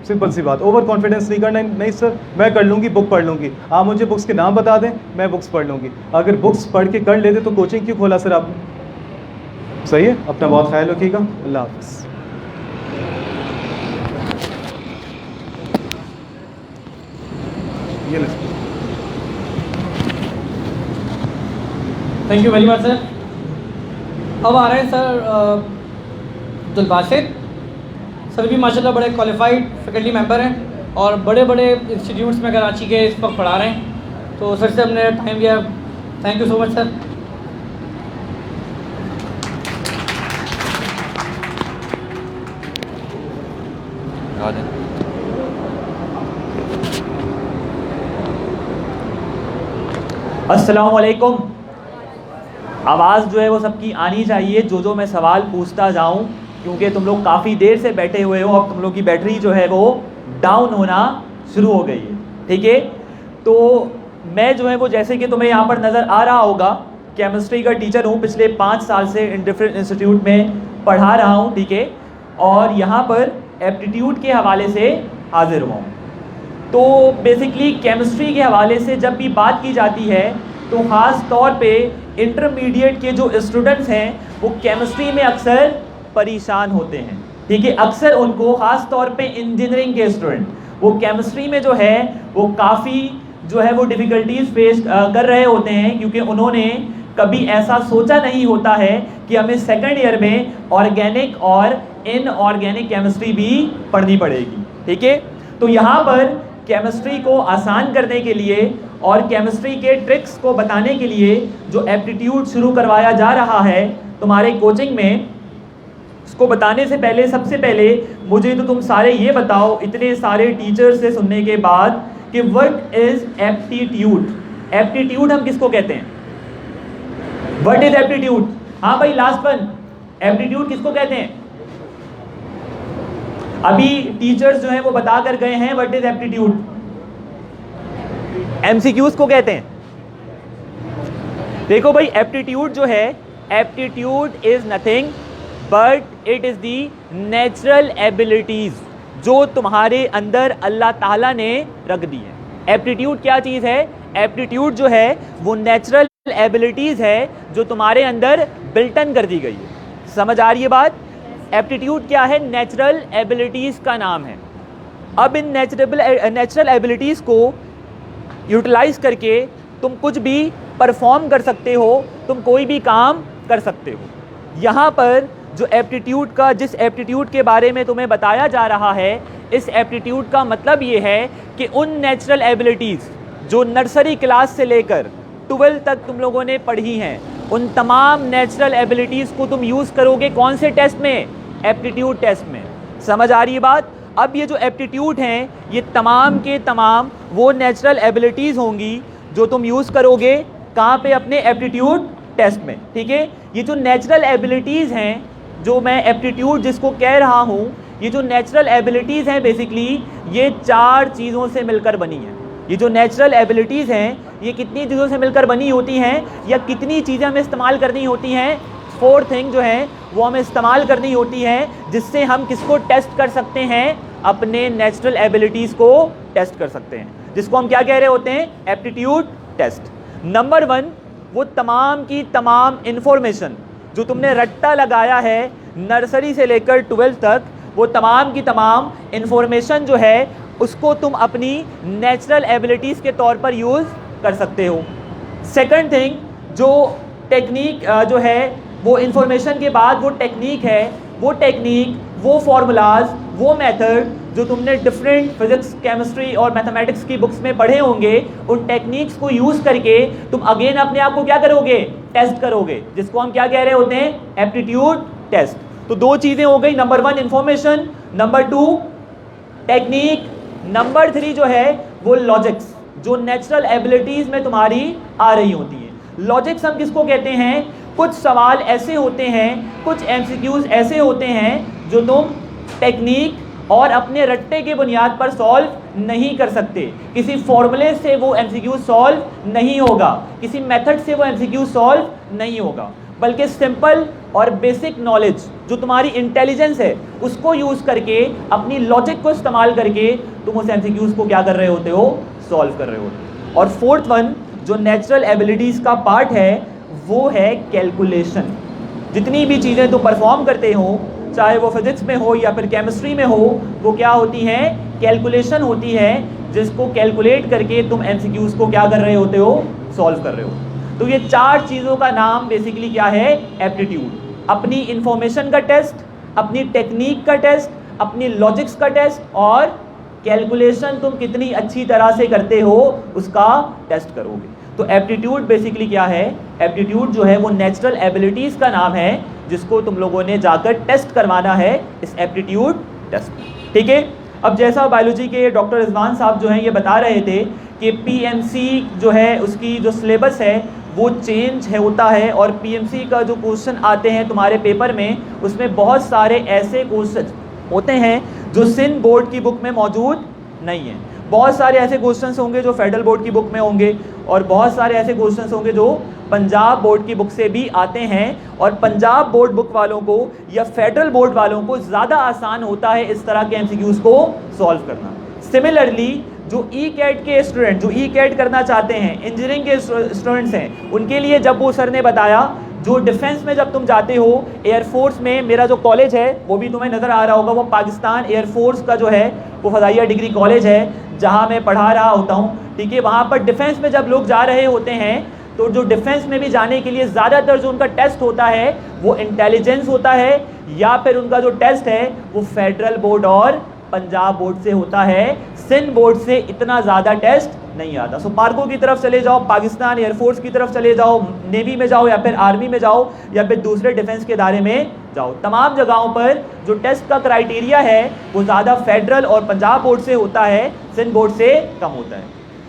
सिंपल सी बात, ओवर कॉन्फिडेंस नहीं करना। नहीं सर मैं कर लूँगी, बुक पढ़ लूँगी, आप मुझे बुक्स के नाम बता दें, मैं बुक्स पढ़ लूँगी। अगर बुक्स पढ़ के कर लेते तो कोचिंग क्यों खोला सर आपने? सही है, अपना बहुत ख्याल रखिएगा, अल्लाह हाफ़िज़। Thank you very much sir. अब आ रहे हैं सर अब्दुल बासित सर, भी माशाल्लाह बड़े क्वालिफाइड फैकल्टी मेंबर हैं और बड़े बड़े इंस्टीट्यूट्स में कराची के इस वक्त पढ़ा रहे हैं, तो सर से हमने टाइम दिया, thank you so much sir. अस्सलाम वालेकुम। आवाज़ जो है वो सबकी आनी चाहिए, जो मैं सवाल पूछता जाऊं, क्योंकि तुम लोग काफ़ी देर से बैठे हुए हो, अब तुम लोग की बैटरी जो है वो डाउन होना शुरू हो गई है, ठीक है। तो मैं जो है वो, जैसे कि तुम्हें यहाँ पर नज़र आ रहा होगा, केमिस्ट्री का टीचर हूँ, पिछले 5 साल से इन डिफरेंट इंस्टीट्यूट में पढ़ा रहा हूँ, ठीक है, और यहाँ पर एप्टीट्यूड के हवाले से हाजिर हुआ हूँ। तो बेसिकली केमिस्ट्री के हवाले से जब भी बात की जाती है तो ख़ास तौर पे इंटरमीडिएट के जो स्टूडेंट्स हैं वो केमिस्ट्री में अक्सर परेशान होते हैं, ठीक है। अक्सर उनको, ख़ास तौर पे इंजीनियरिंग के स्टूडेंट, वो केमिस्ट्री में जो है वो काफ़ी जो है वो डिफ़िकल्टीज फेस कर रहे होते हैं, क्योंकि उन्होंने कभी ऐसा सोचा नहीं होता है कि हमें सेकंड ईयर में ऑर्गेनिक और इनऑर्गेनिक केमिस्ट्री भी पढ़नी पड़ेगी, ठीक है। तो यहाँ पर केमिस्ट्री को आसान करने के लिए और केमिस्ट्री के ट्रिक्स को बताने के लिए जो एप्टीट्यूड शुरू करवाया जा रहा है तुम्हारे कोचिंग में, इसको बताने से पहले सबसे पहले मुझे तो तुम सारे ये बताओ इतने सारे टीचर से सुनने के बाद कि व्हाट इज एप्टीट्यूड। एप्टीट्यूड हम किसको कहते हैं? What is aptitude? हाँ भाई लास्ट वन, एप्टीट्यूड किसको कहते हैं? अभी टीचर्स जो हैं वो बता कर गए हैं व्हाट इज एप्टीट्यूड। एमसीक्यूज को कहते हैं। देखो भाई एप्टीट्यूड जो है, aptitude is nothing but it is the natural abilities जो तुम्हारे अंदर अल्लाह ताला ने रख दी है। एप्टीट्यूड क्या चीज़ है? एप्टीट्यूड जो है वो नेचुरल एबिलिटीज़ है जो तुम्हारे अंदर बिल्टन कर दी गई है। समझ आ रही है बात? एप्टीट्यूड क्या है? नेचुरल एबिलिटीज़ का नाम है। अब इन नेचुरल एबिलिटीज़ को यूटिलाइज करके तुम कुछ भी परफॉर्म कर सकते हो, तुम कोई भी काम कर सकते हो। यहाँ पर जो एप्टीट्यूड का, जिस एप्टीट्यूड के बारे में तुम्हें बताया जा रहा है, इस एप्टीट्यूड का मतलब ये है कि उन नेचुरल एबिलिटीज़ जो नर्सरी क्लास से लेकर 12 तक तुम लोगों ने पढ़ी हैं, उन तमाम नेचुरल एबिलिटीज़ को तुम यूज़ करोगे कौन से टेस्ट में? एप्टीट्यूड टेस्ट में। समझ आ रही है बात? अब ये जो एप्टीट्यूड हैं ये तमाम के तमाम वो नेचुरल एबिलिटीज़ होंगी जो तुम यूज़ करोगे कहाँ पे? अपने एप्टीट्यूड टेस्ट में। ठीक है, ये जो नेचुरल एबिलिटीज़ हैं, जो मैं एप्टीट्यूड जिसको कह रहा हूँ, ये जो नेचुरल एबिलिटीज़ हैं बेसिकली ये 4 चीज़ों से मिलकर बनी हैं। ये जो नेचुरल एबिलिटीज़ हैं ये कितनी चीज़ों से मिलकर बनी होती हैं, या कितनी चीज़ें हमें इस्तेमाल करनी होती हैं? 4 थिंग जो है वो हमें इस्तेमाल करनी होती हैं जिससे हम किसको टेस्ट कर सकते हैं? अपने नेचुरल एबिलिटीज़ को टेस्ट कर सकते हैं, जिसको हम क्या कह रहे होते हैं? Aptitude test. नंबर 1, वो तमाम की तमाम इन्फॉर्मेशन जो तुमने रट्टा लगाया है नर्सरी से लेकर 12 तक, वो तमाम की तमाम इन्फॉर्मेशन जो है उसको तुम अपनी नेचुरल एबिलिटीज़ के तौर पर यूज़ कर सकते हो। सेकंड थिंग, जो टेक्निक जो है वो इन्फॉर्मेशन के बाद वो टेक्निक है, वो टेक्निक, वो फार्मूलाज, वो मेथड जो तुमने डिफरेंट फिजिक्स, केमिस्ट्री और मैथमेटिक्स की बुक्स में पढ़े होंगे, उन टेक्निक्स को यूज़ करके तुम अगेन अपने आप को क्या करोगे? टेस्ट करोगे, जिसको हम क्या कह रहे होते हैं? Aptitude test. तो 2 चीज़ें हो गई, number 1 information, number 2 technique, number 3 जो है वो लॉजिक्स जो नेचुरल एबिलिटीज़ में तुम्हारी आ रही होती है। लॉजिक्स हम किसको कहते हैं? कुछ सवाल ऐसे होते हैं, कुछ एमसीक्यूज ऐसे होते हैं जो तुम टेक्निक और अपने रट्टे के बुनियाद पर सॉल्व नहीं कर सकते। किसी फॉर्मूले से वो एमसीक्यू सॉल्व नहीं होगा, किसी मेथड से वो एमसीक्यू सॉल्व नहीं होगा, बल्कि सिंपल और बेसिक नॉलेज जो तुम्हारी इंटेलिजेंस है उसको यूज़ करके, अपनी लॉजिक को इस्तेमाल करके तुम उस एमसीक्यूज़ को क्या कर रहे होते हो? सॉल्व कर रहे होते हो। और 4th वन जो नेचुरल एबिलिटीज़ का पार्ट है वो है कैलकुलेशन। जितनी भी चीज़ें तुम परफॉर्म करते हो, चाहे वो फिजिक्स में हो या फिर केमिस्ट्री में हो, वो क्या होती हैं? कैलकुलेशन होती है, जिसको कैलकुलेट करके तुम एमसीक्यूज़ को क्या कर रहे होते हो? सॉल्व कर रहे हो। तो ये 4 चीज़ों का नाम बेसिकली क्या है? एप्टीट्यूड। अपनी इंफॉर्मेशन का टेस्ट, अपनी टेक्निक का टेस्ट, अपनी लॉजिक्स का टेस्ट, और कैलकुलेशन तुम कितनी अच्छी तरह से करते हो उसका टेस्ट करोगे। तो एप्टीट्यूड बेसिकली क्या है? एप्टीट्यूड जो है वो नेचुरल एबिलिटीज़ का नाम है जिसको तुम लोगों ने जाकर टेस्ट करवाना है इस एप्टीट्यूड टेस्ट में। ठीक है, अब जैसा बायोलॉजी के डॉक्टर रिजवान साहब जो हैं ये बता रहे थे कि पीएमसी जो है उसकी जो सिलेबस है वो चेंज है होता है, और पीएमसी का जो क्वेश्चन आते हैं तुम्हारे पेपर में उसमें बहुत सारे ऐसे क्वेश्चन होते हैं जो सिंध बोर्ड की बुक में मौजूद नहीं है। बहुत सारे ऐसे क्वेश्चंस होंगे जो फेडरल बोर्ड की बुक में होंगे, और बहुत सारे ऐसे क्वेश्चंस होंगे जो पंजाब बोर्ड की बुक से भी आते हैं, और पंजाब बोर्ड बुक वालों को या फेडरल बोर्ड वालों को ज़्यादा आसान होता है इस तरह के एमसीक्यूज़ को सॉल्व करना। सिमिलरली जो ई कैट के स्टूडेंट, जो ई कैट करना चाहते हैं, इंजीनियरिंग के स्टूडेंट्स हैं, उनके लिए जब वो सर ने बताया, जो डिफेंस में जब तुम जाते हो, एयरफोर्स में, मेरा जो कॉलेज है वो भी तुम्हें नज़र आ रहा होगा, वो पाकिस्तान एयरफोर्स का जो है वो फ़ज़ाइया डिग्री कॉलेज है जहाँ मैं पढ़ा रहा होता हूँ। ठीक है, वहाँ पर डिफेंस में जब लोग जा रहे होते हैं तो जो डिफेंस में भी जाने के लिए ज़्यादातर जो उनका टेस्ट होता है वो इंटेलिजेंस होता है, या फिर उनका जो टेस्ट है वो फेडरल बोर्ड और पंजाब बोर्ड से होता है। सिंध बोर्ड से इतना ज़्यादा टेस्ट नहीं आता। सो पार्को की तरफ चले जाओ, पाकिस्तान एयरफोर्स की तरफ चले जाओ, नेवी में जाओ या फिर आर्मी में जाओ या फिर दूसरे डिफेंस के दायरे में जाओ, तमाम जगहों पर जो टेस्ट का क्राइटेरिया है वो ज़्यादा फेडरल और पंजाब बोर्ड से होता है, सिंध बोर्ड से कम होता है।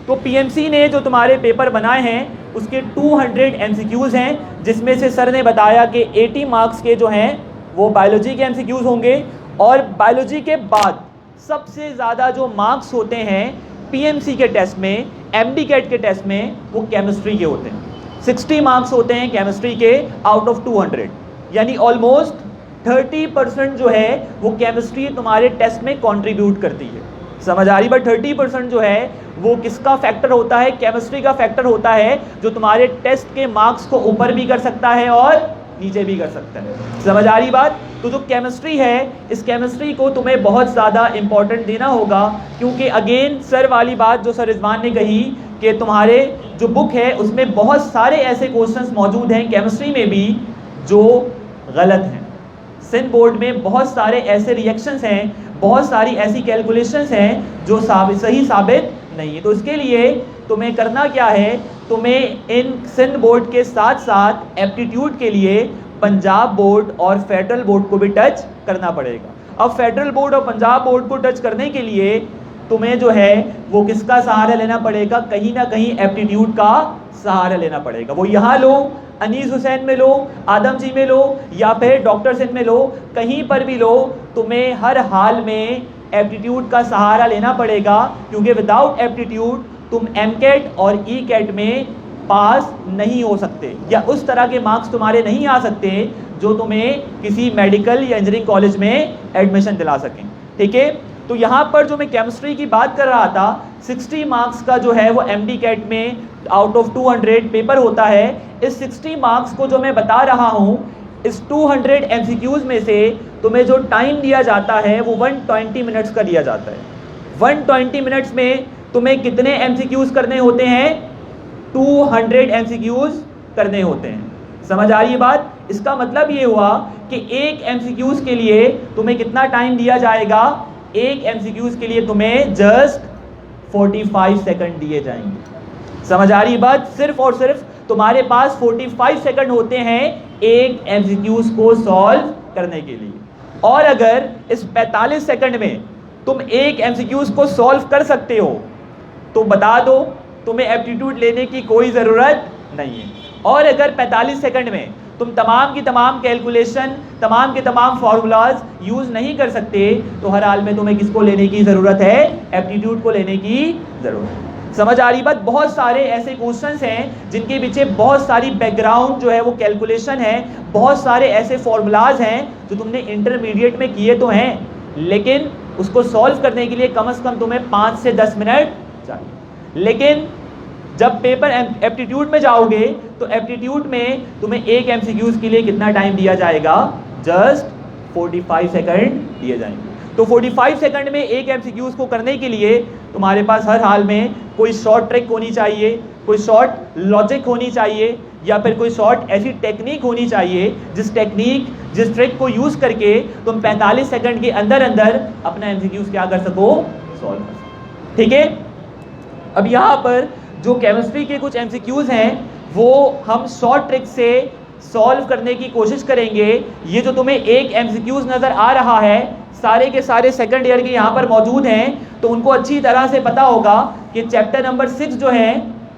तो पीएमसी ने जो तुम्हारे पेपर बनाए हैं उसके 200 एमसीक्यूज़ हैं, जिसमें से सर ने बताया कि 80 मार्क्स के जो हैं वो बायोलॉजी के एमसीक्यूज़ होंगे, और बायोलॉजी के बाद सबसे ज़्यादा जो मार्क्स होते हैं पीएमसी के टेस्ट में, एमडी कैट के टेस्ट में, वो केमिस्ट्री के होते हैं। 60 मार्क्स होते हैं केमिस्ट्री के आउट ऑफ 200, यानी ऑलमोस्ट 30% जो है वो केमिस्ट्री तुम्हारे टेस्ट में कंट्रीब्यूट करती है। समझ आ रही? बट 30% जो है वो किसका फैक्टर होता है? केमिस्ट्री का फैक्टर होता है, जो तुम्हारे टेस्ट के मार्क्स को ऊपर भी कर सकता है और नीचे भी कर सकता है। समझ आ रही बात? तो जो केमिस्ट्री है, इस केमिस्ट्री को तुम्हें बहुत ज़्यादा इंपॉर्टेंट देना होगा, क्योंकि अगेन सर वाली बात जो सर रिजवान ने कही कि तुम्हारे जो बुक है उसमें बहुत सारे ऐसे क्वेश्चंस मौजूद हैं केमिस्ट्री में भी जो गलत हैं। सिंध बोर्ड में बहुत सारे ऐसे रिएक्शंस हैं, बहुत सारी ऐसी कैलकुलेशंस हैं जो सही साबित नहीं है। तो इसके लिए तुम्हें करना क्या है, तुम्हें इन सिंध बोर्ड के साथ साथ एप्टीट्यूड के लिए पंजाब बोर्ड और फेडरल बोर्ड को भी टच करना पड़ेगा। अब फेडरल बोर्ड और पंजाब बोर्ड को टच करने के लिए तुम्हें जो है वो किसका सहारा लेना पड़ेगा? कहीं ना कहीं एप्टीट्यूड का सहारा लेना पड़ेगा। वो यहाँ लो, अनीस हुसैन में लो, आदम जी में लो या फिर डॉक्टर सिंह में लो, कहीं पर भी लो, तुम्हें हर हाल में एप्टीट्यूड का सहारा लेना पड़ेगा, क्योंकि विदाउट एप्टीट्यूड तुम एमकेट और ई कैट में पास नहीं हो सकते, या उस तरह के मार्क्स तुम्हारे नहीं आ सकते जो तुम्हें किसी मेडिकल या इंजीनियरिंग कॉलेज में एडमिशन दिला सकें। ठीक है, तो यहाँ पर जो मैं केमिस्ट्री की बात कर रहा था, 60 मार्क्स का जो है वो एमडी कैट में आउट ऑफ 200 पेपर होता है। इस 60 मार्क्स को जो मैं बता रहा हूँ, इस 200 एमसीक्यूज़ में से तुम्हें जो टाइम दिया जाता है वो 120 मिनट्स का दिया जाता है। 120 मिनट्स में तुम्हें कितने एमसीक्यूज़ करने होते हैं? 200 एमसीक्यूज़ करने होते हैं। समझ आ रही है बात? इसका मतलब ये हुआ कि एक एमसीक्यूज़ के लिए तुम्हें कितना टाइम दिया जाएगा? एक एमसीक्यूज़ के लिए तुम्हें जस्ट 45 सेकंड दिए जाएंगे। समझ आ रही बात? सिर्फ और सिर्फ तुम्हारे पास 45 सेकंड होते हैं एक एमसीक्यूज़ को सॉल्व करने के लिए, और अगर इस 45 सेकंड में तुम एक एमसीक्यूज़ को सॉल्व कर सकते हो तो बता दो तुम्हें एप्टीट्यूड लेने की कोई ज़रूरत नहीं है। और अगर 45 सेकंड में तुम तमाम की तमाम कैलकुलेशन, तमाम के तमाम फार्मूलाज यूज़ नहीं कर सकते, तो हर हाल में तुम्हें किसको लेने की ज़रूरत है? एप्टीट्यूड को लेने की ज़रूरत है। समझ आ रही बात? बहुत सारे ऐसे क्वेश्चंस हैं जिनके पीछे बहुत सारी बैकग्राउंड जो है वो कैलकुलेशन है, बहुत सारे ऐसे फार्मूलाज हैं जो तुमने इंटरमीडिएट में किए तो हैं, लेकिन उसको सॉल्व करने के लिए कम से कम तुम्हें 5 से 10 मिनट चाहिए। लेकिन जब पेपर एप्टीट्यूड में जाओगे तो एप्टीट्यूड में तुम्हें एक एमसीक्यूज़ के लिए कितना टाइम दिया जाएगा? जस्ट 45 सेकंड दिए जाएंगे। तो 45 सेकंड में एक एमसीक्यूज़ को करने के लिए तुम्हारे पास हर हाल में कोई शॉर्ट ट्रिक होनी चाहिए, कोई शॉर्ट लॉजिक होनी चाहिए, या फिर कोई शॉर्ट ऐसी टेक्निक होनी चाहिए जिस ट्रिक को यूज़ करके तुम 45 सेकंड के अंदर अंदर अपना एमसीक्यूज़ क्या कर सको? सॉल्व कर सको। ठीक है, अब यहाँ पर जो केमिस्ट्री के कुछ एमसीक्यूज़ हैं वो हम शॉर्ट ट्रिक से सॉल्व करने की कोशिश करेंगे। ये जो तुम्हें एक एमसीक्यूज़ नज़र आ रहा है, सारे के सारे सेकंड ईयर के यहाँ पर मौजूद हैं, तो उनको अच्छी तरह से पता होगा कि चैप्टर नंबर 6 जो है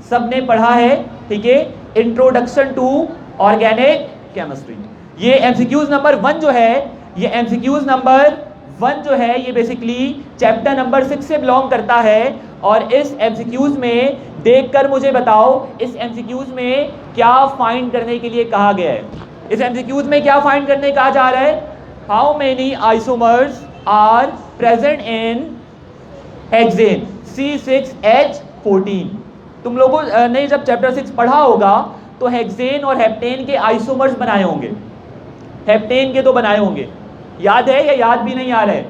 सब ने पढ़ा है। ठीक है, इंट्रोडक्शन टू ऑर्गेनिक केमिस्ट्री। ये एमसीक्यूज़ नंबर 1 जो है, ये एमसीक्यूज़ नंबर 1 जो है ये बेसिकली चैप्टर नंबर 6 से बिलोंग करता है। और इस एमसीक्यूज़ में देखकर मुझे बताओ, इस एमसीक्यूज़ में क्या फाइंड करने के लिए कहा गया है? इस एमसीक्यूज़ में क्या फाइंड करने कहा जा रहा है? How many isomers are present in hexane C6H14। तुम लोगों ने जब चैप्टर 6 पढ़ा होगा तो हेक्सेन और हेप्टेन के आइसोमर्स बनाए होंगे, हेप्टेन के तो बनाए होंगे, याद है या याद भी नहीं आ रहा है?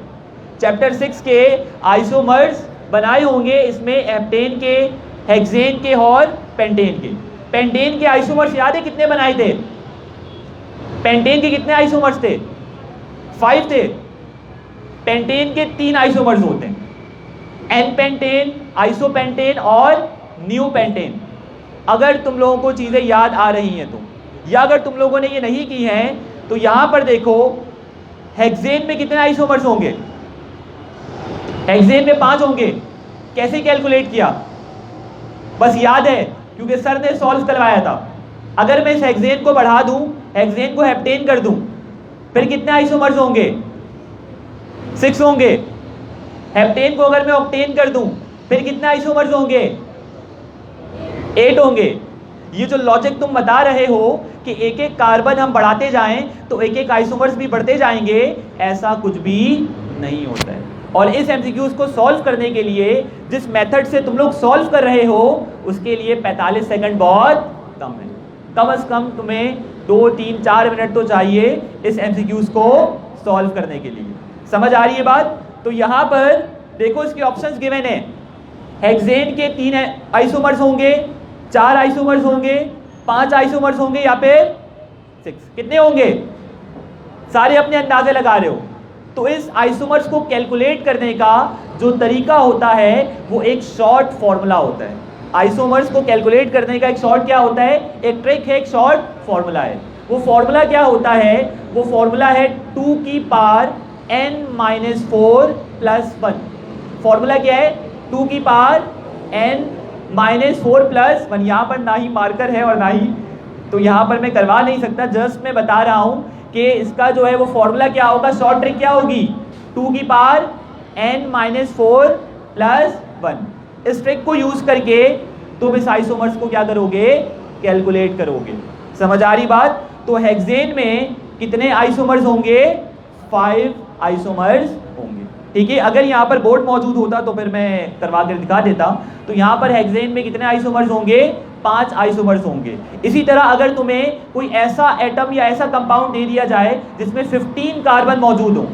चैप्टर 6 के आइसोमर्स बनाए होंगे, इसमें हेप्टेन के, हेक्सेन के और पेंटेन के। पेंटेन के आइसोमर्स याद है कितने बनाए थे? पेंटेन के कितने आइसोमर्स थे? 5 थे। पेंटेन के 3 आइसोमर्स होते हैं, एन पेंटेन, आइसोपेंटेन और न्यूपेंटेन। अगर तुम लोगों को चीज़ें याद आ रही हैं तो, या अगर तुम लोगों ने ये नहीं की हैं तो यहाँ पर देखो हेक्सेन में कितने आइसोमर्स होंगे? हेक्सेन में 5 होंगे। कैसे कैलकुलेट किया? बस याद है क्योंकि सर ने सॉल्व करवाया था। अगर मैं इस हेक्सेन को बढ़ा दूं, हेक्सेन को हेप्टेन कर दूं, फिर कितने आइसोमर्स होंगे? 6 होंगे। हेप्टेन को अगर मैं ऑक्टेन कर दूं, फिर कितने आइसोमर्स होंगे? 8 होंगे। ये जो लॉजिक तुम बता रहे हो कि एक एक कार्बन हम बढ़ाते जाएं तो एक एक आइसोमर्स भी बढ़ते जाएंगे, ऐसा कुछ भी नहीं होता है। और इस एमसीक्यूज को सॉल्व करने के लिए जिस मेथड से तुम लोग सॉल्व कर रहे हो उसके लिए 45 सेकंड बहुत कम है। कम से कम तुम्हें 2, 3, 4 मिनट तो चाहिए इस एमसीक्यूज को सॉल्व करने के लिए। समझ आ रही है बात? तो यहाँ पर देखो इसके ऑप्शंस गिवन है। हेक्सेन के 3 आइसोमर्स होंगे, 4 आइसोमर्स होंगे, 5 आइसोमर्स होंगे या फिर 6। कितने होंगे? सारे अपने अंदाजे लगा रहे हो। तो इस आइसोमर्स को कैलकुलेट करने का जो तरीका होता है वो एक शॉर्ट फॉर्मूला होता है। आइसोमर्स को कैलकुलेट करने का एक शॉर्ट क्या होता है? एक ट्रिक है, एक शॉर्ट फॉर्मूला है। वो फॉर्मूला क्या होता है? वो फॉर्मूला है 2 की पावर n-4 + 1। फॉर्मूला क्या है? 2 की पावर n-4 + 1। यहाँ पर ना ही मार्कर है और ना ही, तो यहाँ पर मैं करवा नहीं सकता, जस्ट मैं बता रहा हूँ कि इसका जो है वो फॉर्मूला क्या होगा, शॉर्ट ट्रिक क्या होगी? 2 की पावर n-4 + 1। इस ट्रिक को यूज करके तुम इस आइसोमर्स को क्या करोगे? कैलकुलेट करोगे। समझ आ रही बात? तो हेक्सेन में कितने आइसोमर्स होंगे? 5 आइसोमर्स होंगे। ठीक है, अगर यहाँ पर बोर्ड मौजूद होता तो फिर मैं करवा कर दिखा देता। तो यहाँ पर हेक्सेन में कितने आइसोमर्स होंगे? 5 आइसोमर्स होंगे। इसी तरह अगर तुम्हें कोई ऐसा एटम या ऐसा कंपाउंड दे दिया जाए जिसमें 15 कार्बन मौजूद हो,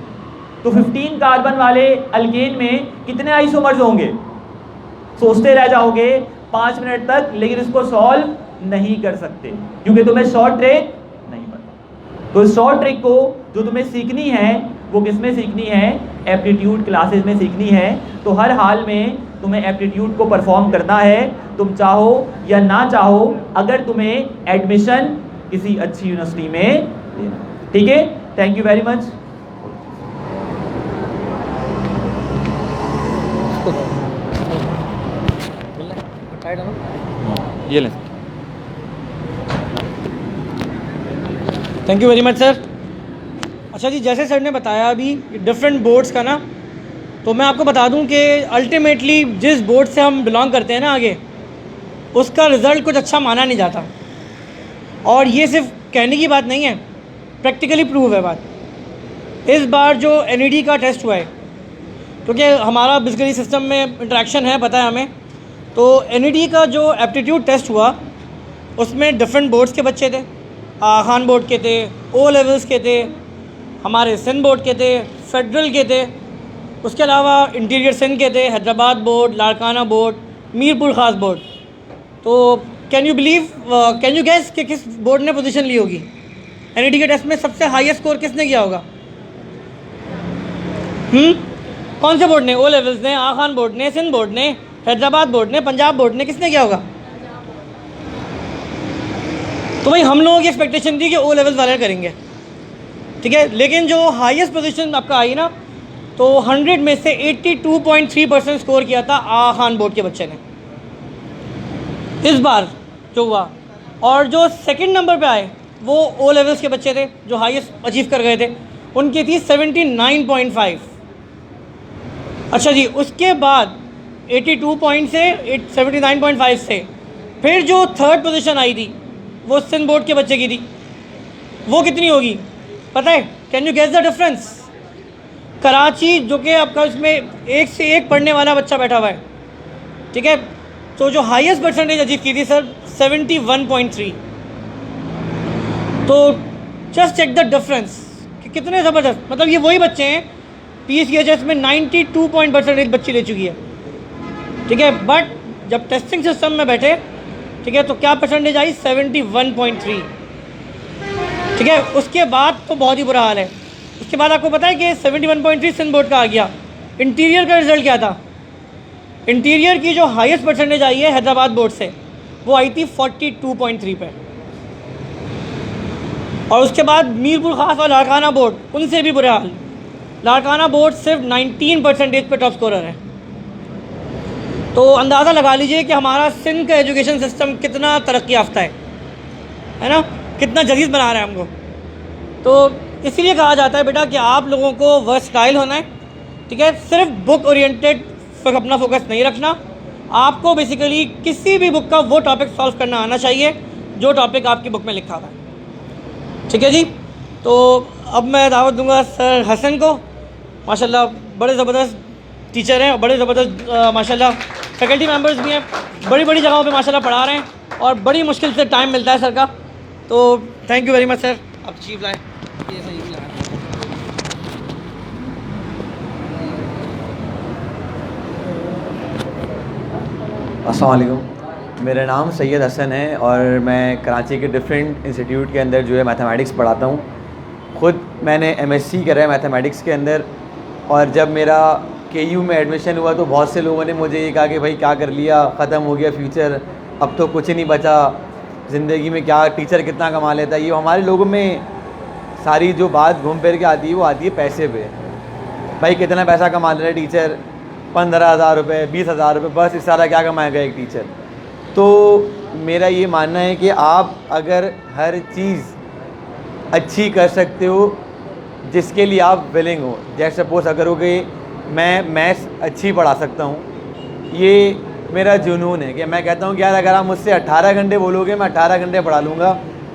तो 15 कार्बन वाले अल्केन में कितने आइसोमर्स होंगे? सोचते रह जाओगे 5 मिनट तक, लेकिन इसको सॉल्व नहीं कर सकते क्योंकि तुम्हें शॉर्ट ट्रिक नहीं पता। तो इस शॉर्ट ट्रिक को जो तुम्हें सीखनी है वो किस में सीखनी है? एप्टीट्यूड क्लासेस में सीखनी है। तो हर हाल में तुम्हें एप्टीट्यूड को परफॉर्म करना है, तुम चाहो या ना चाहो, अगर तुम्हें एडमिशन किसी अच्छी यूनिवर्सिटी में लेना। ठीक है, थैंक यू वेरी मच। ये लें। Thank you very much sir. अच्छा जी, जैसे सर ने बताया अभी डिफरेंट बोर्ड्स का ना, तो मैं आपको बता दूं कि अल्टीमेटली जिस बोर्ड से हम बिलोंग करते हैं ना आगे, उसका रिज़ल्ट कुछ अच्छा माना नहीं जाता। और ये सिर्फ कहने की बात नहीं है, प्रैक्टिकली प्रूव है बात। इस बार जो NED का टेस्ट हुआ है, क्योंकि हमारा बेसिकली सिस्टम में इंटरेक्शन है, पता है हमें, तो NED का जो एप्टीट्यूड टेस्ट हुआ उसमें डिफरेंट बोर्ड्स के बच्चे थे। खान बोर्ड के थे, O लेवल्स के थे, हमारे सिंध बोर्ड के थे, फेडरल के थे, उसके अलावा इंटीरियर सिंध के थे, हैदराबाद बोर्ड, लाड़काना बोर्ड, मीरपुर ख़ास बोर्ड। तो can you believe, can you gas कि किस बोर्ड ने पोजीशन ली होगी? NED के टेस्ट में सबसे हाईएस्ट स्कोर किसने किया होगा? कौन से बोर्ड ने? O लेवल्स ने, खान बोर्ड ने, सिंध बोर्ड ने, हैदराबाद बोर्ड ने, पंजाब बोर्ड ने, किसने किया होगा? तो भाई हम लोगों की एक्सपेक्टेशन थी कि O लेवल्स वाले करेंगे, ठीक है। लेकिन जो हाईएस्ट पोजीशन आपका आई ना, तो 100 में से 82.3% स्कोर किया था खान बोर्ड के बच्चे ने इस बार जो हुआ। और जो सेकंड नंबर पे आए वो O लेवल्स के बच्चे थे जो हाईएस्ट अचीव कर गए थे, उनकी थी 79.5। अच्छा जी, उसके बाद 82 पॉइंट से 79.5 से फिर जो थर्ड पोजीशन आई थी वो सिंध बोर्ड के बच्चे की थी। वो कितनी होगी पता है? Can you guess the difference? Karachi जो कि आपका इसमें एक से एक पढ़ने वाला बच्चा बैठा हुआ है, ठीक है, तो जो हाईएस्ट परसेंटेज अचीव की थी सर 71.3। तो जस्ट चेक द डिफरेंस कि कितने ज़बरदस्त, मतलब ये वही बच्चे हैं PCHS में 92% बच्ची ले चुकी है, ठीक है, बट जब टेस्टिंग सिस्टम में बैठे, ठीक है, तो क्या परसेंटेज आई? 71.3, ठीक है। उसके बाद तो बहुत ही बुरा हाल है। उसके बाद आपको पता है कि 71.3 सिंध बोर्ड का आ गया। इंटीरियर का रिजल्ट क्या था? इंटीरियर की जो हाईएस्ट परसेंटेज आई है हैदराबाद बोर्ड से, वो आई थी 42.3 पे। और उसके बाद मीरपुर खास और लाड़काना बोर्ड, उनसे भी बुरे हाल। लाड़काना बोर्ड सिर्फ 19% पे टॉप स्कोरर है। तो अंदाज़ा लगा लीजिए कि हमारा सिंध का एजुकेशन सिस्टम कितना तरक्की याफ्ता है ना, कितना जदीद बना रहा है हमको। तो इसीलिए कहा जाता है बेटा कि आप लोगों को वर्सटाइल होना है, ठीक है। सिर्फ बुक ओरिएंटेड पर अपना फोकस नहीं रखना, आपको बेसिकली किसी भी बुक का वो टॉपिक सॉल्व करना आना चाहिए जो टॉपिक आपकी बुक में लिखा हुआ है, ठीक है जी। तो अब मैं दावत दूंगा सर हसन को। माशाल्लाह बड़े ज़बरदस्त टीचर हैं और बड़े ज़बरदस्त माशाल्लाह फैकल्टी मेंबर्स भी हैं, बड़ी बड़ी जगहों पे माशाल्लाह पढ़ा रहे हैं और बड़ी मुश्किल से टाइम मिलता है सर का। तो thank you very much sir, आप चीफ लाए। अस्सलाम वालेकुम, मेरा नाम सैयद हसन है और मैं कराची के डिफरेंट इंस्टीट्यूट के अंदर जो है मैथमेटिक्स पढ़ाता हूँ। ख़ुद मैंने एमएससी करा है मैथमेटिक्स के अंदर, और जब मेरा केयू में एडमिशन हुआ तो बहुत से लोगों ने मुझे ये कहा कि भाई क्या कर लिया, ख़त्म हो गया फ्यूचर, अब तो कुछ नहीं बचा ज़िंदगी में, क्या टीचर कितना कमा लेता है। ये हमारे लोगों में सारी जो बात घूम फिर के आती है वो आती है पैसे पे। भाई कितना पैसा कमा ले रहा है टीचर, 15,000 रुपये, 20,000 रुपये, बस इस सारा क्या कमाएगा एक टीचर। तो मेरा ये मानना है कि आप अगर हर चीज़ अच्छी कर सकते हो जिसके लिए आप विलिंग हो, जैसे सपोज़ अगर हो गई मैं मैथ्स अच्छी पढ़ा सकता हूँ, ये मेरा जुनून है कि मैं कहता हूँ कि यार अगर आप मुझसे 18 घंटे बोलोगे मैं 18 घंटे पढ़ा लूँगा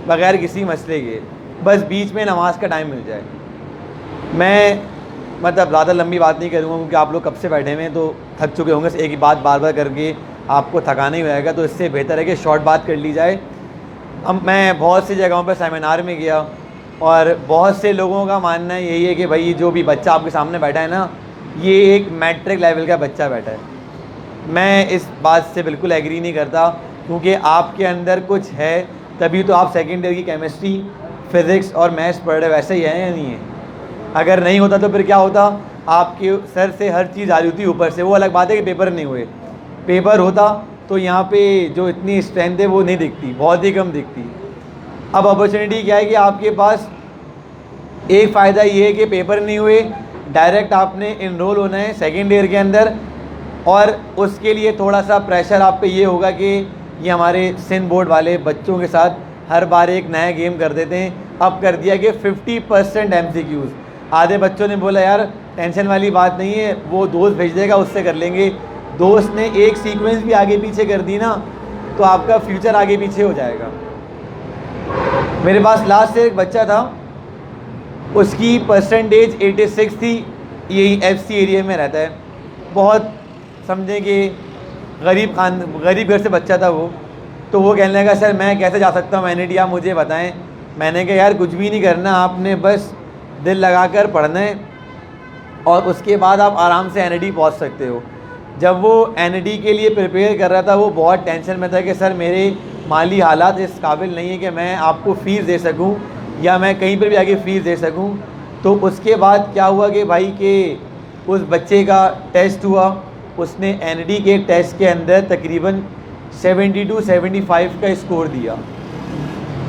बग़ैर किसी मसले के, बस बीच में नमाज का टाइम मिल जाए। मैं मतलब ज़्यादा लंबी बात नहीं करूँगा क्योंकि आप लोग कब से बैठे हुए हैं तो थक चुके होंगे, एक ही बात बार बार करके आपको थकाना ही होएगा, तो इससे बेहतर है कि शॉर्ट बात कर ली जाए। अब मैं बहुत सी जगहों पर सेमिनार में गया और बहुत से लोगों का मानना यही है कि भाई जो भी बच्चा आपके सामने बैठा है ना, ये एक मैट्रिक लेवल का बच्चा बैठा है। मैं इस बात से बिल्कुल एग्री नहीं करता, क्योंकि आपके अंदर कुछ है तभी तो आप सेकेंड ईयर की केमिस्ट्री, फिज़िक्स और मैथ्स पढ़ रहे, वैसे ही है या नहीं है। अगर नहीं होता तो फिर क्या होता, आपके सर से हर चीज़ आ रही होती ऊपर से। वो अलग बात है कि पेपर नहीं हुए, पेपर होता तो यहाँ पे जो इतनी स्ट्रेंथ है वो नहीं दिखती, बहुत ही कम दिखती। अब अपॉर्चुनिटी क्या है कि आपके पास एक फ़ायदा ये है कि पेपर नहीं हुए, डायरेक्ट आपने इनरोल होना है सेकेंड ईयर के अंदर, और उसके लिए थोड़ा सा प्रेशर आप पे ये होगा कि ये हमारे सिंध बोर्ड वाले बच्चों के साथ हर बार एक नया गेम कर देते हैं। अब कर दिया कि 50% MCQs। आधे बच्चों ने बोला यार टेंशन वाली बात नहीं है, वो दोस्त भेज देगा उससे कर लेंगे। दोस्त ने एक सीक्वेंस भी आगे पीछे कर दी ना तो आपका फ्यूचर आगे पीछे हो जाएगा। मेरे पास लास्ट से एक बच्चा था, उसकी परसेंटेज 86 थी, यही FC एरिया में रहता है, बहुत समझें कि गरीब घर से बच्चा था वो। तो वो कहने लगा सर मैं कैसे जा सकता हूँ NIT, आप मुझे बताएं। मैंने कहा यार कुछ भी नहीं करना, आपने बस दिल लगाकर पढ़ना है और उसके बाद आप आराम से NIT पहुँच सकते हो। जब वो NIT के लिए प्रिपेयर कर रहा था वो बहुत टेंशन में था कि सर मेरे माली हालात इस काबिल नहीं है कि मैं आपको फ़ीस दे सकूं या मैं कहीं पर भी आगे फ़ीस दे सकूं। तो उसके बाद क्या हुआ कि भाई के उस बच्चे का टेस्ट हुआ, उसने NIT के टेस्ट के अंदर तकरीबन 72-75 का स्कोर दिया।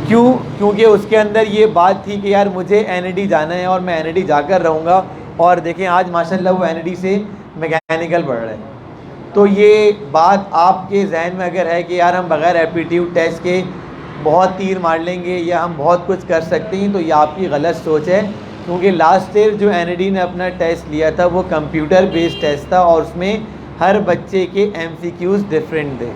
क्यों? क्योंकि उसके अंदर ये बात थी कि यार मुझे NIT जाना है और मैं NIT जाकर रहूँगा। और देखें आज माशाल्लाह वो NIT से मैकेनिकल पढ़ रहे हैं। तो ये बात आपके जहन में अगर है कि यार हम बग़ैर एप्टीट्यूड टेस्ट के बहुत तीर मार लेंगे या हम बहुत कुछ कर सकते हैं, तो ये आपकी गलत सोच है। क्योंकि लास्ट ईयर जो NIT ने अपना टेस्ट लिया था वो कंप्यूटर बेस्ड टेस्ट था और उसमें हर बच्चे के MCQs डिफरेंट थे।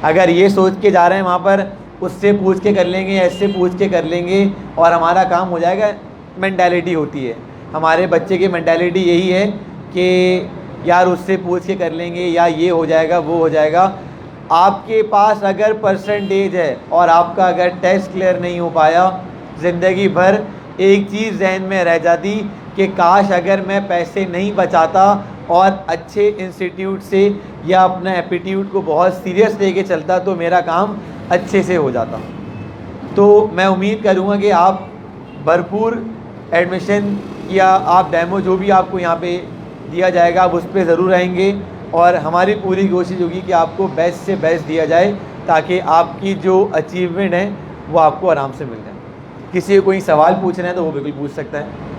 अगर ये सोच के जा रहे हैं वहाँ पर उससे पूछ के कर लेंगे या इससे पूछ के कर लेंगे और हमारा काम हो जाएगा, मेंटालिटी होती है हमारे बच्चे की। मेंटालिटी यही है कि यार उससे पूछ के कर लेंगे या ये हो जाएगा वो हो जाएगा। आपके पास अगर परसेंटेज है और आपका अगर टेस्ट क्लियर नहीं हो पाया, ज़िंदगी भर एक चीज़ जहन में रह जाती कि काश अगर मैं पैसे नहीं बचाता और अच्छे इंस्टीट्यूट से या अपना एप्टीट्यूड को बहुत सीरियस लेके चलता तो मेरा काम अच्छे से हो जाता। तो मैं उम्मीद करूँगा कि आप भरपूर एडमिशन या आप डेमो जो भी आपको यहाँ पे दिया जाएगा आप उस पर ज़रूर रहेंगे और हमारी पूरी कोशिश होगी कि आपको बेस्ट से बेस्ट दिया जाए ताकि आपकी जो अचीवमेंट है वो आपको आराम से मिल जाए। किसी को कोई सवाल पूछना है तो वो बिल्कुल पूछ सकता है।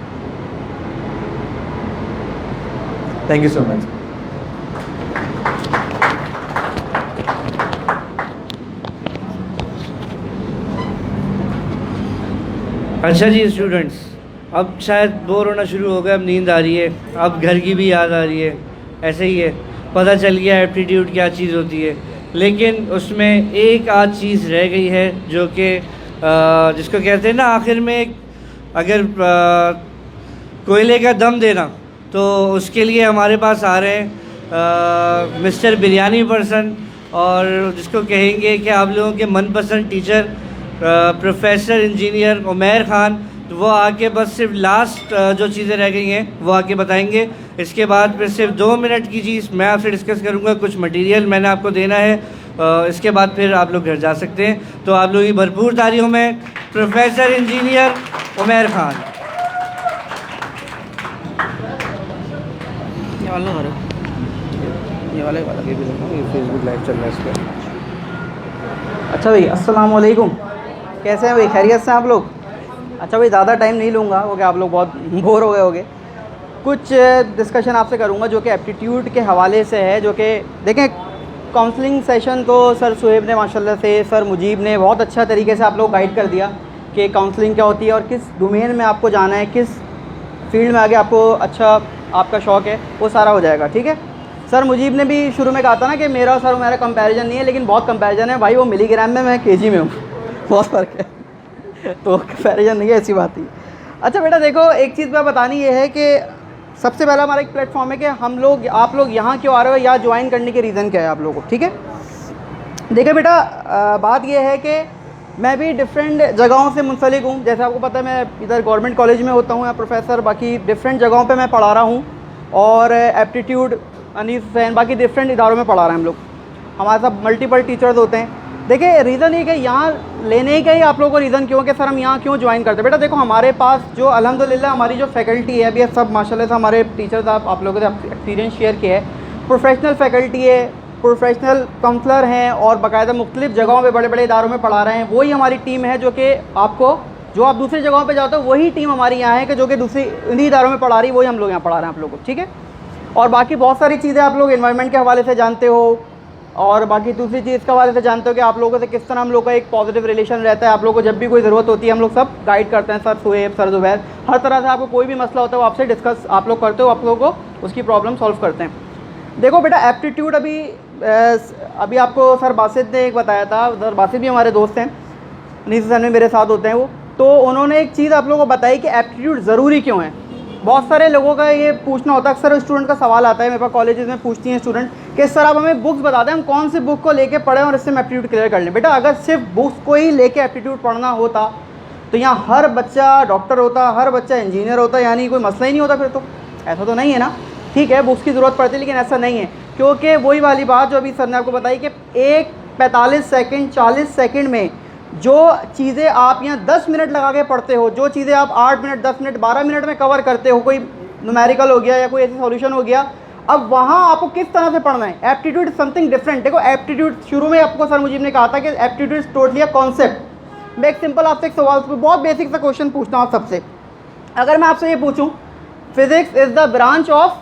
Thank you so much. अच्छा जी स्टूडेंट्स, अब शायद बोर होना शुरू हो गया, अब नींद आ रही है, अब घर की भी याद आ रही है। ऐसे ही है, पता चल गया एप्टीट्यूड क्या चीज़ होती है, लेकिन उसमें एक आध चीज़ रह गई है जो कि जिसको कहते हैं ना आखिर में, अगर कोयले का दम देना, तो उसके लिए हमारे पास आ रहे हैं मिस्टर बिरयानी पर्सन, और जिसको कहेंगे कि आप लोगों के मनपसंद teacher professor engineer Umair Khan. तो वो आके बस सिर्फ लास्ट जो चीज़ें रह गई हैं वो आके बताएंगे। इसके बाद फिर सिर्फ 2 मिनट की चीज़ मैं आपसे डिस्कस करूँगा, कुछ मटेरियल मैंने आपको देना है। इसके बाद फिर आप लोग घर जा सकते हैं। तो आप लोगों की भरपूर तारीफ़ों में प्रोफेसर इंजीनियर उमैर ख़ान। ये वाले फेसबुक लाइव चल रहा है इस पर। अच्छा भाई, अस्सलाम वालेकुम, कैसे हैं भाई? खैरियत से आप लोग? अच्छा भाई, ज़्यादा टाइम नहीं लूँगा क्योंकि आप लोग बहुत बोर हो गए होंगे। कुछ डिस्कशन आपसे करूँगा जो कि एप्टीट्यूड के हवाले से है, जो कि देखें काउंसलिंग सेशन तो सर सुहेब ने माशाल्लाह से, सर मुजीब ने बहुत अच्छा तरीके से आप लोग गाइड कर दिया कि काउंसलिंग क्या होती है और किस डोमेन में आपको जाना है, किस फील्ड में आगे आपको अच्छा आपका शौक़ है, वो सारा हो जाएगा। ठीक है, सर मुजीब ने भी शुरू में कहा था ना कि मेरा सर मेरा कंपैरिजन नहीं है, लेकिन बहुत कंपैरिजन है भाई। वो मिलीग्राम में, मैं केजी में हूँ, बहुत फ़र्क है, तो कंपैरिजन नहीं है, ऐसी बात ही। अच्छा बेटा देखो, एक चीज़ मैं बतानी ये है कि सबसे पहला हमारा एक प्लेटफॉर्म है कि हम लोग, आप लोग यहाँ क्यों आ रहे हो या ज्वाइन करने के रीज़न क्या है आप लोगों को। ठीक है, देखिए बेटा, बात ये है कि मैं भी डिफरेंट जगहों से मुंसलिक हूँ। जैसे आपको पता है मैं इधर गवर्नमेंट कॉलेज में होता हूँ या प्रोफेसर, बाकी डिफरेंट जगहों पे मैं पढ़ा रहा हूँ, और एप्टीट्यूड अनीस हुसैन बाकी डिफरेंट इदारों में पढ़ा रहे हैं हम लोग। हमारे साथ मल्टीपल टीचर्स होते हैं। देखिए रीज़न ये कि यहाँ लेने का ही आप लोगों को रीज़न क्यों कि सर हम यहाँ क्यों ज्वाइन करते हैं। बेटा देखो, हमारे पास जो अल्हम्दुलिल्लाह हमारी जो फैकल्टी है, अभी सब माशाल्लाह से हमारे टीचर्स आप लोगों से एक्सपीरियंस शेयर किया है, प्रोफेशनल फैकल्टी है, प्रोफेशनल काउंसलर हैं, और बाकायदा मुख्तलिफ जगहों पे बड़े बड़े इदारों में पढ़ा रहे हैं। वही हमारी टीम है जो कि आपको, जो आप दूसरी जगहों पे जाते हो वही टीम हमारी यहाँ है कि जो कि दूसरी इन्हीं इदारों में पढ़ा रही है, वही हम लोग यहाँ पढ़ा रहे हैं आप लोगों को। ठीक है, और बाकी बहुत सारी चीज़ें आप लोग एनवायरनमेंट के हवाले से जानते हो, और बाकी दूसरी चीज़ के हवाले से जानते हो कि आप लोगों से किस तरह हम लोग का एक पॉजिटिव रिलेशन रहता है। आप लोगों को जब भी कोई ज़रूरत होती है हम लोग सब गाइड करते हैं, सर सुहेब, सर जुबैर, हर तरह से आपको कोई भी मसला होता है वो आपसे डिस्कस आप लोग करते हो, आप लोगों को उसकी प्रॉब्लम सॉल्व करते हैं। देखो बेटा, एप्टीट्यूड अभी आपको सर बासित ने एक बताया था, सर बासित भी हमारे दोस्त हैं, अनीस हुसैन में मेरे साथ होते हैं वो, तो उन्होंने एक चीज़ आप लोगों को बताई कि एप्टीट्यूड ज़रूरी क्यों है। बहुत सारे लोगों का ये पूछना होता है, अक्सर स्टूडेंट का सवाल आता है मेरे पास, कॉलेजेस में पूछती हैं स्टूडेंट कि सर आप हमें बुक्स बता दें, हम कौन सी बुक को लेके पढ़ें और इससे हम एप्टीट्यूड क्लियर कर लें। बेटा अगर सिर्फ बुक्स को ही लेके एप्टीट्यूड पढ़ना होता तो यहाँ हर बच्चा डॉक्टर होता, हर बच्चा इंजीनियर होता, यानी कोई मसला ही नहीं होता। फिर तो ऐसा तो नहीं है ना। ठीक है, बुक्स की ज़रूरत पड़ती है, लेकिन ऐसा नहीं है, क्योंकि वही वाली बात जो अभी सर ने आपको बताई कि एक 45 सेकेंड 40 सेकेंड में जो चीज़ें आप यहाँ 10 मिनट लगा के पढ़ते हो, जो चीज़ें आप 8 मिनट 10 मिनट 12 मिनट में कवर करते हो, कोई न्यूमेरिकल हो गया या कोई ऐसी सॉल्यूशन हो गया, अब वहाँ आपको किस तरह से पढ़ना है। Aptitude something different. देखो एप्टीट्यूड शुरू में आपको सर मुजीब ने कहा था कि aptitude is totally a concept. मैं एक सिंपल आपसे एक सवाल, बहुत बेसिक सा क्वेश्चन पूछता हूँ आप सबसे। अगर मैं आपसे ये पूछूँ physics is the branch of,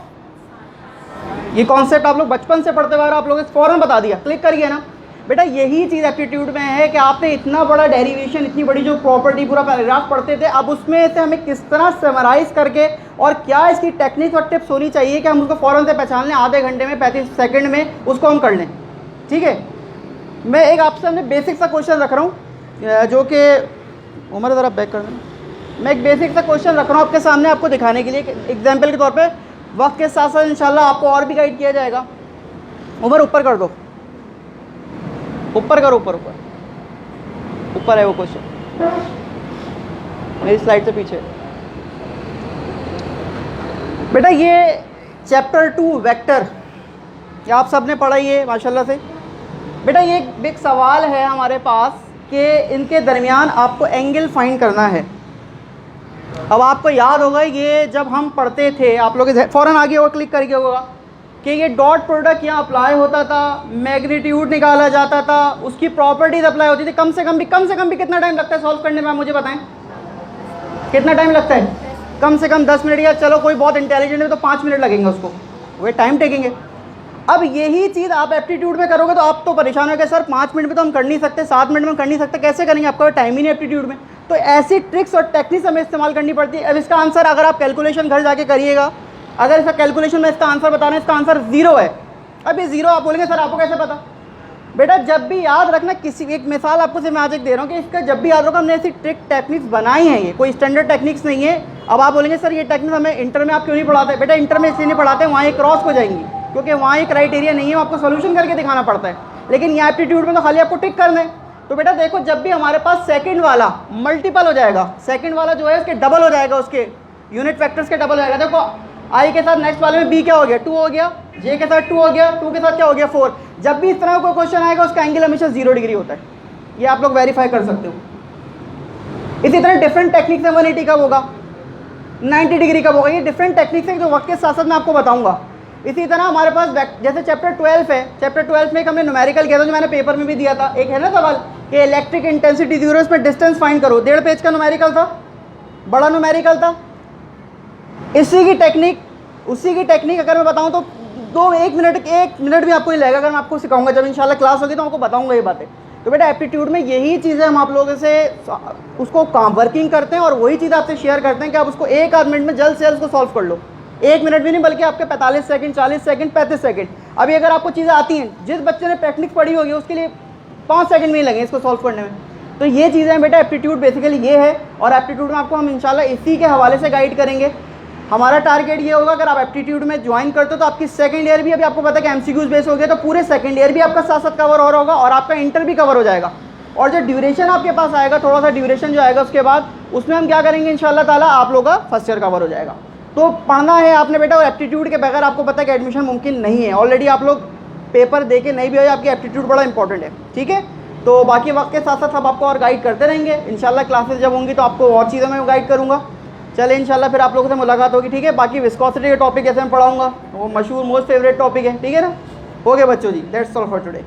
ये कॉन्सेप्ट आप लोग बचपन से पढ़ते हुए आप लोग फ़ौरन बता दिया, क्लिक करिए ना। बेटा यही चीज़ एप्टीट्यूड में है कि आपने इतना बड़ा डेरिवेशन, इतनी बड़ी जो प्रॉपर्टी पूरा पैराग्राफ पढ़ते थे, अब उसमें से हमें किस तरह समराइज़ करके और क्या इसकी टेक्निक्स और टिप्स होनी चाहिए कि हम उसको फ़ौरन से पहचान लें, आधे घंटे में 35 सेकंड में उसको हम कर लें। ठीक है, मैं एक आपसे हमने बेसिक सा क्वेश्चन रख रहा हूँ, जो कि उमर ज़रा बैक कर दें। मैं एक बेसिक सा क्वेश्चन रख रहा हूँ आपके सामने, आपको दिखाने के लिए एग्जाम्पल के तौर पर। वक्त के साथ साथ इंशाल्लाह आपको और भी गाइड किया जाएगा। उमर ऊपर कर दो, ऊपर करो, ऊपर ऊपर ऊपर है वो क्वेश्चन, मेरी स्लाइड से पीछे। बेटा ये चैप्टर 2 वेक्टर, ये आप सब ने पढ़ा ही है माशाल्लाह से। बेटा ये एक बिग सवाल है हमारे पास कि इनके दरमियान आपको एंगल फाइंड करना है। अब आपको याद होगा ये जब हम पढ़ते थे, आप लोग फ़ौरन आगे होगा, क्लिक करके होगा, कि ये डॉट प्रोडक्ट यहाँ अप्लाई होता था, मैग्नीट्यूड निकाला जाता था, उसकी प्रॉपर्टीज अप्लाई होती थी। कम से कम भी कितना टाइम लगता है सॉल्व करने में, आप मुझे बताएं कितना टाइम लगता है? कम से कम 10 मिनट, या चलो कोई बहुत इंटेलिजेंट है तो 5 मिनट लगेंगे उसको, वो टाइम टेकिंग है। अब यही चीज़ आप एप्टीट्यूड में करोगे तो आप तो परेशान हो गए, सर 5 मिनट में तो हम कर नहीं सकते, 7 मिनट में कर नहीं सकते, कैसे करेंगे, आपका टाइम ही नहीं एप्टीट्यूड में। तो ऐसी ट्रिक्स और टेक्निक्स हमें इस्तेमाल करनी पड़ती है। अब इसका आंसर अगर आप कैलकुलेशन घर जाके करिएगा, अगर इसका कैलकुलेशन में इसका आंसर बता रहे हैं, इसका आंसर 0 है। अब ये 0 आप बोलेंगे सर आपको कैसे पता? बेटा जब भी याद रखना, किसी एक मिसाल आपको से मैं आज एक दे रहा हूँ कि इसका जब भी याद रखो, हमने ऐसी ट्रिक टेक्निक्स बनाई हैं, ये कोई स्टैंडर्ड टेक्निक्स नहीं है। अब आप बोलेंगे सर ये टेक्निक्स हमें इंटर में आप क्यों नहीं पढ़ाते? बेटा इंटर में इसलिए नहीं पढ़ाते, वहाँ ये क्रॉस हो जाएंगी, क्योंकि वहाँ ये क्राइटेरिया नहीं है, आपको सोल्यूशन करके दिखाना पड़ता है। लेकिन यहाँ एप्टीट्यूड में तो खाली आपको टिक करना है। तो बेटा देखो, जब भी हमारे पास सेकंड वाला मल्टीपल हो जाएगा, सेकंड वाला जो है उसके डबल हो जाएगा, उसके यूनिट फैक्टर्स के डबल हो जाएगा। देखो आई के साथ नेक्स्ट वाले में बी क्या हो गया? 2 हो गया, जे के साथ 2 हो गया, 2 के साथ क्या हो गया? 4। जब भी इस तरह का कोई क्वेश्चन आएगा उसका एंगल हमेशा 0 डिग्री होता है, ये आप लोग वेरीफाई कर सकते हो। इसी तरह डिफरेंट टेक्निक से 180 कब होगा, 90 डिग्री कब होगा, ये डिफरेंट टेक्निक्स है जो वक्त के साथ साथ मैं आपको बताऊंगा। इसी तरह हमारे पास जैसे चैप्टर 12 है, चैप्टर 12 में एक हमने न्यूमेरिकल किया था जो मैंने पेपर में भी दिया था। एक है ना सवाल कि इलेक्ट्रिक इंटेंसिटी 0, इसमें डिस्टेंस फाइंड करो, 1.5 पेज का न्यूमेरिकल था, बड़ा न्यूमेरिकल था। उसी की टेक्निक अगर मैं बताऊं तो 1 मिनट भी आपको नहीं लगेगा, अगर मैं आपको सिखाऊंगा, जब इंशाल्लाह क्लास होगी तो आपको बताऊंगा ये बातें। तो बेटा एप्टीट्यूड में यही चीज़ें हम आप लोगों से उसको वर्किंग करते हैं और वही चीज़ आपसे शेयर करते हैं कि आप उसको 1 आध मिनट में जल्द से जल्द उसको सॉल्व कर लो। 1 मिनट भी नहीं बल्कि आपके 45 सेकंड, 40 सेकंड, 35 सेकंड। अभी अगर आपको चीज़ें आती हैं, जिस बच्चे ने टेक्निक पढ़ी होगी उसके लिए 5 सेकंड भी नहीं लगे इसको सॉल्व करने में। तो ये चीज़ें हैं बेटा, एप्टीट्यूड बेसिकली ये है। और एप्टीट्यूड में आपको हम इंशाल्लाह इसी के हवाले से गाइड करेंगे। हमारा टारगेट ये होगा, अगर आप एप्टीट्यूड में ज्वाइन करते हो तो आपकी सेकंड ईयर भी, अभी आपको पता है कि एमसीक्यूज बेस हो गया, तो पूरे सेकंड ईयर भी आपका साथ साथ कवर और होगा और आपका इंटर भी कवर हो जाएगा। और जो ड्यूरेशन आपके पास आएगा, थोड़ा सा ड्यूरेशन जो आएगा उसके बाद, उसमें हम क्या करेंगे इंशाल्लाह ताला, आप लोगों का फर्स्ट ईयर कवर हो जाएगा। तो पढ़ना है आपने बेटा, और एप्टीट्यूड के बगैर आपको पता है कि एडमिशन मुमकिन नहीं है। ऑलरेडी आप लोग पेपर दे के नहीं भी हो, आपकी एप्टीट्यूड बड़ा इंपॉर्टेंट है, ठीक है। तो बाकी वक्त के साथ साथ सब आपको और गाइड करते रहेंगे इंशाल्लाह। क्लासेस जब होंगी तो आपको और चीज़ों में गाइड करूँगा। चले इंशाल्लाह फिर आप लोगों से मुलाकात होगी, ठीक है। बाकी विस्कोसिटी के टॉपिक जैसे मैं पढ़ाऊँगा, वो मशहूर मोस्ट फेवरेट टॉपिक है, ठीक है ना। हो गया बच्चों जी, दैट्स ऑल फॉर टुडे।